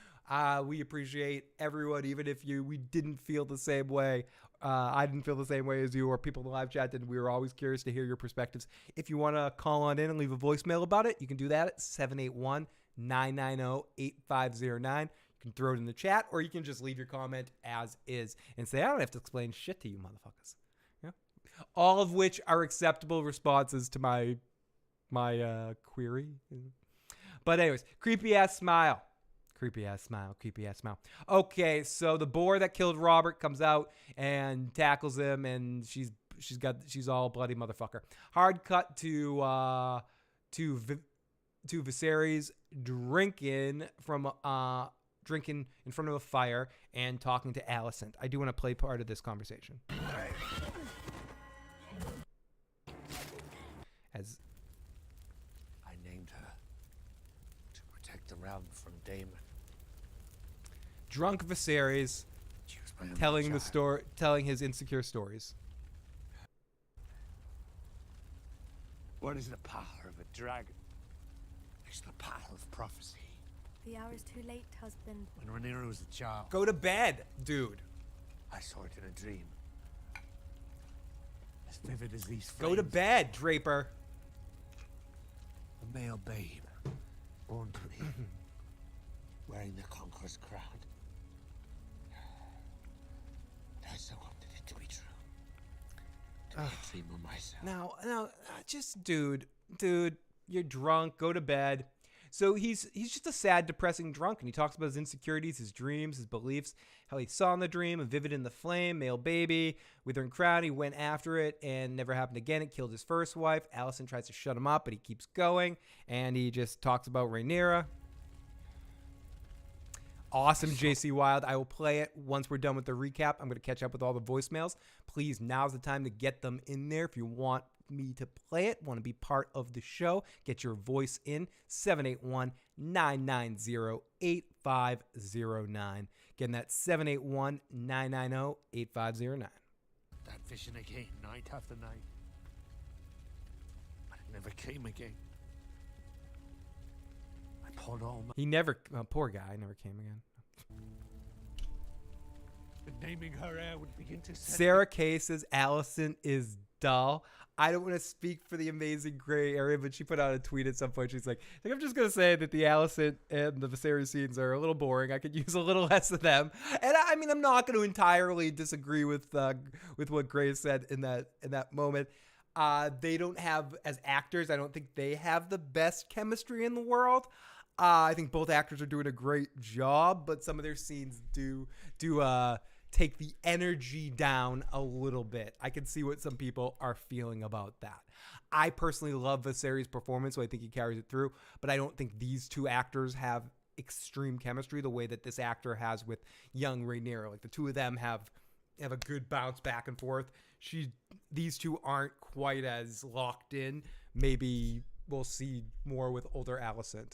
S1: We appreciate everyone, even if we didn't feel the same way. I didn't feel the same way as you or people in the live chat did. We were always curious to hear your perspectives. If you want to call on in and leave a voicemail about it, you can do that at 781-990-8509. You can throw it in the chat, or you can just leave your comment as is and say, I don't have to explain shit to you motherfuckers. Yeah? All of which are acceptable responses to my query. But anyways, creepy ass smile. Creepy ass smile. Okay, so the boar that killed Robert comes out and tackles him, and she's she's all bloody motherfucker. Hard cut to Viserys drinking in front of a fire and talking to Allison. I do want to play part of this conversation. As
S10: I named her to protect the realm from Damon.
S1: Drunk Viserys telling his insecure stories.
S10: What is the power of a dragon? It's the power of prophecy.
S12: The hour is too late, husband.
S10: When Rhaenyra was a child,
S1: Go to bed, dude.
S10: I saw it in a dream. As vivid as these
S1: Go to
S10: flames.
S1: bed, Draper.
S10: A male babe, born to me, wearing the conqueror's crown. I so wanted it to be true. To be a dream of myself.
S1: Now, just dude, you're drunk. Go to bed. So he's just a sad, depressing drunk, and he talks about his insecurities, his dreams, his beliefs, how he saw in the dream a vivid in the flame, male baby, withering crown. He went after it and never happened again. It killed his first wife. Allison tries to shut him up, but he keeps going, and he just talks about Rhaenyra. Awesome, JC Wild. I will play it once we're done with the recap. I'm going to catch up with all the voicemails. Please, now's the time to get them in there if you want me to play it, want to be part of the show. Get your voice in. 781-990-8509. Again, that's 781-990-8509.
S10: That vision again, night after night. But it never came again. I poured all my...
S1: He never, poor guy, never came again.
S10: And naming her heir would begin to...
S1: Sarah Kay says Allison is dull. I don't want to speak for the amazing gray area, but she put out a tweet at some point. She's like, I'm just going to say that the Allison and the Viserys scenes are a little boring. I could use a little less of them. And I mean, I'm not going to entirely disagree with what Gray said in that moment. They don't have, as actors, I don't think they have the best chemistry in the world. I think both actors are doing a great job, but some of their scenes do take the energy down a little bit. I can see what some people are feeling about that. I personally love Viserys' performance, so I think he carries it through, but I don't think these two actors have extreme chemistry the way that this actor has with young Rhaenyra. Like, the two of them have a good bounce back and forth. These two aren't quite as locked in. Maybe we'll see more with older Allison.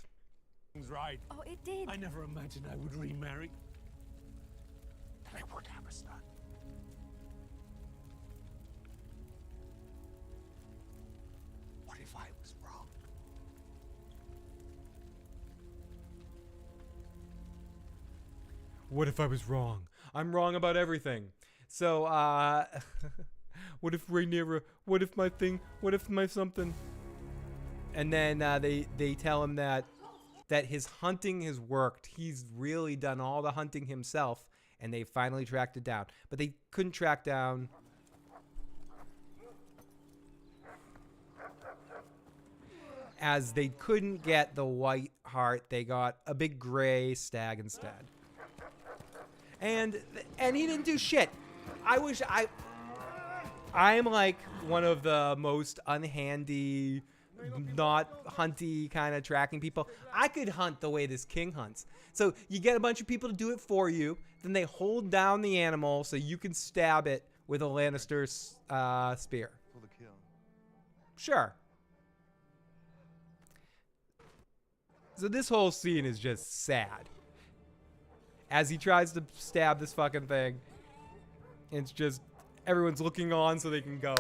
S10: Right.
S12: Oh, it did.
S10: I never imagined I would remarry. I would have a son. What if I was wrong?
S1: What if I was wrong? I'm wrong about everything. So, what if Rhaenyra? What if my thing? What if my something? And then they tell him that his hunting has worked. He's really done all the hunting himself. And they finally tracked it down. But they couldn't track down... As they couldn't get the white hart, they got a big gray stag instead. And he didn't do shit. I'm like one of the most unhandy, not hunty kind of tracking people. I could hunt the way this king hunts. So you get a bunch of people to do it for you. Then they hold down the animal so you can stab it with a Lannister spear.
S9: For the kill.
S1: Sure. So this whole scene is just sad. As he tries to stab this fucking thing, it's just everyone's looking on so they can go.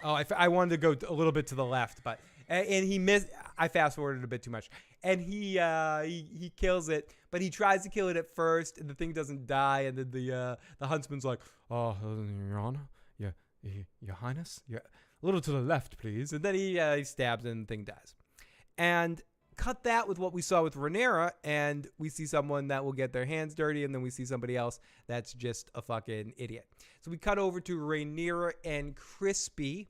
S1: Oh, I wanted to go a little bit to the left, but and he missed. I fast forwarded a bit too much, and he kills it, but he tries to kill it at first, and the thing doesn't die, and then the huntsman's like, "Oh, Your Honor, Your Highness, a little to the left, please," and then he stabs it, and the thing dies. And cut that with what we saw with Rhaenyra, and we see someone that will get their hands dirty, and then we see somebody else that's just a fucking idiot. So we cut over to Rhaenyra and Crispy,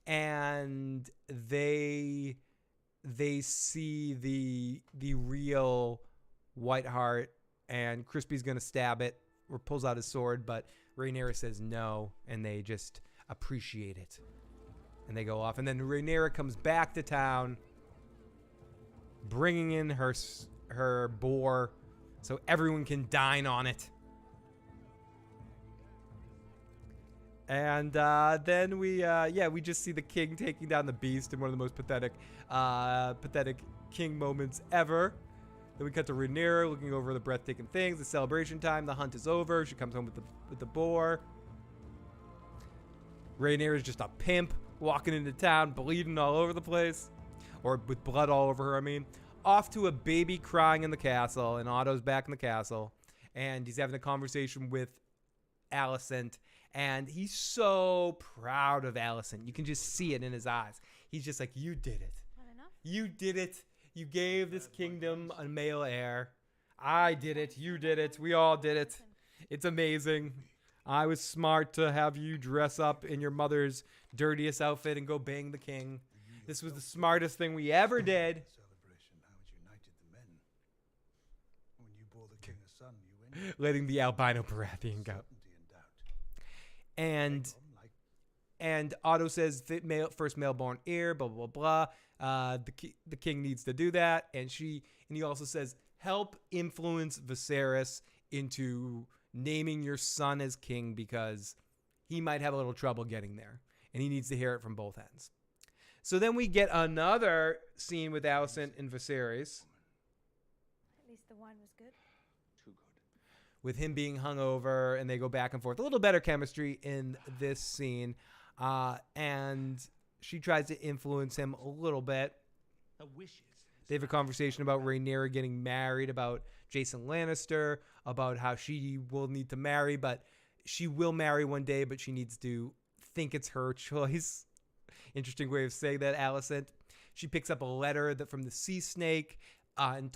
S1: and they see the real White Hart and Crispy's gonna stab it or pulls out his sword, but Rhaenyra says no, and they just appreciate it. And they go off, and then Rhaenyra comes back to town, bringing in her boar so everyone can dine on it. And then we just see the king taking down the beast in one of the most pathetic king moments ever. Then we cut to Rhaenyra looking over the breathtaking things. It's celebration time. The hunt is over. She comes home with the boar. Rhaenyra is just a pimp walking into town, bleeding all over the place, or with blood all over her. I mean, off to a baby crying in the castle, and Otto's back in the castle, and he's having a conversation with Allison. And he's so proud of Allison. You can just see it in his eyes. He's just like, you did it. You did it. You gave this kingdom a male heir. I did it. You did it. We all did it. It's amazing. I was smart to have you dress up in your mother's dirtiest outfit and go bang the king. This was the smartest thing we ever did.
S7: Celebration how it united the men. When you bore the king a son, you win.
S1: Letting the albino Baratheon go. And Otto says first male-born heir, blah blah blah. The king needs to do that, and he also says help influence Viserys into naming your son as king because he might have a little trouble getting there, and he needs to hear it from both ends. So then we get another scene with Allison and Viserys.
S12: At least the wine was good.
S1: With him being hungover, and they go back and forth. A little better chemistry in this scene. And she tries to influence him a little bit. They have a conversation about Rhaenyra getting married, about Jason Lannister, about how she will need to marry, but she will marry one day, but she needs to think it's her choice. Interesting way of saying that, Allison. She picks up a letter from the sea snake, and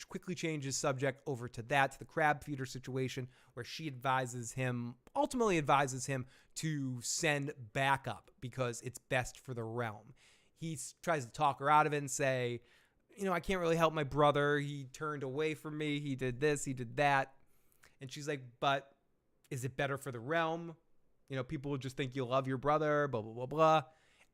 S1: quickly changes subject over to the Crabfeeder situation, where she ultimately advises him to send backup because it's best for the realm. He tries to talk her out of it and say, I can't really help my brother. He turned away from me. He did this, he did that. And she's like, but is it better for the realm? People will just think you love your brother, blah, blah, blah, blah.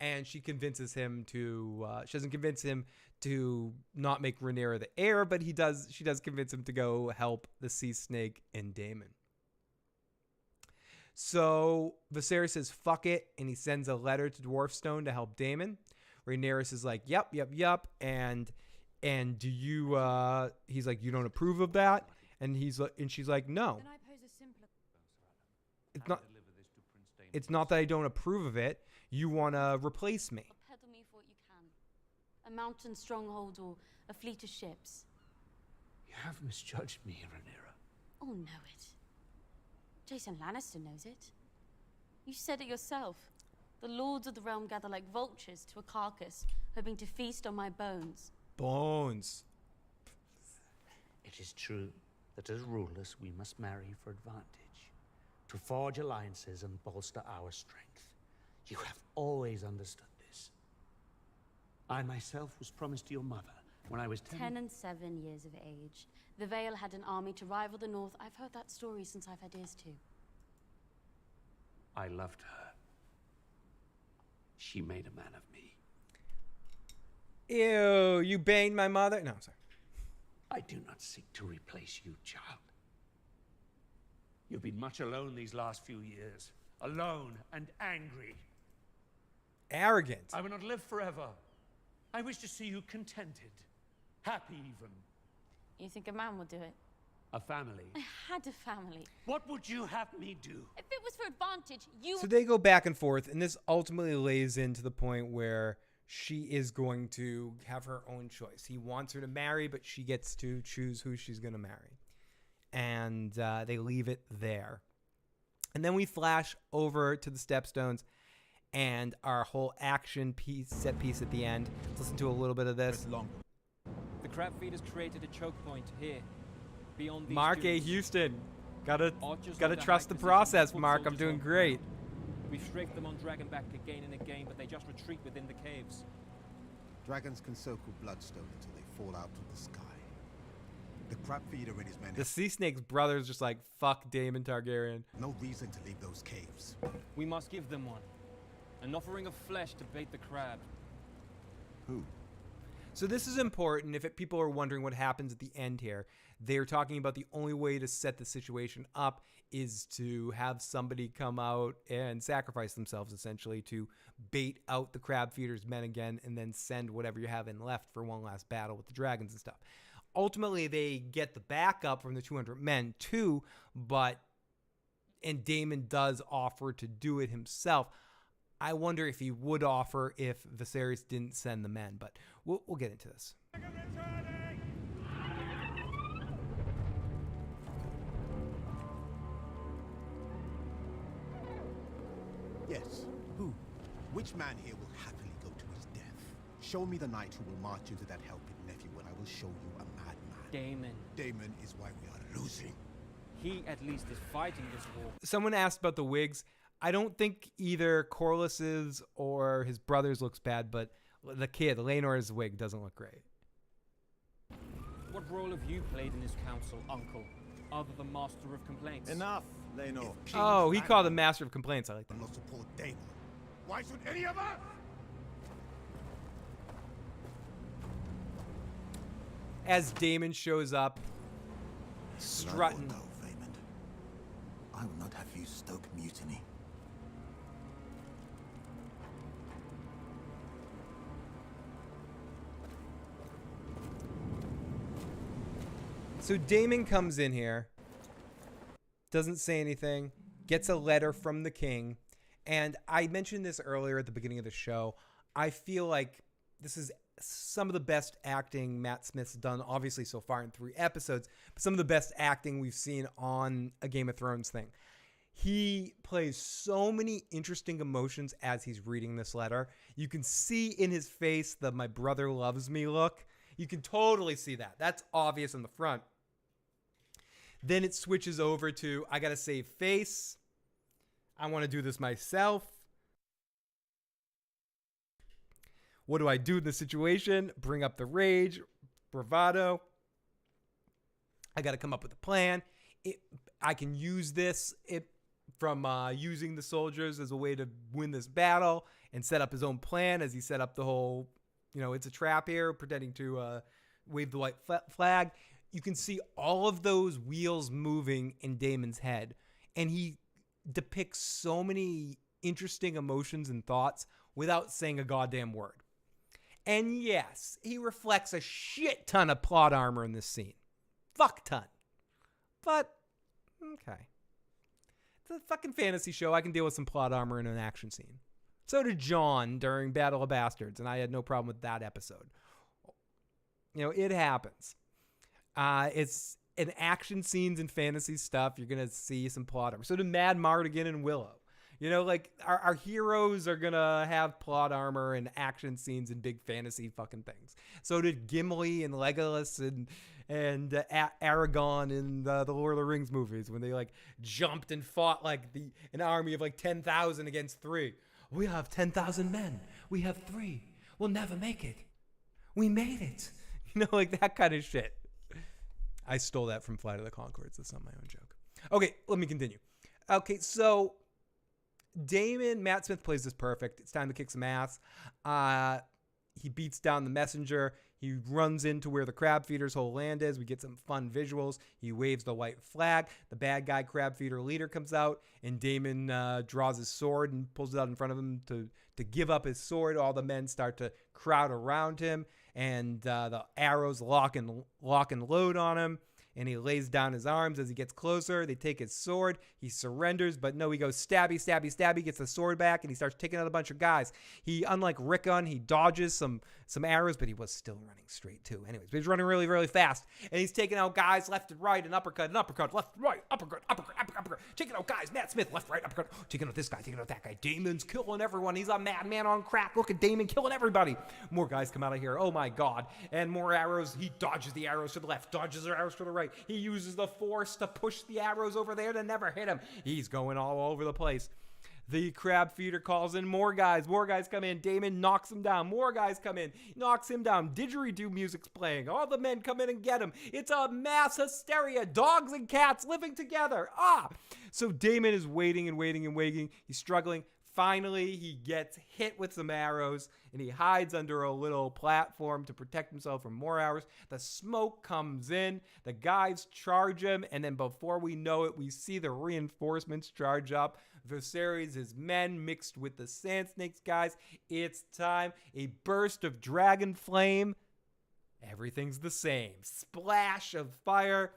S1: And she convinces him she doesn't convince him to not make Rhaenyra the heir, but she does convince him to go help the sea snake and Daemon. So Viserys says, fuck it. And he sends a letter to Dwarfstone to help Daemon. Rhaenyra is like, yep. And do you, he's like, you don't approve of that? And she's like, no.
S12: Then I pose a simpler.
S1: It's not that I don't approve of it. You want to replace me.
S13: Peddle me for what you can. A mountain stronghold or a fleet of ships.
S10: You have misjudged me, Rhaenyra.
S13: Oh, know it. Jason Lannister knows it. You said it yourself. The lords of the realm gather like vultures to a carcass, hoping to feast on my bones.
S1: Bones.
S10: It is true that as rulers we must marry for advantage, to forge alliances and bolster our strength. You have always understood this. I myself was promised to your mother when I was
S13: 10 and 7 years of age. The Vale had an army to rival the North. I've heard that story since I've had ears too.
S10: I loved her. She made a man of me.
S1: Ew, you banged my mother? No, I'm sorry.
S10: I do not seek to replace you, child. You've been much alone these last few years. Alone and angry.
S1: Arrogant.
S10: I will not live forever. I wish to see you contented. Happy even.
S13: You think a man would do it?
S10: A family.
S13: I had a family.
S10: What would you have me do?
S13: If it was for advantage,
S1: So they go back and forth, and this ultimately lays into the point where she is going to have her own choice. He wants her to marry, but she gets to choose who she's going to marry. And they leave it there. And then we flash over to the Stepstones and our whole action set piece at the end. Let's listen to a little bit of this.
S20: The Crabfeeders created a choke point here. Beyond these
S1: Mark A.
S20: dunes.
S1: Houston. Gotta
S20: Archers
S1: trust the
S20: high
S1: process,
S20: positions,
S1: Mark.
S20: foot
S1: I'm doing
S20: soldiers
S1: great.
S20: We've strafed them on Dragonback again and again, but they just retreat within the caves.
S21: Dragons can so cool bloodstone until they fall out of the sky.
S6: The Crabfeeder and his men
S1: The Sea Snake's brother's just like, fuck Damon Targaryen.
S6: no reason to leave those caves.
S20: We must give them one. An offering of flesh to bait the crab.
S6: Who?
S1: So this is important. If people are wondering what happens at the end here, they're talking about the only way to set the situation up is to have somebody come out and sacrifice themselves, essentially, to bait out the crab feeder's men again and then send whatever you have in left for one last battle with the dragons and stuff. Ultimately, they get the backup from the 200 men too, and Damon does offer to do it himself. I wonder if he would offer if Viserys didn't send the men, but we'll get into this.
S6: Yes. Who? Which man here will happily go to his death? Show me the knight who will march into that helping nephew, and I will show you a madman.
S20: Damon.
S6: Damon is why we are losing.
S20: He at least is fighting this war.
S1: Someone asked about the wigs. I don't think either Corliss's or his brother's looks bad, but the kid, Laenor's wig, doesn't look great.
S20: What role have you played in this council, Uncle, other than Master of Complaints?
S6: Enough, Laenor.
S1: Oh, he called him Master of Complaints. I like that.
S6: Not support Daemon. Why should any of us?
S1: As Damon shows up, strutting.
S6: No, Vaemond. I will not have you stoke mutiny.
S1: So Damon comes in here, doesn't say anything, gets a letter from the king, and I mentioned this earlier at the beginning of the show. I feel like this is some of the best acting Matt Smith's done, obviously so far in 3 episodes, but some of the best acting we've seen on a Game of Thrones thing. He plays so many interesting emotions as he's reading this letter. You can see in his face the "my brother loves me" look. You can totally see that. That's obvious in the front. Then it switches over to, I gotta save face. I want to do this myself. What do I do in this situation? Bring up the rage, bravado. I got to come up with a plan. I can use this from using the soldiers as a way to win this battle and set up his own plan as he set up the whole, it's a trap here, pretending to wave the white flag. You can see all of those wheels moving in Damon's head. And he depicts so many interesting emotions and thoughts without saying a goddamn word. And yes, he reflects a shit ton of plot armor in this scene. Fuck ton. But, okay. It's a fucking fantasy show. I can deal with some plot armor in an action scene. So did Jon during Battle of Bastards, and I had no problem with that episode. It happens. It's in action scenes and fantasy stuff, you're going to see some plot armor. So did Mad Mardigan and Willow. Our heroes are going to have plot armor and action scenes and big fantasy fucking things. So did Gimli and Legolas and Aragorn in the Lord of the Rings movies when they jumped and fought an army of 10,000 against 3. We have 10,000 men. We have 3. We'll never make it. We made it. That kind of shit. I stole that from Flight of the Conchords. That's not my own joke. Okay, let me continue. Okay, so Damon, Matt Smith plays this perfect. It's time to kick some ass. He beats down the messenger. He runs into where the crab feeder's whole land is. We get some fun visuals. He waves the white flag. The bad guy crab feeder leader comes out, and Damon draws his sword and pulls it out in front of him to give up his sword. All the men start to crowd around him, and the arrows lock and load on him. And he lays down his arms as he gets closer. They take his sword. He surrenders, but no, he goes stabby, stabby, stabby, gets the sword back, and he starts taking out a bunch of guys. He, unlike Rickon, he dodges some arrows, but he was still running straight too. Anyways, but he's running really, really fast. And he's taking out guys left and right, and uppercut, left, right, uppercut. Taking out guys, Matt Smith, left, right, uppercut. Taking out this guy, taking out that guy. Damon's killing everyone. He's a madman on crack. Look at Damon killing everybody. More guys come out of here. Oh my God. And more arrows. He dodges the arrows to the left, dodges the arrows to the right. He uses the force to push the arrows over there to never hit him. He's going all over the place. The Crabfeeder calls in more guys. More guys come in. Damon knocks him down. More guys come in. Knocks him down. Didgeridoo music's playing. All the men come in and get him. It's a mass hysteria. Dogs and cats living together. So Damon is waiting and waiting and waiting. He's struggling. Finally, he gets hit with some arrows, and he hides under a little platform to protect himself from more arrows. The smoke comes in. The guys charge him, and then before we know it, we see the reinforcements charge up. Viserys, his men mixed with the Sand Snakes guys. It's time. A burst of dragon flame. Everything's the same. Splash of fire.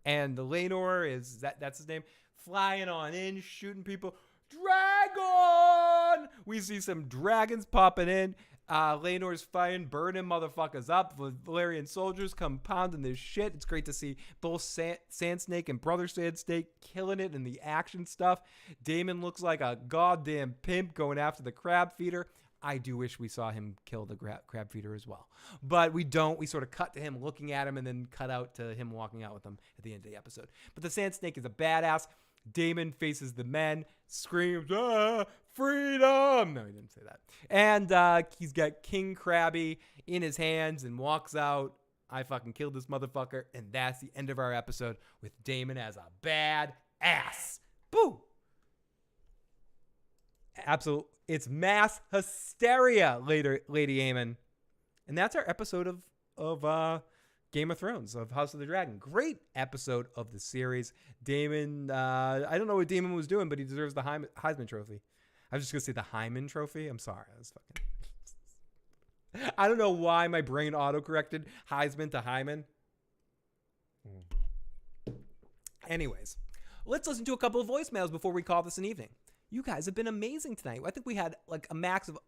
S1: And the Laenor is, that's his name, flying on in, shooting people. Dragon! We see some dragons popping in. Laenor's fighting, burning motherfuckers up. Valyrian soldiers come pounding this shit. It's great to see both Sand Snake and Brother Sand Snake killing it in the action stuff. Daemon looks like a goddamn pimp going after the Crabfeeder. I do wish we saw him kill the Crabfeeder as well. But we don't. We sort of cut to him looking at him and then cut out to him walking out with them at the end of the episode. But the Sand Snake is a badass. Damon faces the men, screams, freedom! No, he didn't say that. And he's got King Krabby in his hands and walks out. I fucking killed this motherfucker. And that's the end of our episode with Damon as a bad ass. Boo! Absolute. It's mass hysteria, Lady Aemon. And that's our episode of Game of Thrones, of House of the Dragon. Great episode of the series. Damon, I don't know what Damon was doing, but he deserves the Heisman Trophy. I was just going to say the Hyman Trophy. I'm sorry. I was fucking... I don't know why my brain auto-corrected Heisman to Hyman. Anyways, let's listen to a couple of voicemails before we call this an evening. You guys have been amazing tonight. I think we had like a max of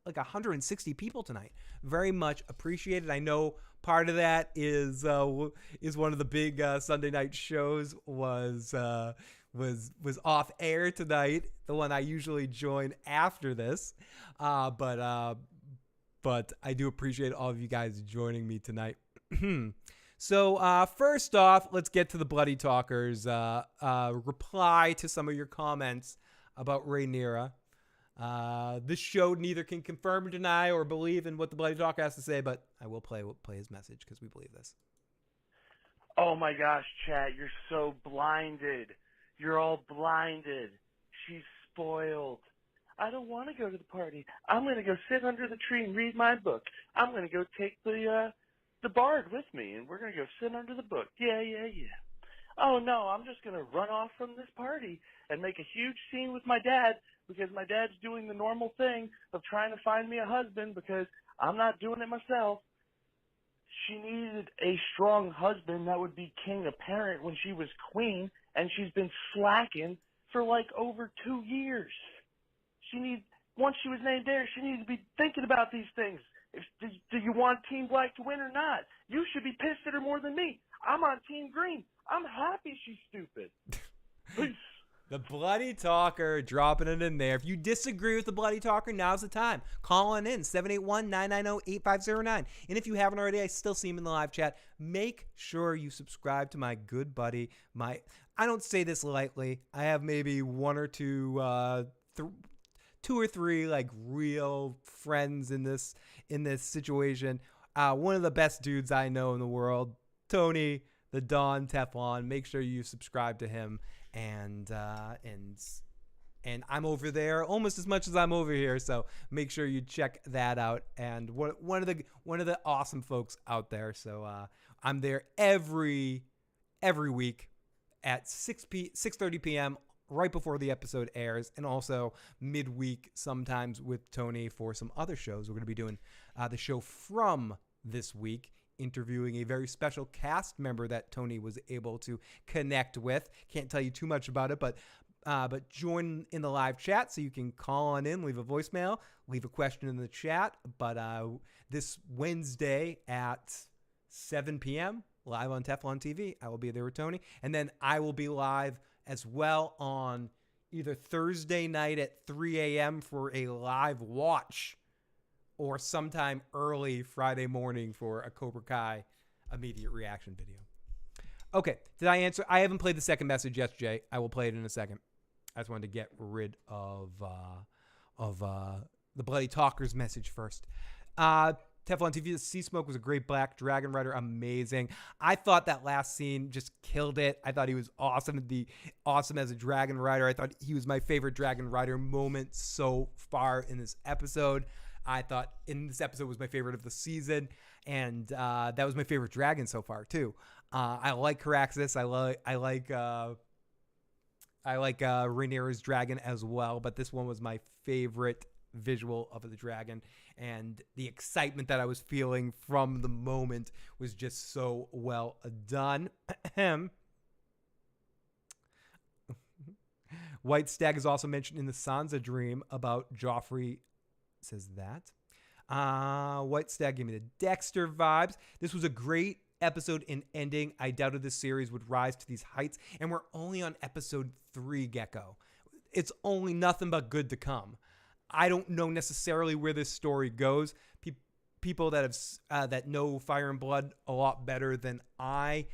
S1: like 160 people tonight. Very much appreciated. I know part of that is one of the big Sunday night shows was off air tonight. The one I usually join after this, but I do appreciate all of you guys joining me tonight. So first off, let's get to the Bloody Talkers reply to some of your comments about Rhaenyra. This show neither can confirm or deny or believe in what the Bloody Talker has to say, but I will play his message because we believe this.
S4: Oh my gosh, chat, you're so blinded. You're all blinded. She's spoiled. I don't want to go to the party. I'm going to go sit under the tree and read my book. I'm going to go take the bard with me, and we're going to go sit under the book. Yeah. Oh no, I'm just going to run off from this party and make a huge scene with my dad because my dad's doing the normal thing of trying to find me a husband because I'm not doing it myself. She needed a strong husband that would be king apparent when she was queen, and she's been slacking for like over 2 years. Once she was named heir, she needed to be thinking about these things. Do you want Team Black to win or not? You should be pissed at her more than me. I'm on Team Green. I'm happy she's stupid. Peace.
S1: The Bloody Talker, dropping it in there. If you disagree with the Bloody Talker, now's the time. Call on in, 781-990-8509. And if you haven't already, I still see him in the live chat. Make sure you subscribe to my good buddy. I don't say this lightly. I have maybe one or two or three like real friends in this situation. One of the best dudes I know in the world, Tony the Don Teflon. Make sure you subscribe to him, and I'm over there almost as much as I'm over here. So make sure you check that out. And one of the awesome folks out there. So I'm there every week at 6:30 p.m. right before the episode airs, and also midweek sometimes with Tony for some other shows. We're going to be doing the show from this week, interviewing a very special cast member that Tony was able to connect with. Can't tell you too much about it, but join in the live chat so you can call on in, leave a voicemail, leave a question in the chat. But this Wednesday at 7 p.m., live on Teflon TV, I will be there with Tony. And then I will be live as well on either Thursday night at 3 a.m. for a live watch, or sometime early Friday morning for a Cobra Kai immediate reaction video. Okay, did I answer? I haven't played the second message yet, Jay. I will play it in a second. I just wanted to get rid of the Bloody Talkers message first. Teflon TV, the Sea Smoke was a great Black Dragon Rider. Amazing. I thought that last scene just killed it. I thought he was awesome. Awesome as a Dragon Rider. I thought he was my favorite Dragon Rider moment so far in this episode. I thought in this episode was my favorite of the season. And that was my favorite dragon so far too. I like Caraxes. I like Rhaenyra's dragon as well. But this one was my favorite visual of the dragon, and the excitement that I was feeling from the moment was just so well done. White Stag is also mentioned in the Sansa dream about Joffrey. Says that. White Stag gave me the Dexter vibes. This was a great episode in ending. I doubted this series would rise to these heights, and we're only on episode 3, Gecko. It's only nothing but good to come. I don't know necessarily where this story goes. People that have that know Fire and Blood a lot better than I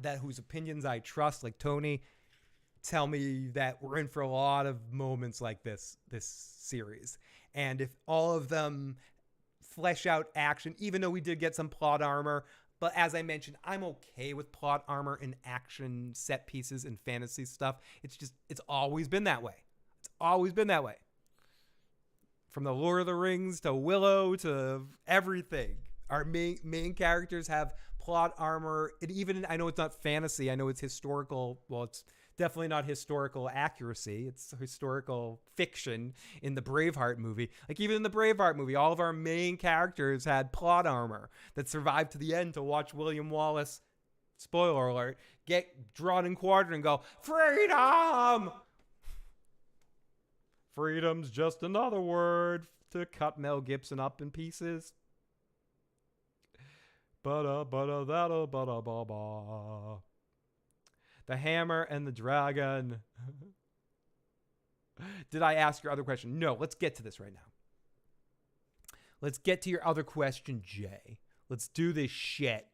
S1: that whose opinions I trust, like Tony, tell me that we're in for a lot of moments like this series. And if all of them flesh out action, even though we did get some plot armor, but as I mentioned, I'm okay with plot armor and action set pieces and fantasy stuff. It's always been that way. It's always been that way. From the Lord of the Rings to Willow to everything. Our main characters have plot armor. And even, I know it's not fantasy. I know it's historical. Well, it's definitely not historical accuracy. It's historical fiction in the Braveheart movie. Like even in the Braveheart movie, all of our main characters had plot armor that survived to the end to watch William Wallace, spoiler alert, get drawn and quartered and go, freedom! Freedom's just another word to cut Mel Gibson up in pieces. The Hammer and the Dragon. Did I ask your other question? No, let's get to this right now. Let's get to your other question, Jay. Let's do this shit.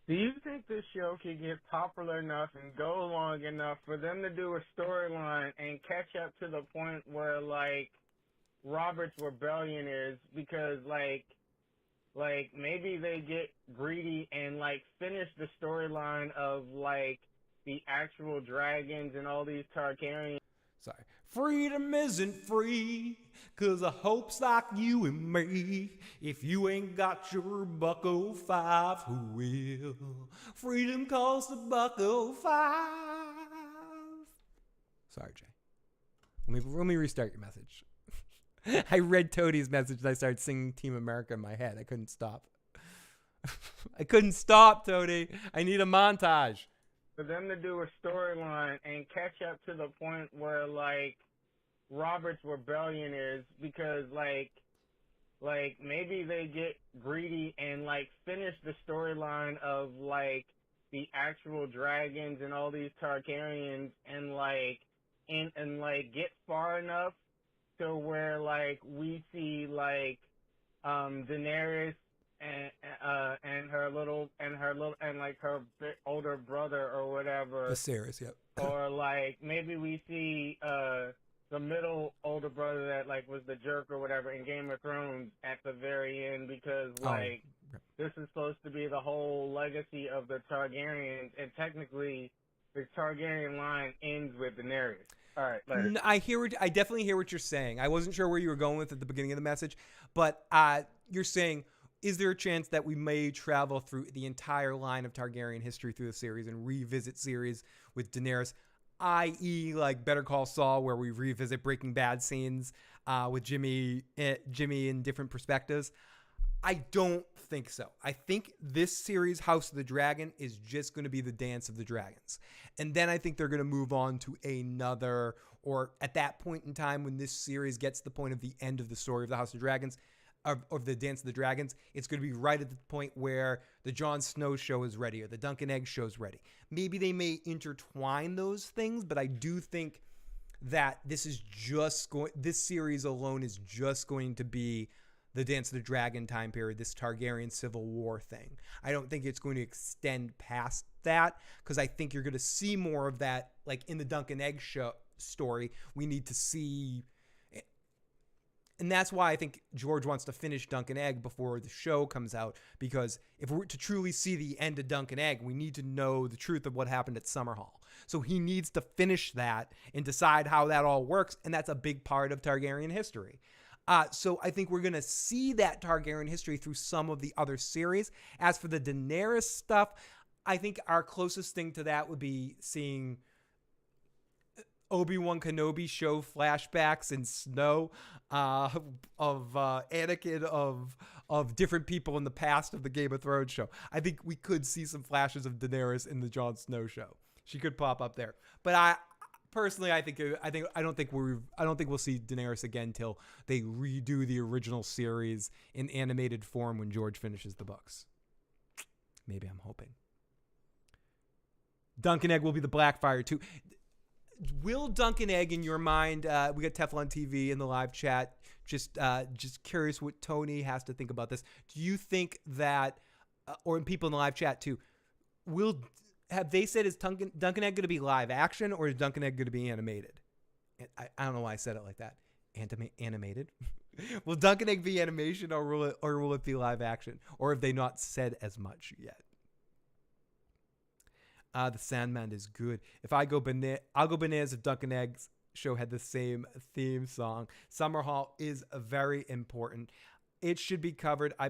S16: Do you think this show can get popular enough and go long enough for them to do a storyline and catch up to the point where, like, Robert's Rebellion is? Because, like maybe they get greedy and, like, finish the storyline of, like, the actual dragons and all these Targaryens.
S1: Sorry. Freedom isn't free, 'cause of hopes like you and me. If you ain't got your $1.05, who will? Freedom costs $1.05. Sorry, Jay. Let me restart your message. I read Toadie's message and I started singing Team America in my head. I couldn't stop. I couldn't stop, Toadie. I need a montage.
S16: For them to do a storyline and catch up to the point where, like, Robert's Rebellion is, because, like maybe they get greedy and, like, finish the storyline of, like, the actual dragons and all these Targaryens and, like, get far enough to where, like, we see, like, Daenerys and her older brother or whatever.
S1: Viserys, yep.
S16: Or, like, maybe we see the middle older brother that, like, was the jerk or whatever in Game of Thrones at the very end, because, like, this is supposed to be the whole legacy of the Targaryens, and technically the Targaryen line ends with Daenerys. All right, later.
S1: I definitely hear what you're saying. I wasn't sure where you were going with at the beginning of the message, but you're saying, is there a chance that we may travel through the entire line of Targaryen history through the series and revisit series with Daenerys, i.e. like Better Call Saul, where we revisit Breaking Bad scenes with Jimmy in different perspectives? I don't think so. I think this series, House of the Dragon, is just going to be the Dance of the Dragons. And then I think they're going to move on to another, or at that point in time when this series gets to the point of the end of the story of the House of Dragons, of the Dance of the Dragons, it's going to be right at the point where the Jon Snow show is ready or the Duncan Egg show is ready. Maybe they may intertwine those things, but I do think that this series alone is just going to be the Dance of the Dragon time period, this Targaryen Civil War thing. I don't think it's going to extend past that, because I think you're going to see more of that, like in the Dunk and Egg show story. We need to see, and that's why I think George wants to finish Dunk and Egg before the show comes out, because if we're to truly see the end of Dunk and Egg, we need to know the truth of what happened at Summerhall. So he needs to finish that and decide how that all works, and that's a big part of Targaryen history. So I think we're going to see that Targaryen history through some of the other series. As for the Daenerys stuff, I think our closest thing to that would be seeing Obi-Wan Kenobi show flashbacks in Snow of Anakin, of different people in the past of the Game of Thrones show. I think we could see some flashes of Daenerys in the Jon Snow show. She could pop up there. But personally, I don't think we'll see Daenerys again till they redo the original series in animated form when George finishes the books. Maybe, I'm hoping. Dunk and Egg will be the Blackfire too. Will Dunk and Egg, in your mind, we got Teflon TV in the live chat, just curious what Tony has to think about this. Do you think that, or people in the live chat too, have they said, is Dunk and Egg going to be live action, or is Dunk and Egg going to be animated? I don't know why I said it like that. Animated? Will Dunk and Egg be animation, or will it be live action? Or have they not said as much yet? The Sandman is good. If I'll go bananas if Dunk and Egg's show had the same theme song. Summerhall is very important. It should be covered. I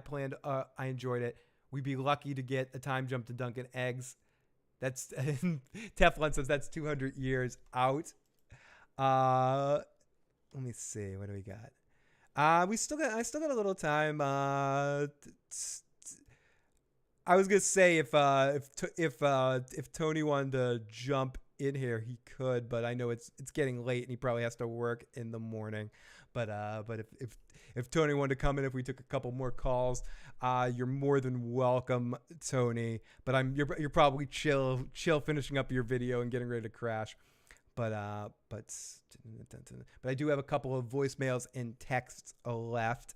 S1: enjoyed it. We'd be lucky to get a time jump to Dunk and Eggs. That's Teflon says that's 200 years out. Let me see. What do we got? I still got a little time. I was gonna say if Tony wanted to jump in here, he could, but I know it's getting late and he probably has to work in the morning. But if Tony wanted to come in, if we took a couple more calls, you're more than welcome, Tony. But you're probably chill finishing up your video and getting ready to crash. But I do have a couple of voicemails and texts left.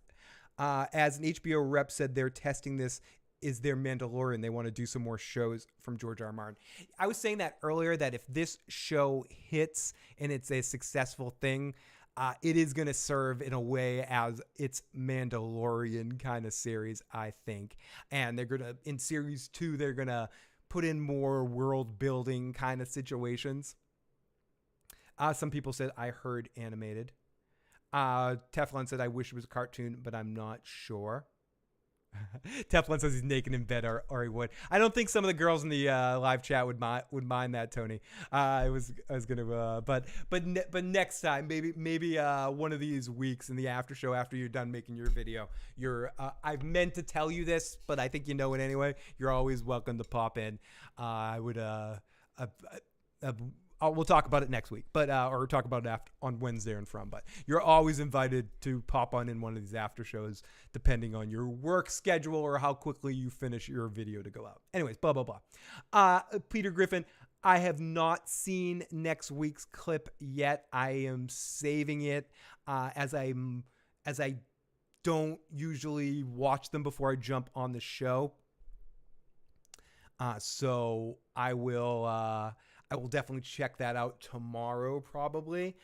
S1: As an HBO rep said, they're testing this. Is their Mandalorian. They want to do some more shows from George R. R. Martin. I was saying that earlier, that if this show hits and it's a successful thing, it is going to serve in a way as its Mandalorian kind of series, I think. And they're going to, in series 2, they're going to put in more world building kind of situations. Some people said, I heard animated. Teflon said, I wish it was a cartoon, but I'm not sure. Teflon says he's naked in bed, or he would. I don't think some of the girls in the live chat would mind that, Tony. I was gonna, but next time, maybe one of these weeks in the after show, after you're done making your video, I've meant to tell you this, but I think you know it anyway. You're always welcome to pop in. We'll talk about it next week, or talk about it on Wednesday and from. But you're always invited to pop on in one of these after shows, depending on your work schedule or how quickly you finish your video to go out. Anyways, blah blah blah. Peter Griffin, I have not seen next week's clip yet. I am saving it as I don't usually watch them before I jump on the show. So I will definitely check that out tomorrow, probably.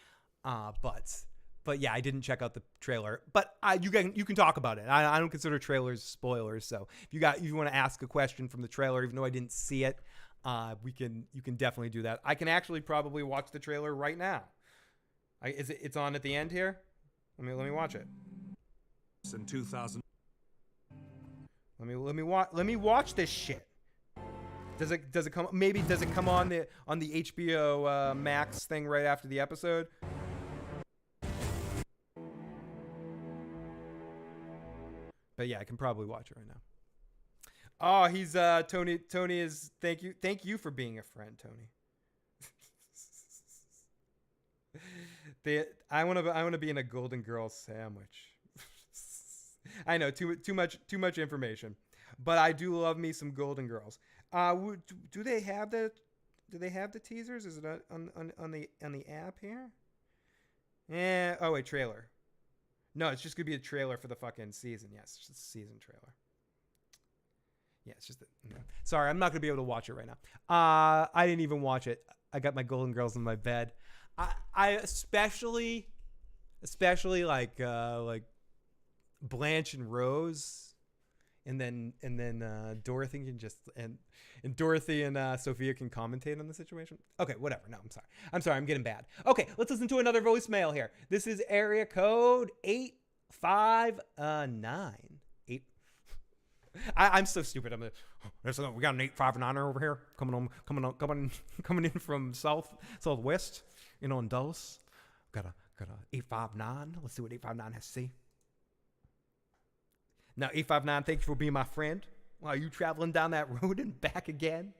S1: But yeah, I didn't check out the trailer. But you can talk about it. I don't consider trailers spoilers. So if you want to ask a question from the trailer, even though I didn't see it, you can definitely do that. I can actually probably watch the trailer right now. It's on at the end here. Let me watch it.
S8: In 2000.
S1: Let me watch this shit. Does it come? Maybe does it come on the HBO Max thing right after the episode? But yeah, I can probably watch it right now. Oh, he's Tony. Tony is thank you for being a friend, Tony. I want to be in a Golden Girl sandwich. I know too much information, but I do love me some Golden Girls. Do they have the teasers? Is it on the app here? Yeah. Oh wait, trailer. No, it's just gonna be a trailer for the fucking season. Yes, it's just a season trailer. Yeah, it's just. Sorry, I'm not gonna be able to watch it right now. I didn't even watch it. I got my Golden Girls in my bed. I especially like Blanche and Rose, and then Dorothy can just and Dorothy and Sophia can commentate on the situation. Okay, whatever. No, I'm sorry. I'm getting bad. Okay, let's listen to another voicemail here. This is area code 859. I'm so stupid. We got an 859 over here coming in from southwest, in Dulles. Got a 859. Let's see what 859 has to say. Now, 859, thank you for being my friend. Are you traveling down that road and back again?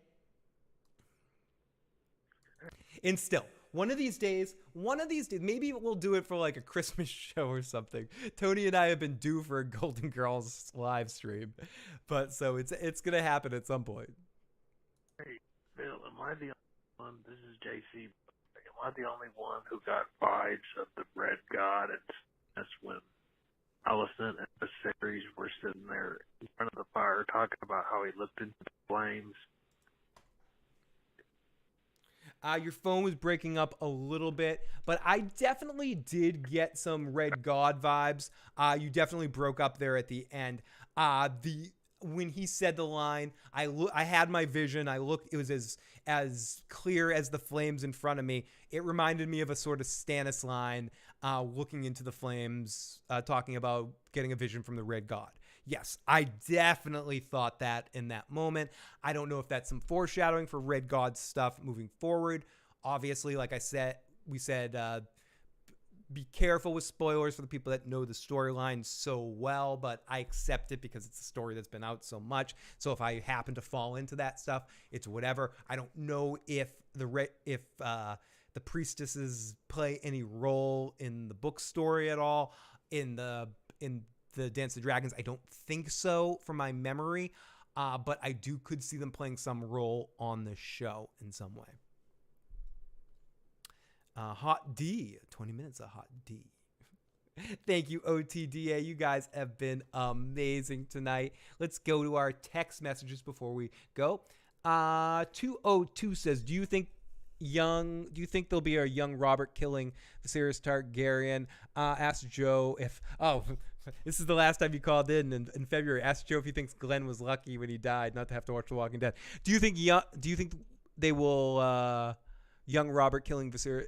S1: And still, one of these days, maybe we'll do it for like a Christmas show or something. Tony and I have been due for a Golden Girls live stream, but so it's gonna happen at some point.
S21: Hey, Bill, am I the only one? This is JC. Am I the only one who got vibes of the Red God? That's when Allison and Viserys were sitting there in front of the fire talking about how he looked into the flames.
S1: Your phone was breaking up a little bit, but I definitely did get some Red God vibes. You definitely broke up there at the end. When he said the line, I had my vision. I looked. It was as clear as the flames in front of me. It reminded me of a sort of Stannis line, looking into the flames, talking about getting a vision from the Red God. Yes, I definitely thought that in that moment. I don't know if that's some foreshadowing for Red God stuff moving forward. Obviously, like we said, be careful with spoilers for the people that know the storyline so well, but I accept it because it's a story that's been out so much. So if I happen to fall into that stuff, it's whatever. I don't know if the priestesses play any role in the book story at all. In the Dance of Dragons, I don't think so from my memory, but I could see them playing some role on the show in some way. Hot D, 20 minutes of Hot D. Thank you, OTDA. You guys have been amazing tonight. Let's go to our text messages before we go. 202 says, do you think there'll be a young Robert killing Viserys Targaryen? Asked Joe if this is the last time you called in February. Asked Joe if he thinks Glenn was lucky when he died not to have to watch The Walking Dead. Do you think they will young Robert killing Viserys?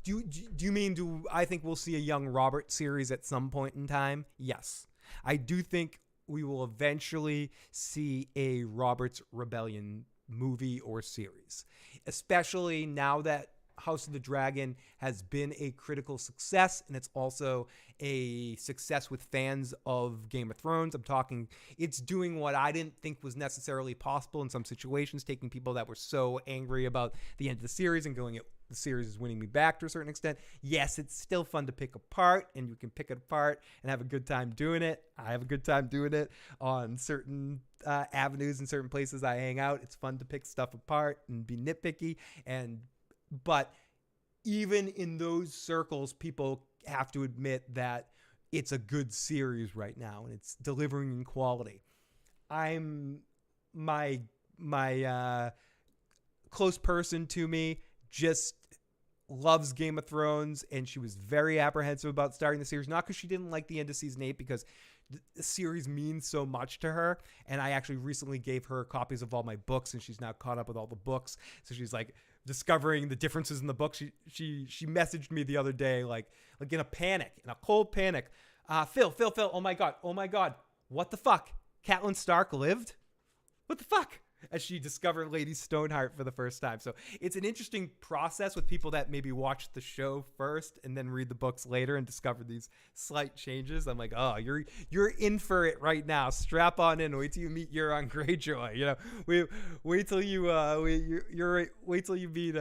S1: Do you mean I think we'll see a young Robert series at some point in time? Yes. I do think we will eventually see a Robert's Rebellion movie or series, especially now that House of the Dragon has been a critical success, and it's also a success with fans of Game of Thrones. I'm talking, it's doing what I didn't think was necessarily possible in some situations, taking people that were so angry about the end of the series and going, the series is winning me back to a certain extent. Yes, it's still fun to pick apart, and you can pick it apart and have a good time doing it. I have a good time doing it on certain avenues and certain places I hang out. It's fun to pick stuff apart and be nitpicky, but even in those circles, people have to admit that it's a good series right now and it's delivering in quality. My close person to me just loves Game of Thrones, and she was very apprehensive about starting the series, not because she didn't like the end of season 8, because the series means so much to her. And I actually recently gave her copies of all my books, and she's now caught up with all the books. So she's like discovering the differences in the book. She messaged me the other day, like in a cold panic. Phil, oh my God. What the fuck? Catelyn Stark lived? What the fuck? As she discovered Lady Stoneheart for the first time. So it's an interesting process with people that maybe watch the show first and then read the books later and discover these slight changes. I'm like, oh, you're in for it right now. Strap on in. Wait till you meet Euron Greyjoy. You know, wait till you wait till you meet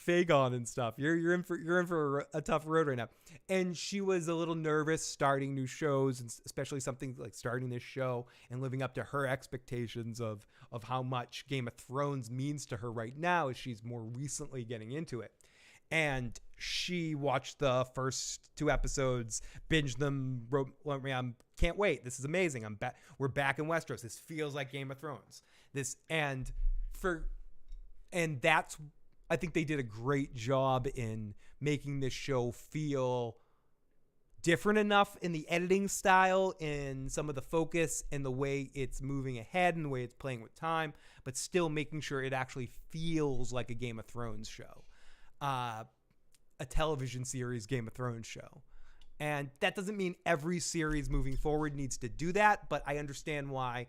S1: Fagon and stuff. You're in for a tough road right now. And she was a little nervous starting new shows, and especially something like starting this show and living up to her expectations of how much Game of Thrones means to her right now as she's more recently getting into it. And she watched the first 2 episodes, binged them, wrote me, I can't wait. This is amazing. We're back in Westeros. This feels like Game of Thrones. That's, I think they did a great job in making this show feel different enough in the editing style, in some of the focus, and the way it's moving ahead and the way it's playing with time, but still making sure it actually feels like a Game of Thrones show, a television series Game of Thrones show. And that doesn't mean every series moving forward needs to do that, but I understand why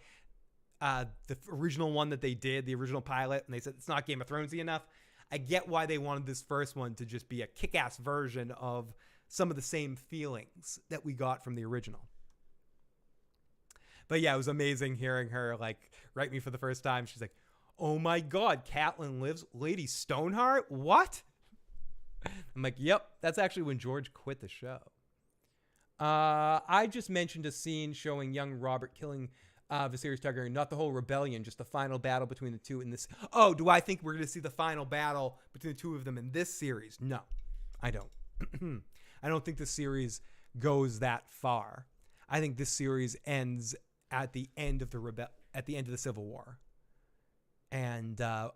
S1: the original one that they did, the original pilot, and they said it's not Game of Thronesy enough. I get why they wanted this first one to just be a kick-ass version of some of the same feelings that we got from the original. But yeah, it was amazing hearing her write me for the first time. She's like, "Oh my God, Catelyn lives, Lady Stoneheart? What?" I'm like, "Yep, that's actually when George quit the show." I just mentioned a scene showing young Robert killing Viserys Targaryen, not the whole rebellion, just the final battle between the two in this. Oh, do I think we're going to see the final battle between the two of them in this series? No, I don't. I don't think the series goes that far. I think this series ends at the end of the Civil War, and I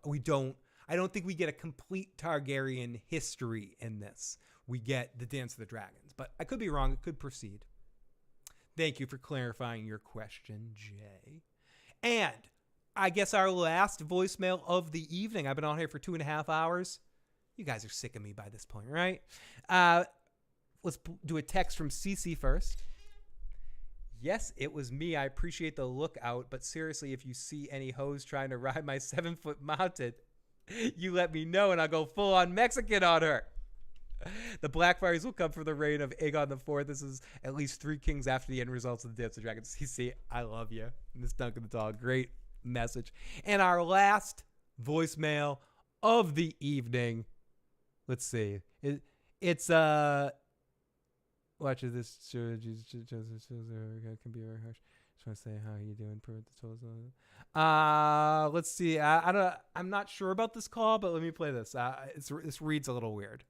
S1: don't think we get a complete Targaryen history in this. We get the Dance of the Dragons, but I could be wrong. It could proceed. Thank you for clarifying your question, Jay. And I guess our last voicemail of the evening. I've been on here for 2.5 hours. You guys are sick of me by this point, right? Let's do a text from Cece first. "Yes, it was me. I appreciate the lookout, but seriously, if you see any hoes trying to ride my 7-foot mounted, you let me know and I'll go full on Mexican on her. The Blackfires will come for the reign of Aegon IV. This is at least 3 kings after the end results of the Dance of Dragons." CC, I love you. Miss Duncan the Dog, great message. And our last voicemail of the evening. Let's see. It's watch this show. Can be very harsh. Just want to say how you doing. Let's see. I'm not sure about this call, but let me play this. This reads a little weird.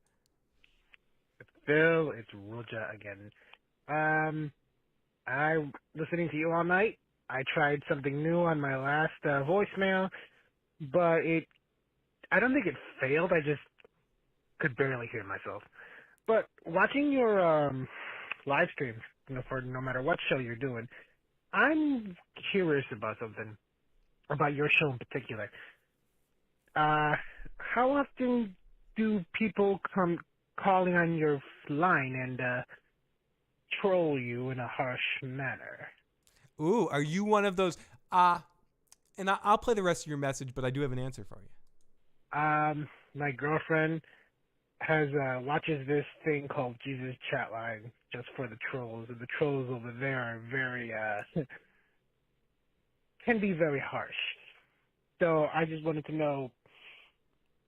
S3: Phil, it's Roger again. I'm listening to you all night. I tried something new on my last voicemail, but I don't think it failed. I just could barely hear myself. But watching your live streams, for no matter what show you're doing, I'm curious about something, about your show in particular. How often do people come calling on your line and troll you in a harsh manner?
S1: Ooh, are you one of those? And I'll play the rest of your message, but I do have an answer for you.
S3: My girlfriend watches this thing called Jesus Chatline just for the trolls, and the trolls over there are very can be very harsh. So I just wanted to know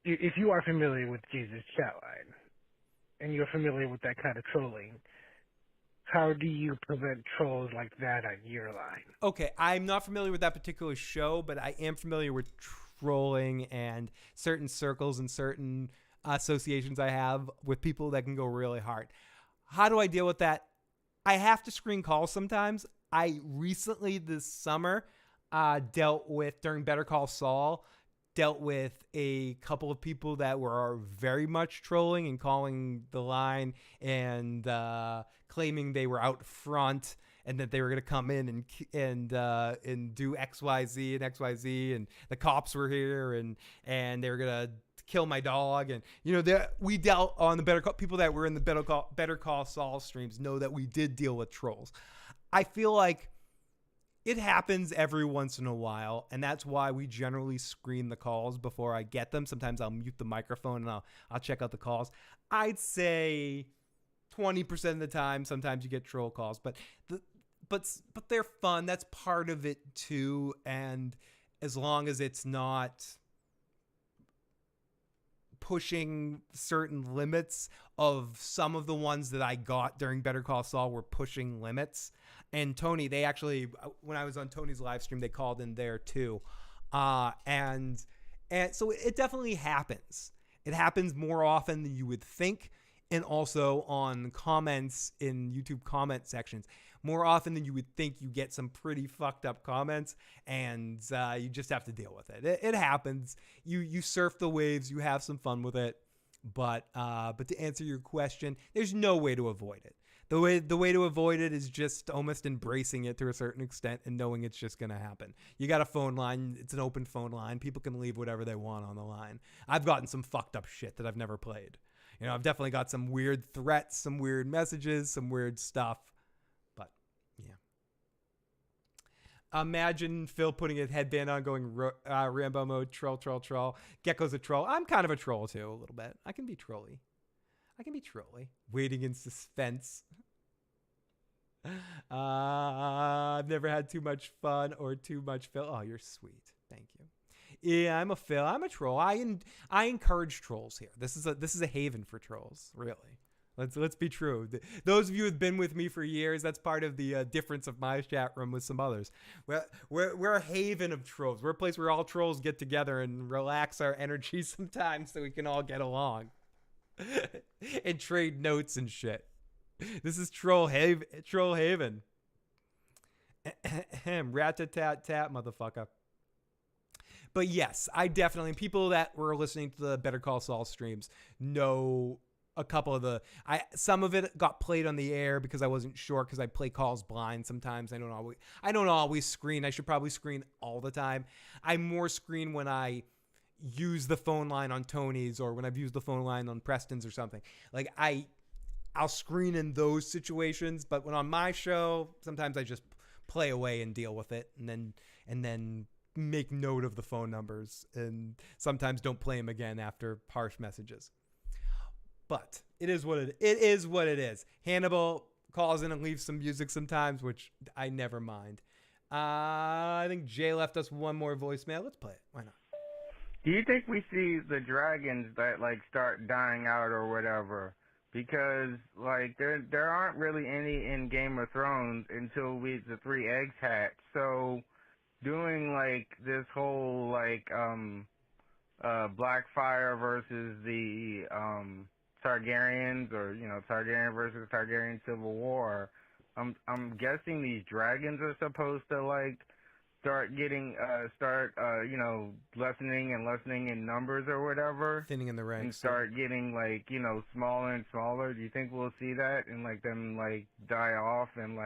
S3: if you are familiar with Jesus Chatline and you're familiar with that kind of trolling. How do you prevent trolls like that on your line?
S1: Okay, I'm not familiar with that particular show, but I am familiar with trolling and certain circles and certain associations I have with people that can go really hard. How do I deal with that? I have to screen calls sometimes. I recently this summer dealt with, during Better Call Saul, dealt with a couple of people that were very much trolling and calling the line and claiming they were out front and that they were going to come in and do XYZ and XYZ, and the cops were here and they were going to kill my dog. And we dealt on the people that were in the Better Call Saul streams know that we did deal with trolls. I feel like it happens every once in a while, and that's why we generally screen the calls before I get them. Sometimes I'll mute the microphone and I'll check out the calls. I'd say 20% of the time, sometimes you get troll calls, but they're fun. That's part of it too. And as long as it's not pushing certain limits of some of the ones that I got during Better Call Saul were pushing limits. And Tony, they actually, when I was on Tony's live stream, they called in there too. And so it definitely happens. It happens more often than you would think, and also on comments in YouTube comment sections. More often than you would think, you get some pretty fucked up comments, and you just have to deal with it. It happens. You surf the waves. You have some fun with it. But to answer your question, there's no way to avoid it. The way to avoid it is just almost embracing it to a certain extent and knowing it's just going to happen. You got a phone line. It's an open phone line. People can leave whatever they want on the line. I've gotten some fucked up shit that I've never played. You know, I've definitely got some weird threats, some weird messages, some weird stuff. But, yeah. Imagine Phil putting a headband on going Rambo mode, troll. Gecko's a troll. I'm kind of a troll, too, a little bit. I can be trolly. Waiting in suspense. I've never had too much fun or too much Phil. Oh, you're sweet. Thank you. Yeah, I'm a Phil. I'm a troll. I encourage trolls here. This is a haven for trolls, really. Let's be true. Those of you who've been with me for years, that's part of the difference of my chat room with some others. We're a haven of trolls. We're a place where all trolls get together and relax our energy sometimes so we can all get along. And trade notes and shit. This is Troll Haven. Rat-tat-tat, motherfucker. But yes, I definitely, people that were listening to the Better Call Saul streams know a couple of some of it got played on the air because I wasn't sure, because I play calls blind sometimes. I don't always screen. I should probably screen all the time. I more screen when I use the phone line on Tony's or when I've used the phone line on Preston's or something. Like I'll screen in those situations, but when on my show, sometimes I just play away and deal with it, and then make note of the phone numbers, and sometimes don't play them again after harsh messages. But it is what it is. Hannibal calls in and leaves some music sometimes, which I never mind. I think Jay left us one more voicemail. Let's play it. Why not?
S16: Do you think we see the dragons that like start dying out or whatever? Because like there aren't really any in Game of Thrones until the three eggs hatch. So doing like this whole like Blackfire versus the Targaryens, or Targaryen versus Targaryen civil war, I'm guessing these dragons are supposed to like start lessening in numbers or whatever,
S1: thinning in the ranks,
S16: and start getting like smaller and smaller. Do you think we'll see that and like them like die off and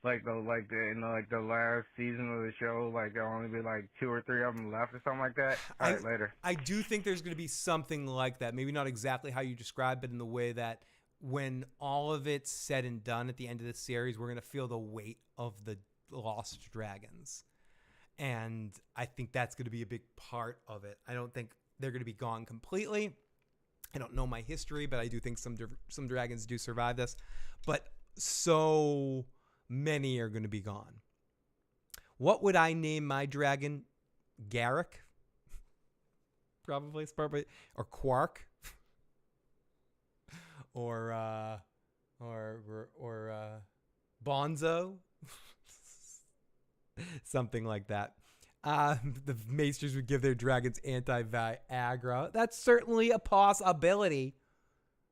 S16: in the last season of the show, like there'll only be like 2 or 3 of them left or something like that? All right, later.
S1: I do think there's going to be something like that. Maybe not exactly how you described it, in the way that when all of it's said and done at the end of the series, we're going to feel the weight of the lost dragons. And I think that's going to be a big part of it. I don't think they're going to be gone completely. I don't know my history, but I do think some dragons do survive this. But so many are going to be gone. What would I name my dragon? Garrick? Probably. Or Quark? or Bonzo? Something like that. The Maesters would give their dragons anti-Viagra. That's certainly a possibility.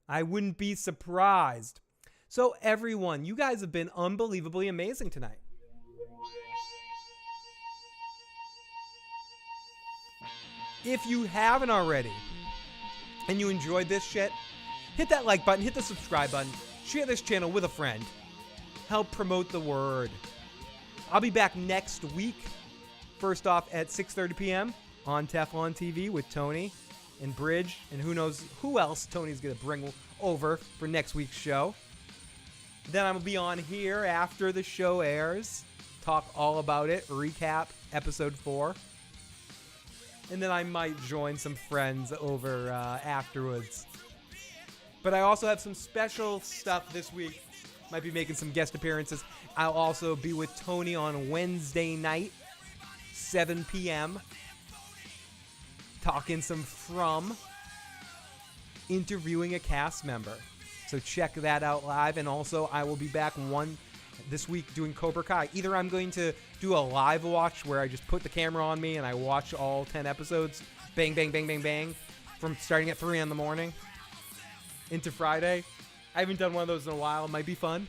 S1: I wouldn't be surprised. So everyone, you guys have been unbelievably amazing tonight. If you haven't already, and you enjoyed this shit, hit that like button, hit the subscribe button, share this channel with a friend. Help promote the word. I'll be back next week. First off at 6:30 p.m. on Teflon TV with Tony and Bridge, and who knows who else Tony's going to bring over for next week's show. Then I'm going to be on here after the show airs, talk all about it, recap episode 4. And then I might join some friends over afterwards. But I also have some special stuff this week. Might be making some guest appearances. I'll also be with Tony on Wednesday night, 7 p.m. Talking some interviewing a cast member. So check that out live. And also I will be back this week doing Cobra Kai. Either I'm going to do a live watch where I just put the camera on me and I watch all 10 episodes, bang, bang, bang, bang, bang. from starting at 3 in the morning into Friday. I haven't done one of those in a while. It might be fun.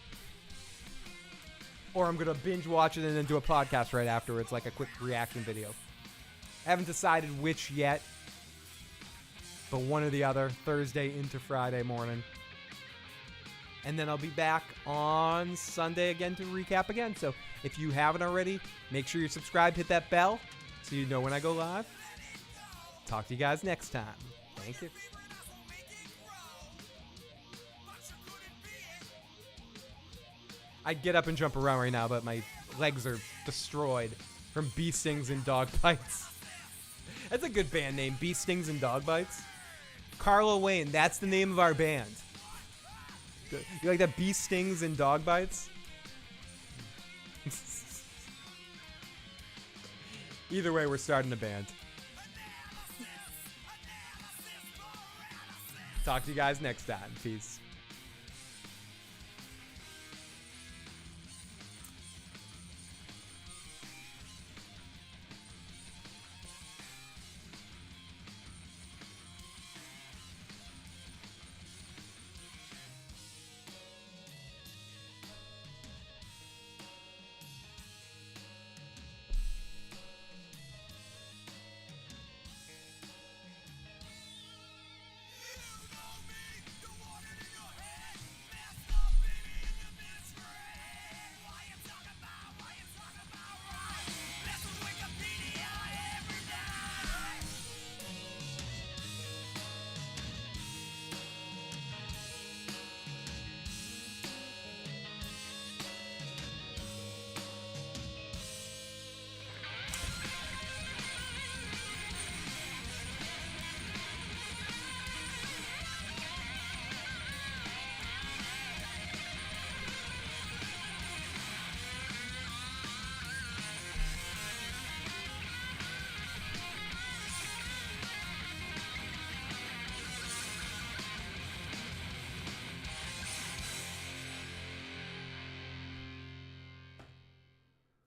S1: Or I'm going to binge watch it and then do a podcast right afterwards, like a quick reaction video. I haven't decided which yet, but one or the other, Thursday into Friday morning. And then I'll be back on Sunday again to recap again. So if you haven't already, make sure you're subscribed, hit that bell so you know when I go live. Talk to you guys next time. Thank you. I'd get up and jump around right now, but my legs are destroyed from bee stings and dog bites. That's a good band name, Bee Stings and Dog Bites. Carlo Wayne, that's the name of our band. You like that? Bee Stings and Dog Bites? Either way, we're starting a band. Talk to you guys next time. Peace.